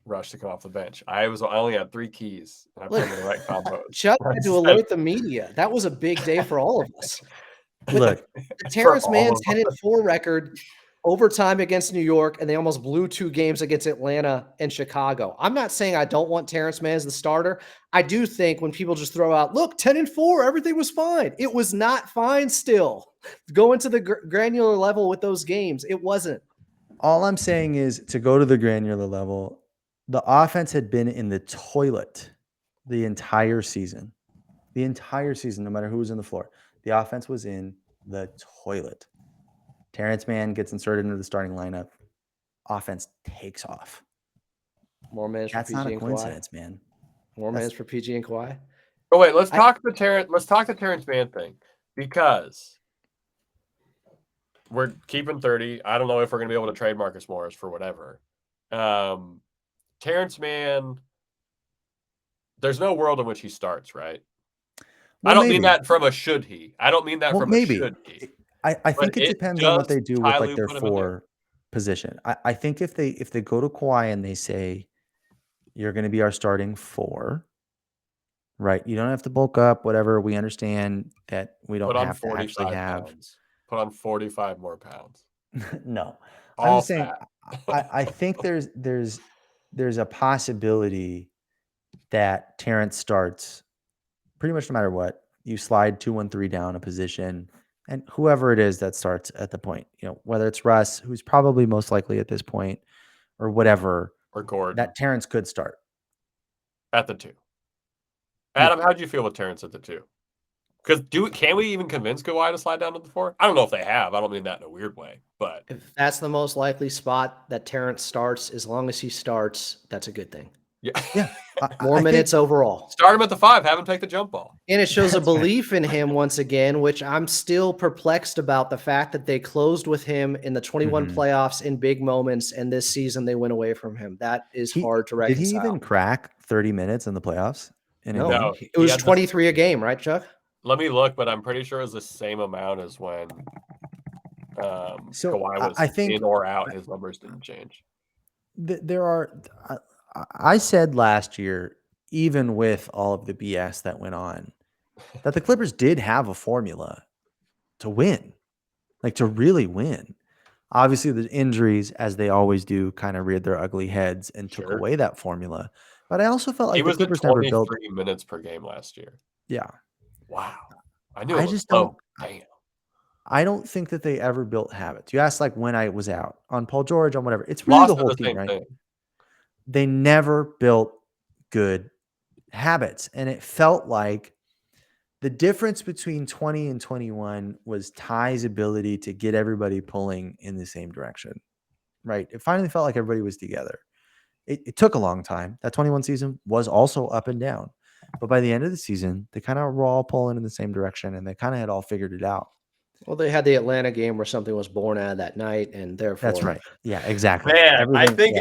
Rush to come off the bench. I only had 3 keys, and I put them in the right combos. Chuck had to alert the media. That was a big day for all of us. Look, The Terrence all Mann of 10-4 record, overtime against New York, and they almost blew 2 games against Atlanta and Chicago. I'm not saying I don't want Terrence Mann as the starter. I do think when people just throw out, look, 10-4, everything was fine. It was not fine still. Go into the granular level with those games. It wasn't. all I'm saying is to go to the granular level, the offense had been in the toilet the entire season. The entire season, no matter who was on the floor, the offense was in the toilet. Terrence Mann gets inserted into the starting lineup. Offense takes off. More minutes That's for not PG a and Kawhi. coincidence, man. More minutes for PG and Kawhi. Oh wait, let's talk the Terrence Mann thing, because we're keeping 30. I don't know if we're gonna be able to trade Marcus Morris for whatever. Terrence Mann, there's no world in which he starts, right? Well, I don't maybe. mean that from a should he. I don't mean that from maybe. a should he. I think it depends on what they do with like their put him in there. 4 position. I think if they go to Kawhi and they say you're going to be our starting 4, right? You don't have to bulk up, whatever. We understand that we don't Put on have to actually 45 have. pounds. Put on 45 more pounds. No, I'm All just saying. I think there's a possibility that Terrence starts pretty much no matter what. You slide 2-1-3 down a position, and whoever it is that starts at the point, whether it's Russ, who's probably most likely at this point, or whatever, or Gordon that Terrence could start at the 2. Adam, how'd you feel with Terrence at the 2? Because can we even convince Kawhi to slide down to the 4? I don't know if they have. I don't mean that in a weird way, but If that's the most likely spot that Terrence starts, as long as he starts, that's a good thing. yeah. More minutes overall. Start him at the 5. Have him take the jump ball. And it shows a belief in him once again, which I'm still perplexed about the fact that they closed with him in the 21 playoffs in big moments, and this season they went away from him. That is hard to reconcile. Did he even crack 30 minutes in the playoffs? No, it was 23 a game, right, Chuck? Let me look, but I'm pretty sure it was the same amount as when Kawhi was in or out. His numbers didn't change. There are. I said last year, even with all of the BS that went on, that the Clippers did have a formula to win, like to really win. Obviously, the injuries, as they always do, kind of reared their ugly heads and took away that formula. But I also felt like the Clippers never built 23 minutes per game last year. Yeah. Wow. I knew it was don't. Damn. I don't think that they ever built habits. You asked like when I was out on Paul George, on whatever. It's really the whole team, right? They never built good habits. And it felt like the difference between 20 and 21 was Ty's ability to get everybody pulling in the same direction, right? It finally felt like everybody was together. It took a long time. That 21 season was also up and down. But by the end of the season, they kind of were all pulling in the same direction, and they kind of had all figured it out. Well, they had the Atlanta game where something was born out of that night, and therefore that's right. Yeah, exactly. Man, I think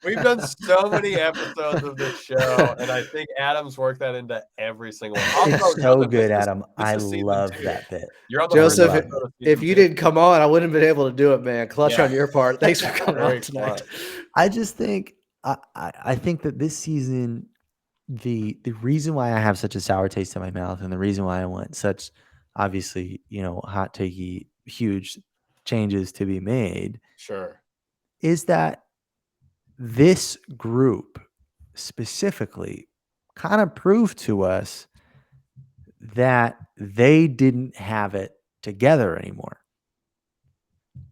we've done so many episodes of this show, and I think Adam's worked that into every single one. It's so good, Adam. I love that bit. You're on the Joseph, if you didn't come on, I wouldn't have been able to do it, man. Clutch on your part. Thanks for coming on tonight. I just think I think that this season, the reason why I have such a sour taste in my mouth and the reason why I want such obviously, hot takey, huge changes to be made, Sure. is that this group specifically kind of proved to us that they didn't have it together anymore.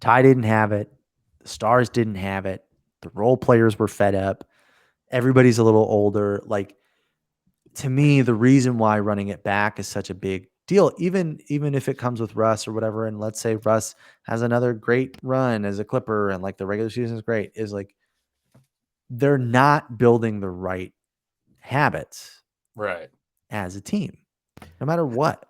Ty didn't have it. The stars didn't have it. The role players were fed up. Everybody's a little older. Like, to me, the reason why running it back is such a big deal, even if it comes with Russ or whatever, and let's say Russ has another great run as a Clipper and like the regular season is great, is like they're not building the right habits Right. as a team, no matter what.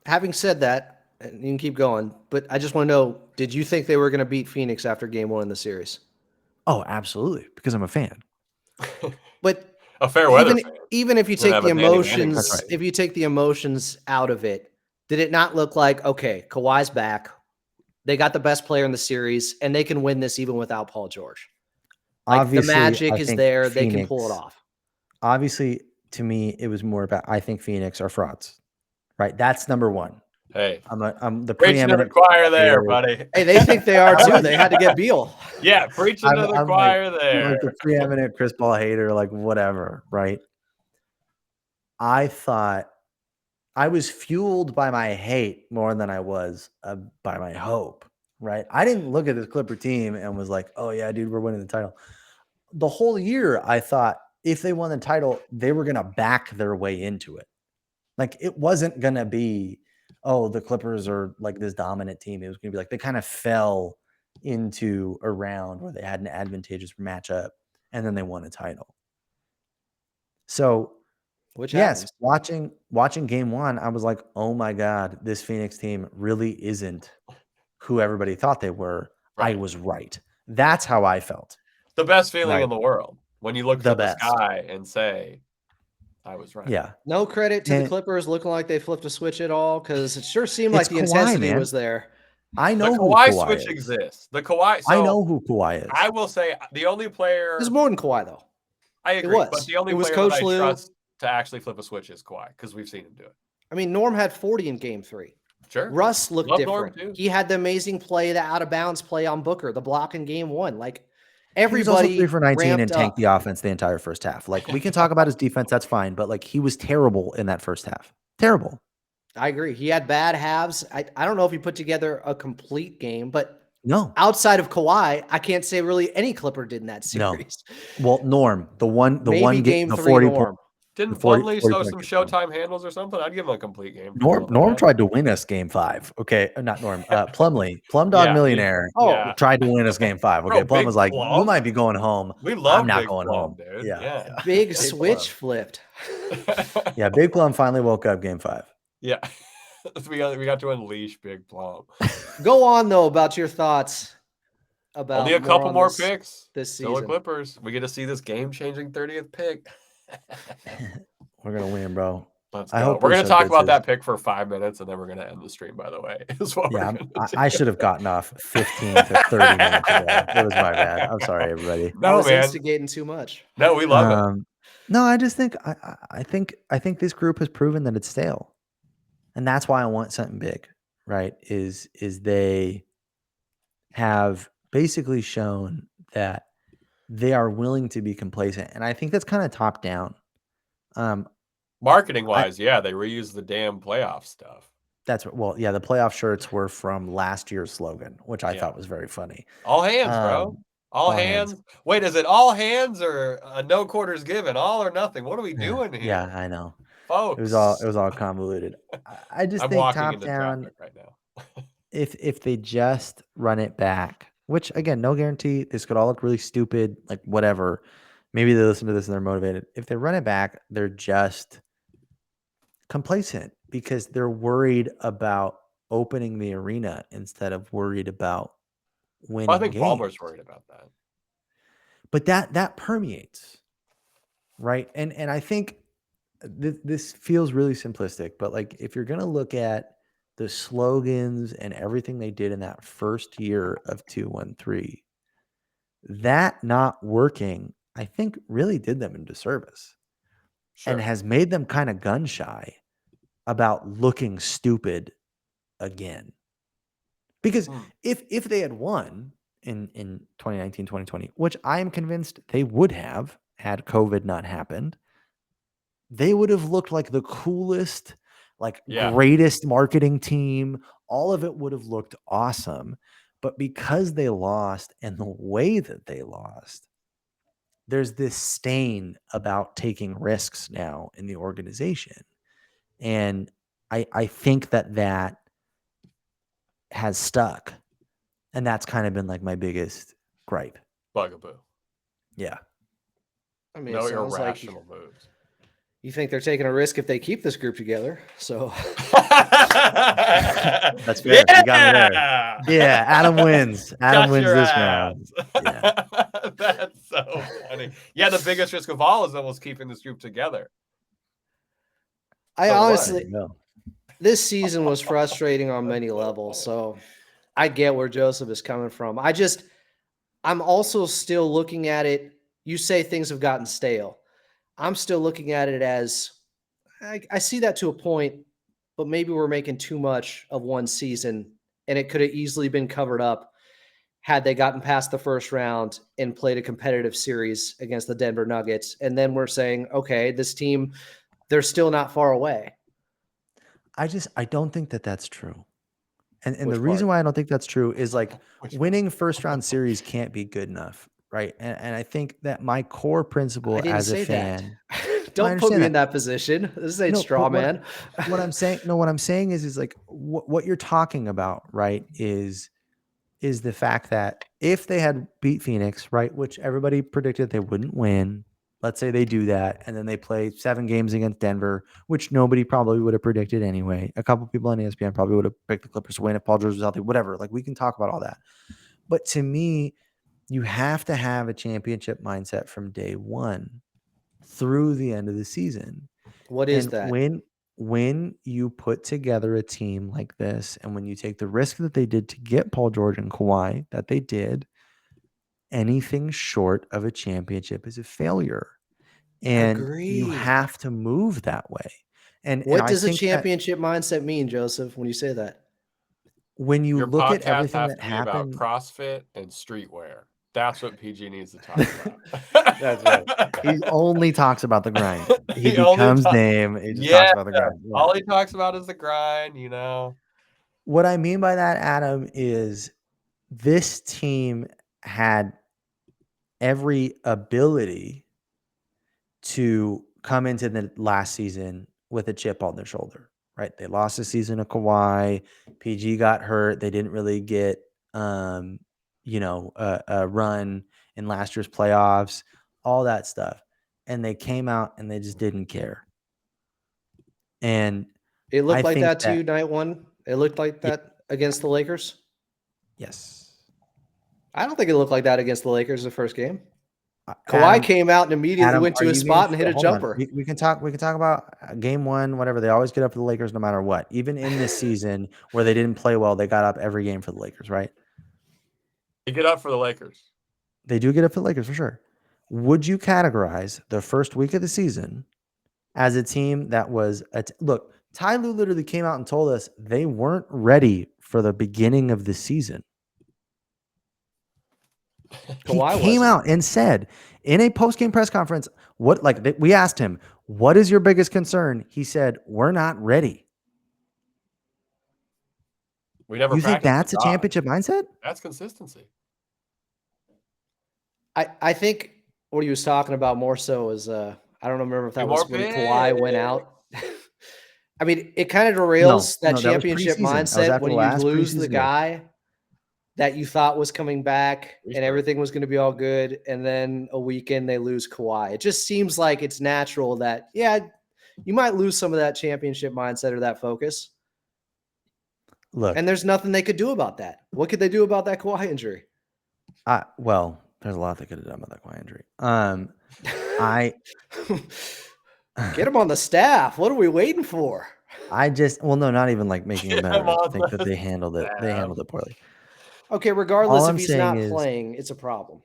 Having said that, and you can keep going, but I just want to know, did you think they were going to beat Phoenix after game 1 in the series? Oh, absolutely, because I'm a fan. But A fair weather fan. even if you Doesn't take have the a Manny Manning emotions, jersey. if you take the emotions out of it, did it not look like, okay, Kawhi's back, they got the best player in the series, and they can win this even without Paul George? Like, Obviously, the magic I is think there. They can Phoenix, pull it off. Obviously, to me, it was more about I think Phoenix are frauds, right? That's number one. Hey, I'm the preaching to the preeminent choir there, hater. buddy. Hey, they think they are too. They had to get Beal. Yeah, preaching to the I'm choir I'm there. like the preeminent Chris Paul hater, like whatever, right? I thought I was fueled by my hate more than I was by my hope, right? I didn't look at this Clipper team and was like, oh yeah, dude, we're winning the title. The whole year, I thought if they won the title, they were going to back their way into it. Like, it wasn't going to be, oh, the Clippers are like this dominant team. It was going to be like they kind of fell into a round where they had an advantageous matchup and then they won a title. So, Which yes, happens. watching game 1, I was like, oh my God, this Phoenix team really isn't who everybody thought they were. Right. I was right. That's how I felt. The best feeling Right. in the world when you look The at the best. sky and say, I was right. Yeah. No credit to the And Clippers looking like they flipped a switch at all, because it sure seemed it's like the Kawhi, intensity man. was there. I The know who Kawhi Kawhi switch is. exists. The Kawhi. I So know who Kawhi is. I will say the only It player. was more than Kawhi, though. I It agree, was. but the only It was player Coach that I Lou. trust to actually flip a switch is Kawhi because we've seen him do it. I mean, Norm had 40 in game 3. Sure. Russ looked Love Norm different. too. He had the amazing play, the out of bounds play on Booker, the block in game 1. Like, He was also 3 everybody for 19 and ramped tanked up. the offense the entire first half. Like, we can talk about his defense, that's fine, but like he was terrible in that first half. Terrible. I agree. He had bad halves. I don't know if he put together a complete game, but No. outside of Kawhi, I can't say really any Clipper did in that No. series. Well, Norm, the one Maybe game, game the 3 40 Norm. point, Didn't the 40 Plumlee 40 show point some game. Showtime handles or something? I'd give him a complete game. Norm tried to win us game 5. Okay, not Norm. Plumlee, Plum Dog Yeah, Millionaire. Oh, Tried to win us game 5. Okay, Bro, Plum Big was like, Plum. "You might be going home. We I'm love not Big going Plum, home." dude. Yeah. big switch flipped. Yeah, Big Plum finally woke up game 5. Yeah. we got to unleash Big Plum. Go on though about your thoughts about Only a couple more this, picks. this Still the season. Clippers. We get to see this game-changing 30th pick. We're gonna win, bro. Let's I go. hope We're going to Russo talk gets about his- that pick for 5 minutes, and then we're going to end the stream, by the way. Is what Yeah, we're gonna do. I should have gotten off 15 to 30 minutes ago. It was my bad. I'm sorry, everybody. I No, was man. instigating too much. No, we love it. No, I just think I think this group has proven that it's stale, and that's why I want something big. Right? Is they have basically shown that they are willing to be complacent, and I think that's kind of top down. Marketing-wise, yeah, they reuse the damn playoff stuff. That's well, yeah. The playoff shirts were from last year's slogan, which I thought was very funny. All hands, bro. All hands. Wait, is it all hands or no quarters given? All or nothing? What are we doing here? Yeah, I know, folks. It was all convoluted. I just think top down right now. if they just run it back, which again, no guarantee. This could all look really stupid, like whatever. Maybe they listen to this and they're motivated. If they run it back, they're just complacent because they're worried about opening the arena instead of worried about winning. I think games. Ballmer's worried about that. But that permeates, right? And I think this feels really simplistic, but like if you're gonna look at the slogans and everything they did in that first year of 2-1-3, that not working, I think really did them a disservice. Sure. And has made them kind of gun shy about looking stupid again. Because if they had won in 2019, 2020, which I am convinced they would have had COVID not happened, they would have looked like the coolest, greatest marketing team. All of it would have looked awesome. But because they lost and the way that they lost, there's this stain about taking risks now in the organization. And I think that has stuck. And that's kind of been like my biggest gripe. Bugaboo. Yeah. I mean, No it sounds irrational like moves. you think they're taking a risk if they keep this group together. So that's fair. You got me there. Yeah, Adam wins. Adam wins this round. Yeah. That's so funny. Yeah, the biggest risk of all is almost keeping this group together. I honestly, this season was frustrating on many levels. So I get where Joseph is coming from. I'm also still looking at it. You say things have gotten stale. I'm still looking at it as I see that to a point, but maybe we're making too much of one season, and it could have easily been covered up had they gotten past the first round and played a competitive series against the Denver Nuggets. And then we're saying, okay, this team, they're still not far away. I don't think that that's true. And the reason why I don't think that's true is winning first round series can't be good enough. Right. And I think that my core principle as a fan, don't put me in that position. This ain't straw man. What I'm saying is what you're talking about, right, is the fact that if they had beat Phoenix, right, which everybody predicted they wouldn't win, let's say they do that, and then they play 7 games against Denver, which nobody probably would have predicted anyway. A couple people on ESPN probably would have picked the Clippers to win if Paul George was healthy, whatever. We can talk about all that. But to me, you have to have a championship mindset from day one through the end of the season. What is that? When you put together a team like this, and when you take the risk that they did to get Paul George and Kawhi, that they did, anything short of a championship is a failure. And you have to move that way. And what does a championship mindset mean, Joseph, when you say that? When you look at everything that happened, about CrossFit and streetwear. That's what PG needs to talk about. That's right. He only talks about the grind. He becomes Dame. He just talks about the grind. Yeah. All he talks about is the grind, you know. What I mean by that, Adam, is this team had every ability to come into the last season with a chip on their shoulder, right? They lost a season of Kawhi. PG got hurt. They didn't really get, a run in last year's playoffs, all that stuff. And they came out and they just didn't care. And it looked like that too, night one. It looked like that against the Lakers. Yes. I don't think it looked like that against the Lakers the first game. Kawhi came out and immediately went to his spot and hit a jumper. We can talk about game one, whatever. They always get up for the Lakers no matter what. Even in this season where they didn't play well, they got up every game for the Lakers, right? They get up for the Lakers. They do get up for the Lakers for sure. Would you categorize the first week of the season as a team that was look, Ty Lue literally came out and told us they weren't ready for the beginning of the season. He came out and said in a post-game press conference, we asked him, what is your biggest concern? He said, we're not ready. You think that's a championship mindset? That's consistency. I think what he was talking about more so is I don't remember if that was when Kawhi went out. I mean, it kind of derails that championship mindset when you lose the guy that you thought was coming back and everything was going to be all good. And then a weekend they lose Kawhi. It just seems like it's natural that, you might lose some of that championship mindset or that focus. Look, and there's nothing they could do about that. What could they do about that Kawhi injury? Well, there's a lot they could have done about that Kawhi injury. Get him on the staff. What are we waiting for? Not even making him better. I think that they handled it. They handled it poorly. Okay, regardless if he's not playing, it's a problem.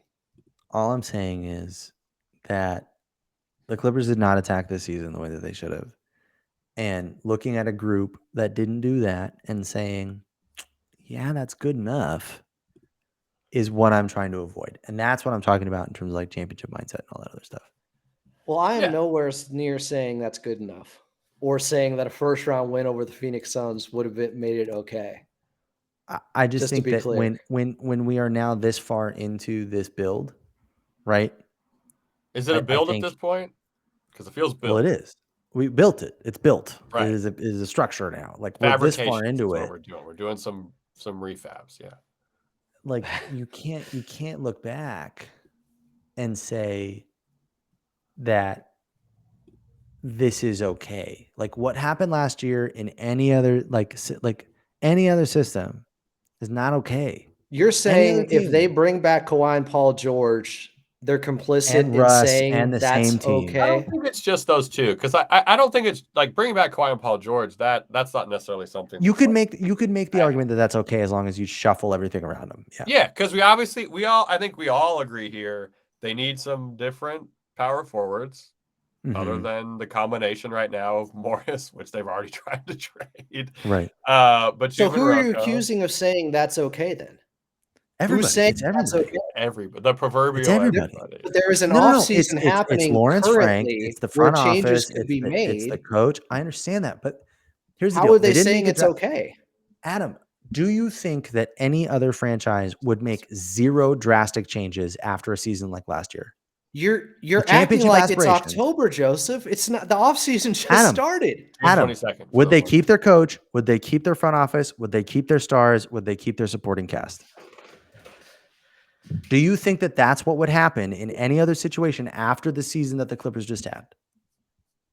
All I'm saying is that the Clippers did not attack this season the way that they should have. and looking at a group that didn't do that and saying, yeah, that's good enough, is what I'm trying to avoid. And that's what I'm talking about in terms of like championship mindset and all that other stuff. Well, I am nowhere near saying that's good enough or saying that a first round win over the Phoenix Suns would have made it okay. I just think that when we are now this far into this build, right? Is it a build at this point? Because it feels built. Well, it is. We built it. It's built. Right. It is a structure now. Like we're this far into it. We're doing some refabs. Yeah. Like you can't look back and say that this is okay. Like what happened last year in any other like any other system is not okay. You're saying if they bring back Kawhi and Paul George, they're complicit and in Russ saying and the that's same team. okay. I don't think it's just those two, because I don't think it's like bringing back Kawhi and Paul George. That's not necessarily something you could make the argument that that's okay as long as you shuffle everything around them. Yeah, because I think we all agree here they need some different power forwards. Other than the combination right now of Morris, which they've already tried to trade. Right. But so who are you accusing of saying that's okay then? Everybody. Who's saying it's everybody. That's okay? Everybody. The proverbial it's everybody. But there is an off-season happening. It's Lawrence Frank. It's the front office. Could be made. It's the coach. I understand that, but here's the deal. How are they saying it's okay? Adam, do you think that any other franchise would make 0 drastic changes after a season like last year? You're acting like it's October, Joseph. It's not. The offseason just started. Adam, would they keep their coach? Would they keep their front office? Would they keep their stars? Would they keep their supporting cast? Do you think that that's what would happen in any other situation after the season that the Clippers just had?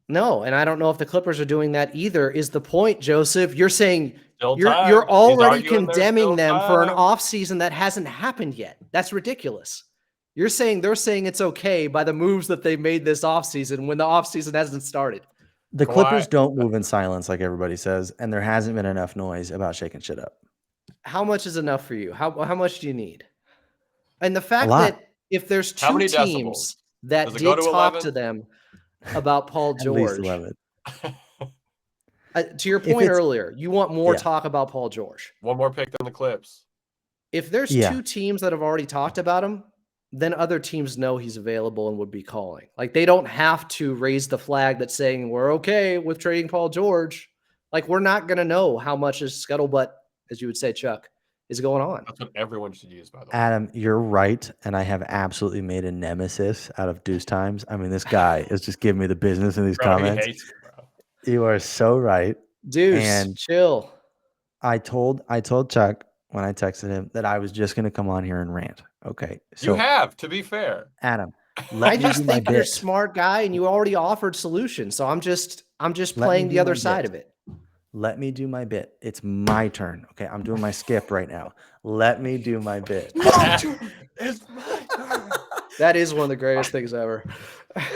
No, and I don't know if the Clippers are doing that either. Is the point, Joseph? You're saying you're already condemning them for an offseason that hasn't happened yet. That's ridiculous. You're saying they're saying it's okay by the moves that they made this offseason when the offseason hasn't started. The Clippers don't move in silence like everybody says, and there hasn't been enough noise about shaking shit up. How much is enough for you? How much do you need? And the fact that if there's two teams that did talk to them about Paul George, to your point earlier, you want more talk about Paul George. One more pick than the Clips. If there's 2 teams that have already talked about him, then other teams know he's available and would be calling. Like they don't have to raise the flag that's saying we're okay with trading Paul George. Like we're not going to know how much is scuttlebutt, as you would say, Chuck, is going on. That's what everyone should use, by the way. Adam, you're right, and I have absolutely made a nemesis out of Deuce Times. I mean, this guy is just giving me the business in these comments. He hates you, bro. You are so right. Deuce, and chill. I told Chuck when I texted him that I was just going to come on here and rant. Okay. So you have, to be fair. Adam, I just think you're a smart guy and you already offered solutions. So I'm just playing the other side of it. Let me do my bit. It's my turn. Okay. I'm doing my skip right now. Let me do my bit. My turn. It's my turn. That is one of the greatest things ever.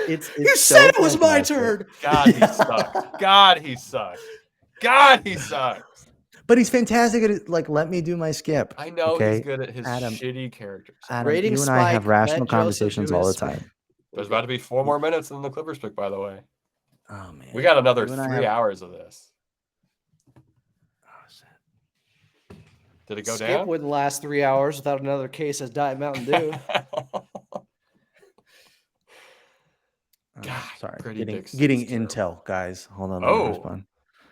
It's you said it was my turn. God, he sucks. God, he sucks. God, he sucks. But he's fantastic at it. Like, let me do my skip. I know he's good at his shitty characters. Adam, you and I have rational conversations all the time. There's about to be 4 more minutes in the Clippers pick, by the way. Oh, man. We got another 3 hours of this. Oh, shit. Did it go Skip down? wouldn't last 3 hours without another case of Diet Mountain Dew. God, sorry. Getting intel, guys. Hold on. Oh.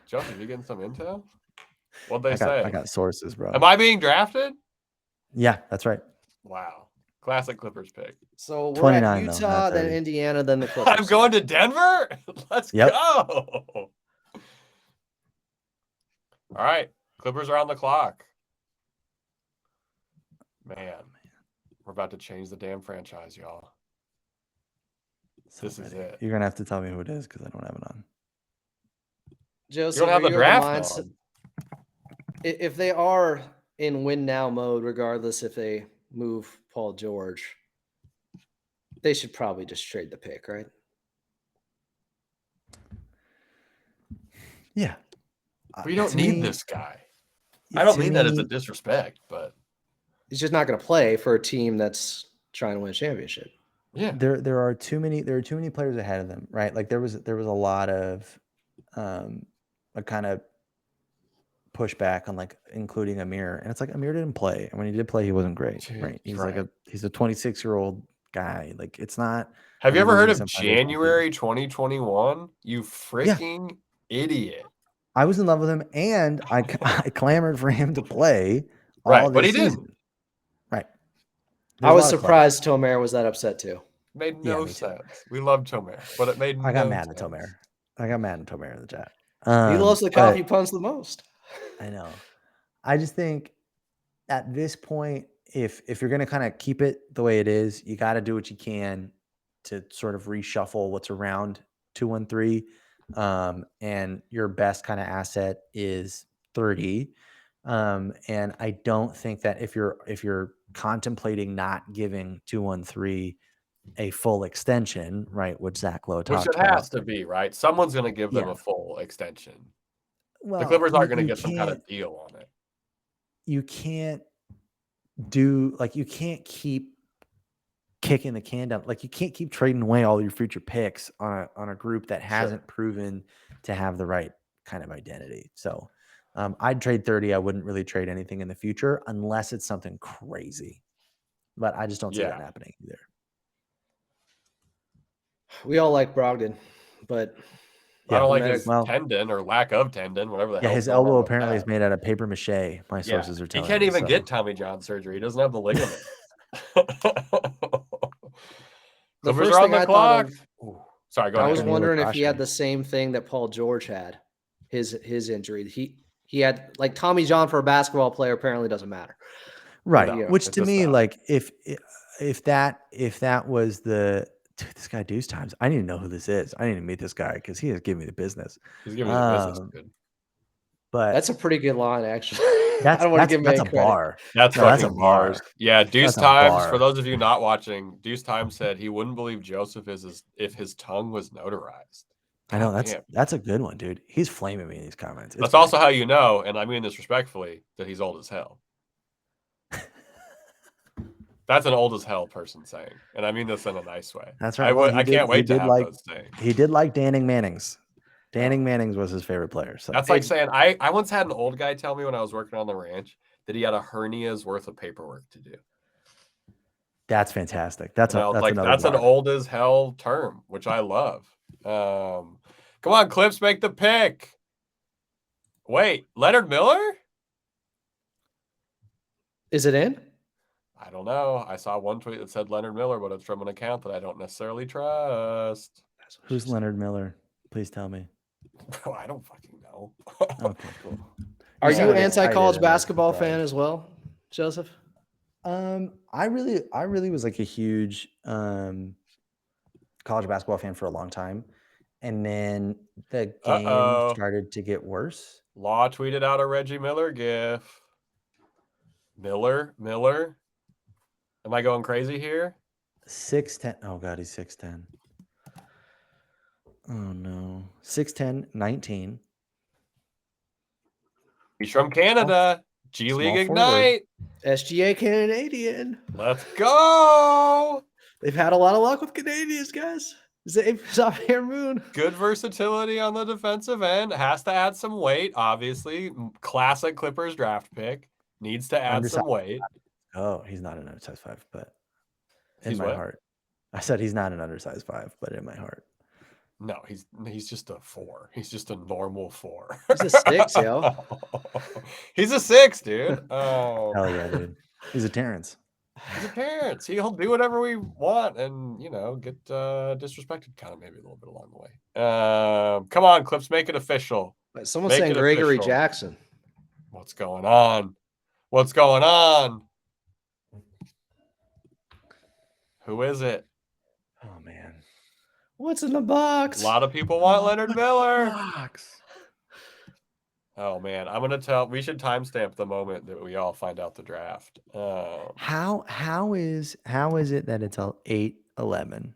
Joseph, you getting some intel? What'd they say? I got sources, bro. Am I being drafted? Yeah, that's right. Wow. Classic Clippers pick. So we're at Utah, then Indiana, then the Clippers. I'm going to Denver? Let's go. All right. Clippers are on the clock. Man. We're about to change the damn franchise, y'all. This is it. You're going to have to tell me who it is because I don't have it on. Joseph, you don't have the draft on. If they are in win now mode, regardless if they move Paul George, they should probably just trade the pick, right? Yeah. We don't need this guy. I don't mean that as a disrespect, but he's just not going to play for a team that's trying to win a championship. Yeah. There are too many players ahead of them, right? Like there was a lot of a kind of pushback on like including Amir, and it's like Amir didn't play, and when he did play, he wasn't great. Dude, Right? He's right. like he's a 26-year-old guy. Like it's not. Have you like, ever heard losing of some foundational piece. January 2021? You freaking idiot. I was in love with him, and I clamored for him to play all Right, this but he season. didn't. Right. I was surprised Tomer was that upset too. Made no sense. We love Tomer, but it made I got no mad sense. at Tomer. I got mad at Tomer in the chat. He loves the coffee puns the most. I know. I just think at this point, if you're going to kind of keep it the way it is, you got to do what you can to sort of reshuffle what's around 2-1-3. And your best kind of asset is 30. And I don't think that if you're contemplating not giving 2-1-3 a full extension, right, which Zach Lowe talked Which it has to be, right? Someone's going to give them a full extension. Well, the Clippers aren't going to get some kind of deal on it. You can't you can't keep kicking the can down. Like you can't keep trading away all your future picks on a group that hasn't proven to have the right kind of identity. So I'd trade 30. I wouldn't really trade anything in the future unless it's something crazy. But I just don't see that happening either. We all like Brogdon, but I don't like his tendon or lack of tendon, whatever the hell. His elbow apparently is made out of paper mache. My sources are telling me. He can't even get Tommy John surgery. He doesn't have the ligament. The first thing I thought of, sorry, go ahead. I was wondering if he had the same thing that Paul George had, his injury. He had like Tommy John for a basketball player apparently doesn't matter. Right. No, which to me, like if that was the this guy Deuce Times, I need to know who this is. I need to meet this guy because he has given me the business. He's giving me the business, dude. But that's a pretty good line, actually. I don't want to give him any credit. Bar. That's fucking bars. Yeah, Deuce Times. For those of you not watching, Deuce Times said he wouldn't believe Joseph if his tongue was notarized. I know that's a good one, dude. He's flaming me in these comments. That's also how you know, and I mean this respectfully, that he's old as hell. That's an old as hell person saying, and I mean this in a nice way. That's right. I can't wait to have those sayings. He did like Danning Mannings. Danning Mannings was his favorite player. So that's like saying I once had an old guy tell me when I was working on the ranch that he had a hernia's worth of paperwork to do. That's fantastic. That's an old as hell term, which I love. Come on, Clips, make the pick. Wait, Leonard Miller? Is it in? I don't know. I saw one tweet that said Leonard Miller, but it's from an account that I don't necessarily trust. Who's Leonard Miller? Please tell me. Bro, I don't fucking know. Okay, cool. Are you an anti-college basketball fan as well, Joseph? I really was like a huge college basketball fan for a long time. And then the game started to get worse. Law tweeted out a Reggie Miller gif. Miller. Am I going crazy here? 6'10". Oh God, he's 6'10". Oh no. 6'10", 19. He's from Canada. G League Ignite. SGA Canadian. Let's go. They've had a lot of luck with Canadians, guys. Xavier Moon. Good versatility on the defensive end. Has to add some weight, obviously. Classic Clippers draft pick. Needs to add some weight. Oh, he's not an undersized 5, but in my heart. I said he's not an undersized 5, but in my heart. No, he's just a 4. He's just a normal 4. He's a 6, yo. He's a 6, dude. Oh, hell yeah, dude. He's a Terrence. He's a Terrence. He'll do whatever we want and, get disrespected kind of maybe a little bit along the way. Come on, Clips, make it official. Someone's saying Gregory Jackson. What's going on? What's going on? Who is it? Oh, man. What's in the box? A lot of people want Leonard Miller. Oh man, we should timestamp the moment that we all find out the draft. How is it that it's 8-11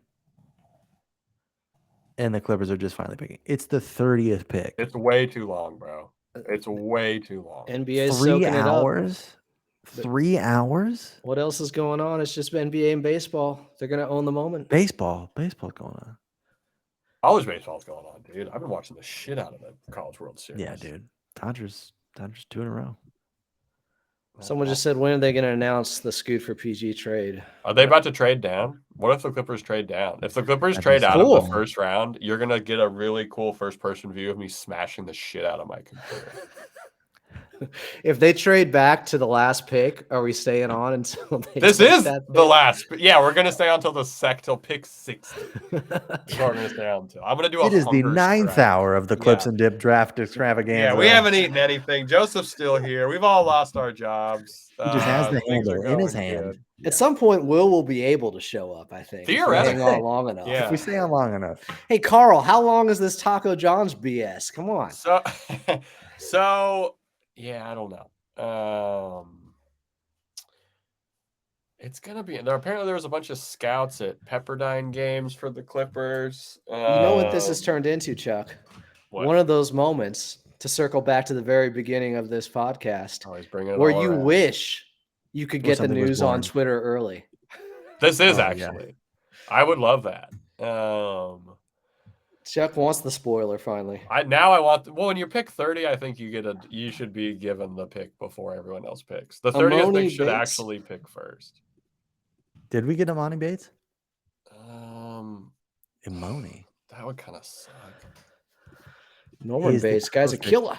and the Clippers are just finally picking? It's the 30th pick. It's way too long, bro. It's way too long. NBA's 3 hours. 3 hours. What else is going on? It's just NBA and baseball. They're gonna own the moment. Baseball's going on. College baseball's going on, dude. I've been watching the shit out of the College World Series. Yeah, dude. Dodgers 2 in a row. Someone just said, when are they going to announce the Scoot for PG trade? Are they about to trade down? What if the Clippers trade down? If the Clippers That'd trade be out cool. of the first round, you're going to get a really cool first-person view of me smashing the shit out of my computer. If they trade back to the last pick, are we staying on until they This take is that the pick? last. Yeah, we're going to stay on till pick 60. That's what we're going to stay on until. I'm going to do a It is the hunger 9th strike. hour of the Clips Yeah. and Dip draft extravaganza. Yeah, we haven't eaten anything. Joseph's still here. We've all lost our jobs. He just has the Things are handle in his going hand. good. At some point, will be able to show up, I think. If we Theoretically. hang on long enough. Yeah. If we stay on long enough. Hey, Carl, how long is this Taco John's BS? Come on. So yeah, I don't know. It's gonna be there. Apparently, there was a bunch of scouts at Pepperdine games for the Clippers. You know what this has turned into, Chuck? What? One of those moments, to circle back to the very beginning of this podcast, Oh, he's bringing it where all you around. wish you could get the something was news on born. Twitter early. This is Oh, actually. I would love that. Chuck wants the spoiler finally. When you pick 30, I think you should be given the pick before everyone else picks. The 30th Amoni pick should Bates? actually pick first. Did we get Amani Bates? Imoni. That would kind of suck. Norman He's the Bates, guy's a perfect- killer.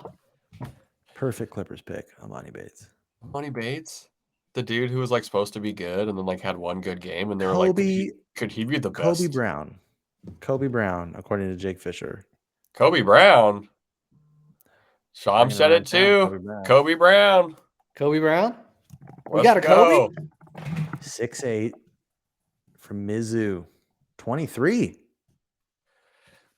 Perfect Clippers pick, Amani Bates. Money Bates, the dude who was like supposed to be good and then like had one good game, and they were Kobe- like, could he be the best? Kobe Brown, according to Jake Fisher. Kobe Brown. Sham Bringing said it it right too. down, Brown. Kobe Brown. Kobe Brown? We Let's got a Kobe? go. 6'8" from Mizzou. 23.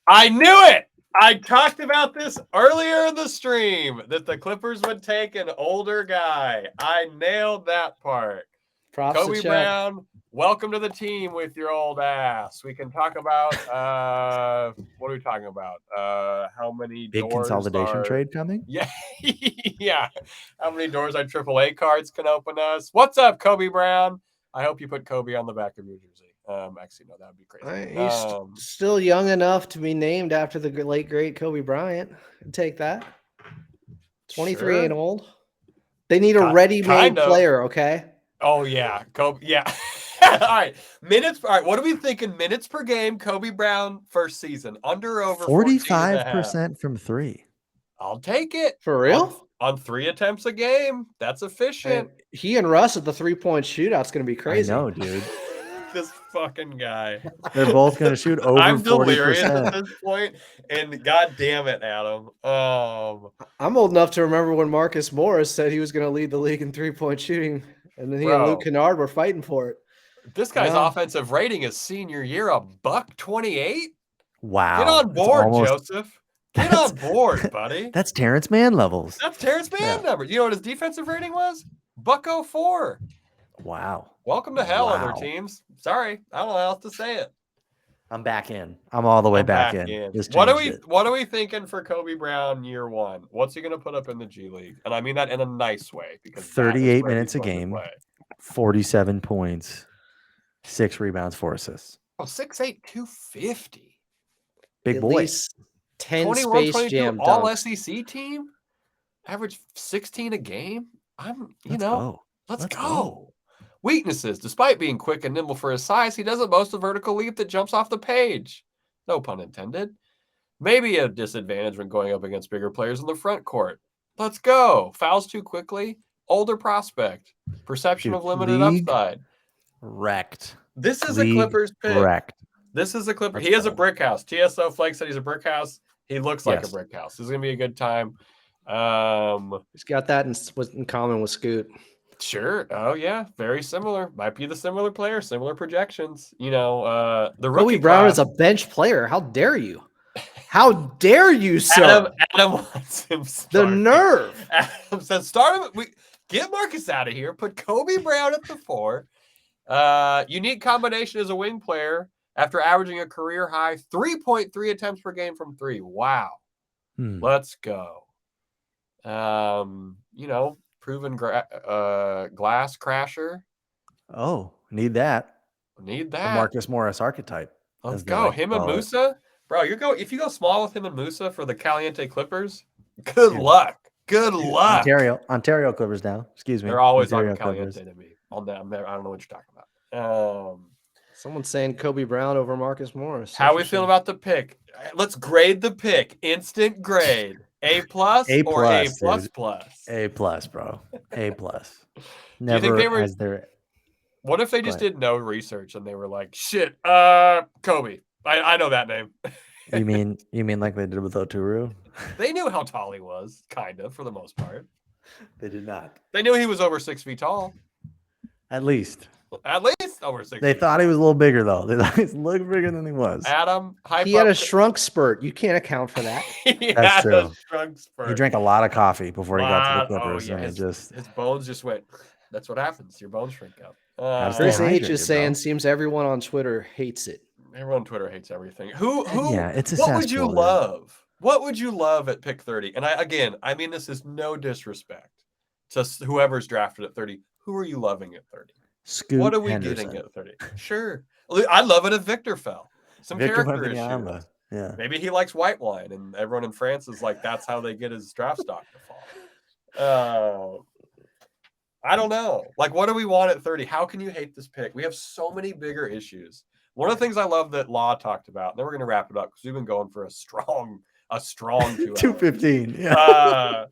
I knew it. I talked about this earlier in the stream that the Clippers would take an older guy. I nailed that part. Props Kobe to Chuck. Brown, welcome to the team with your old ass. We can talk about what are we talking about? How many Big doors consolidation are- trade coming? Yeah, yeah. How many doors our AAA cards can open us? What's up, Kobe Brown? I hope you put Kobe on the back of your jersey. Actually, no, that would be crazy. He's still young enough to be named after the late great Kobe Bryant. I'd take that. 23 ain't sure. old. They need a Kind ready-made of. player, okay? Oh yeah, Kobe. Yeah. All right, minutes. All right, what are we thinking? Minutes per game. Kobe Brown first season under over 45% from 3. I'll take it For real? on 3 attempts a game. That's efficient. And he and Russ at the three-point shootout's going to be crazy. I know, dude. This fucking guy. They're both going to shoot over I'm delirious 40%. at this point, and god damn it, Adam. I'm old enough to remember when Marcus Morris said he was going to lead the league in three-point shooting, and then he and Luke Kennard were fighting for it. This guy's offensive rating is senior year $128. Wow. Get on board, Joseph. Get on board, buddy. That's Terrence Mann levels. That's Terrence Mann number. You know what his defensive rating was? $104. Wow. Welcome to hell, other teams. Sorry, I don't know how else to say it. I'm back in. I'm all the way back in. What are we thinking for Kobe Brown year 1? What's he going to put up in the G League? And I mean that in a nice way, because 38 minutes a game, 47 points, 6 rebounds, 4 assists. Oh, 6'8", 250. Big At boy. least 10 21, Space 22, Jam all dunks. SEC team. Average 16 a game. Let's Let's go. Weaknesses: despite being quick and nimble for his size, he doesn't boast a vertical leap that jumps off the page. No pun intended. Maybe a disadvantage when going up against bigger players in the front court. Let's go. Fouls too quickly. Older prospect. Perception of limited upside. Wrecked. This is a Clippers pick. Wrecked. This is a Clipper. He is a brick house. TSO Flake said he's a brick house. He looks like a brick house. This is going to be a good time. He's got that in common with Scoot. Sure. Oh yeah, very similar. Might be the similar player, similar projections. You know, the rookie Kobe Brown class, is a bench player. How dare you? How dare you, sir? Adam wants him The started. nerve. Adam said, "Start him. Get Marcus out of here. Put Kobe Brown at the 4. Unique combination as a wing player after averaging a career high 3.3 attempts per game from 3. Wow. Let's go. You know." Proven glass crasher. Oh, need that. Need A that. Marcus Morris archetype. Let's go. Him and Musa. Bro, if you go small with him and Musa for the Caliente Clippers, good luck. Good luck. Ontario Clippers now. Excuse me. They're always Ontario on Caliente Clippers. to me. I don't know what you're talking about. Someone's saying Kobe Brown over Marcus Morris. How we feeling about the pick? Let's grade the pick. Instant grade. A plus or A plus plus? A plus, bro. A plus. Do you think they were? What if they just did no research and they were like, shit, Kobe. I know that name. You mean like they did with Oturu? They knew how tall he was, kind of, for the most part. They did not. They knew he was over 6 feet tall. At least over 6 They feet thought he was a little bigger, though. They thought he looked bigger than he was. Adam, he had a shrunk spurt. You can't account for that. That's true. A shrunk spurt. He drank a lot of coffee before he got to the Clippers. Yeah, and his bones just went. That's what happens. Your bones shrink up. Chris H is saying, seems everyone on Twitter hates it. Everyone on Twitter hates everything. Who? Yeah, it's a what would you love? What would you love at pick 30? And I mean, this is no disrespect to whoever's drafted at 30. Who are you loving at 30? Scoot what are we Henderson. getting at 30? Sure. I'd love it if Victor fell. Some Victor character issues. Yeah. Maybe he likes white wine, and everyone in France is like, that's how they get his draft stock to fall. I don't know. Like, what do we want at 30? How can you hate this pick? We have so many bigger issues. One of the things I love that Law talked about, and then we're going to wrap it up because we've been going for a strong 2:15. Yeah.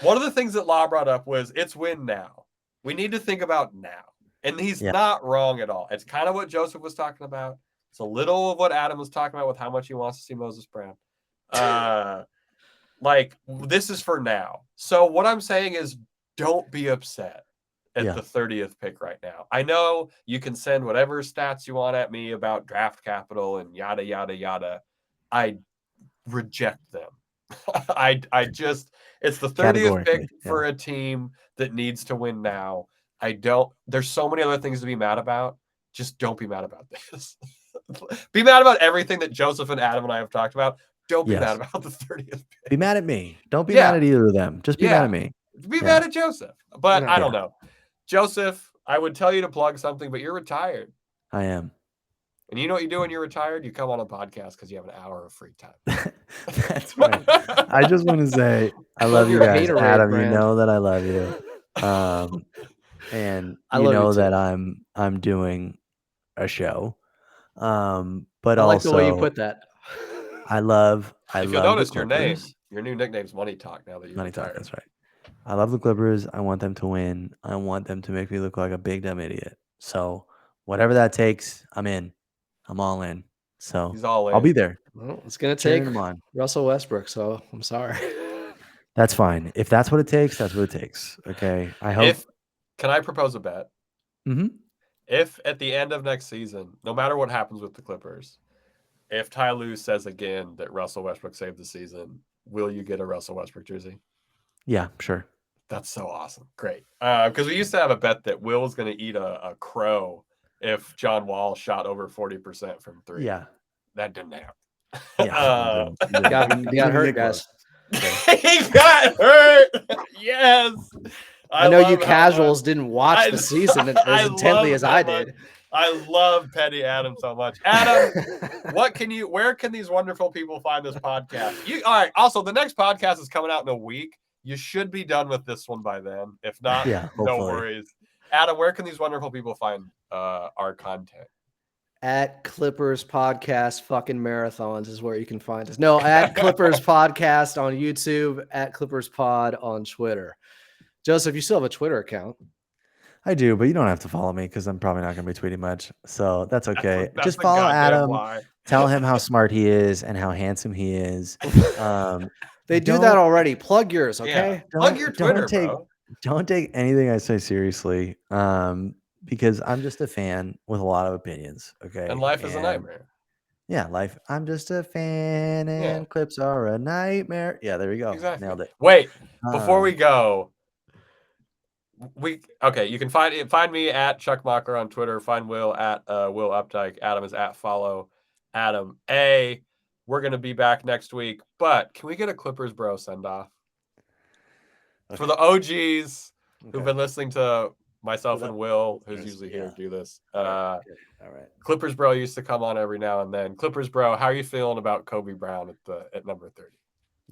One of the things that Law brought up was it's win now. We need to think about now. And he's not wrong at all. It's kind of what Joseph was talking about. It's a little of what Adam was talking about with how much he wants to see Moses Brown. Like, this is for now. So what I'm saying is don't be upset at the 30th pick right now. I know you can send whatever stats you want at me about draft capital and yada, yada, yada. I reject them. It's the 30th pick for a team that needs to win now. There's so many other things to be mad about. Just don't be mad about this. Be mad about everything that Joseph and Adam and I have talked about. Don't be mad about the 30th pick. Be mad at me. Don't be mad at either of them. Just be mad at me. Be mad at Joseph. But I don't know. Joseph, I would tell you to plug something, but you're retired. I am. And you know what you do when you're retired? You come on a podcast because you have an hour of free time. That's right. I just want to say I love you guys. Adam, you know that I love you. And you know that I'm doing a show. But I like the way you put that. I love notice your name. Your new nickname's Money Talk now that you're Money Talk, that's right. I love the Clippers. I want them to win. I want them to make me look like a big dumb idiot. So whatever that takes, I'm in. I'm all in. So he's all in. I'll be there. Well, it's gonna take Russell Westbrook, so I'm sorry. That's fine. If that's what it takes, that's what it takes. Okay. I hope. Can I propose a bet? Mm-hmm. If at the end of next season, no matter what happens with the Clippers, if Ty Lue says again that Russell Westbrook saved the season, will you get a Russell Westbrook jersey? Yeah, sure. That's so awesome. Great. Because we used to have a bet that Will was going to eat a crow if John Wall shot over 40% from three. Yeah. That didn't happen. Yeah. He got hurt, guys. He got hurt. Yes. I know you casuals didn't watch the season as intently as I did. I love Petty Adam so much. Adam, where can these wonderful people find this podcast? All right. Also, the next podcast is coming out in a week. You should be done with this one by then. If not, no worries. Adam, where can these wonderful people find our content? At Clippers Podcast fucking marathons is where you can find us. No, at Clippers Podcast on YouTube, at Clippers Pod on Twitter. Joseph, you still have a Twitter account. I do, but you don't have to follow me because I'm probably not going to be tweeting much. So that's okay. That's just follow Adam. Lie. Tell him how smart he is and how handsome he is. They do that already. Plug yours, okay? Yeah. Plug your Twitter, bro. Don't take anything I say seriously because I'm just a fan with a lot of opinions, okay? And life is a nightmare. Yeah, life. I'm just a fan and clips are a nightmare. Yeah, there we go. Exactly. Nailed it. Wait, before we go, you can find me at Chuck Mocker on Twitter. Find Will at Will Updike. Adam is at follow Adam A. We're gonna be back next week, but can we get a Clippers bro send off for the OGs who've been listening to myself and Will, who's usually here, do this. All right. Clippers Bro used to come on every now and then. Clippers Bro, how are you feeling about Kobe Brown at number 30?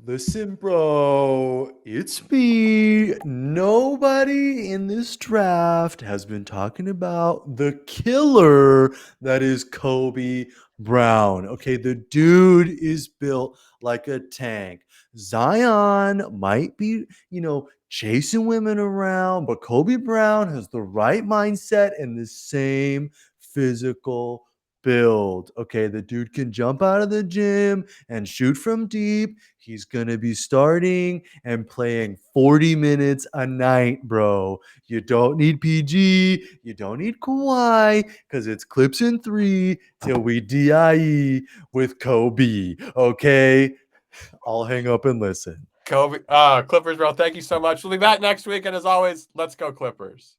Listen, bro, it's me. Nobody in this draft has been talking about the killer that is Kobe Brown. Okay, the dude is built like a tank. Zion might be, chasing women around, but Kobe Brown has the right mindset and the same physical build. Okay, the dude can jump out of the gym and shoot from deep. He's going to be starting and playing 40 minutes a night, bro. You don't need PG. You don't need Kawhi because it's clips in 3 till we DIE with Kobe. Okay? I'll hang up and listen. Kobe, Clippers, bro. Thank you so much. We'll be back next week. And as always, let's go Clippers.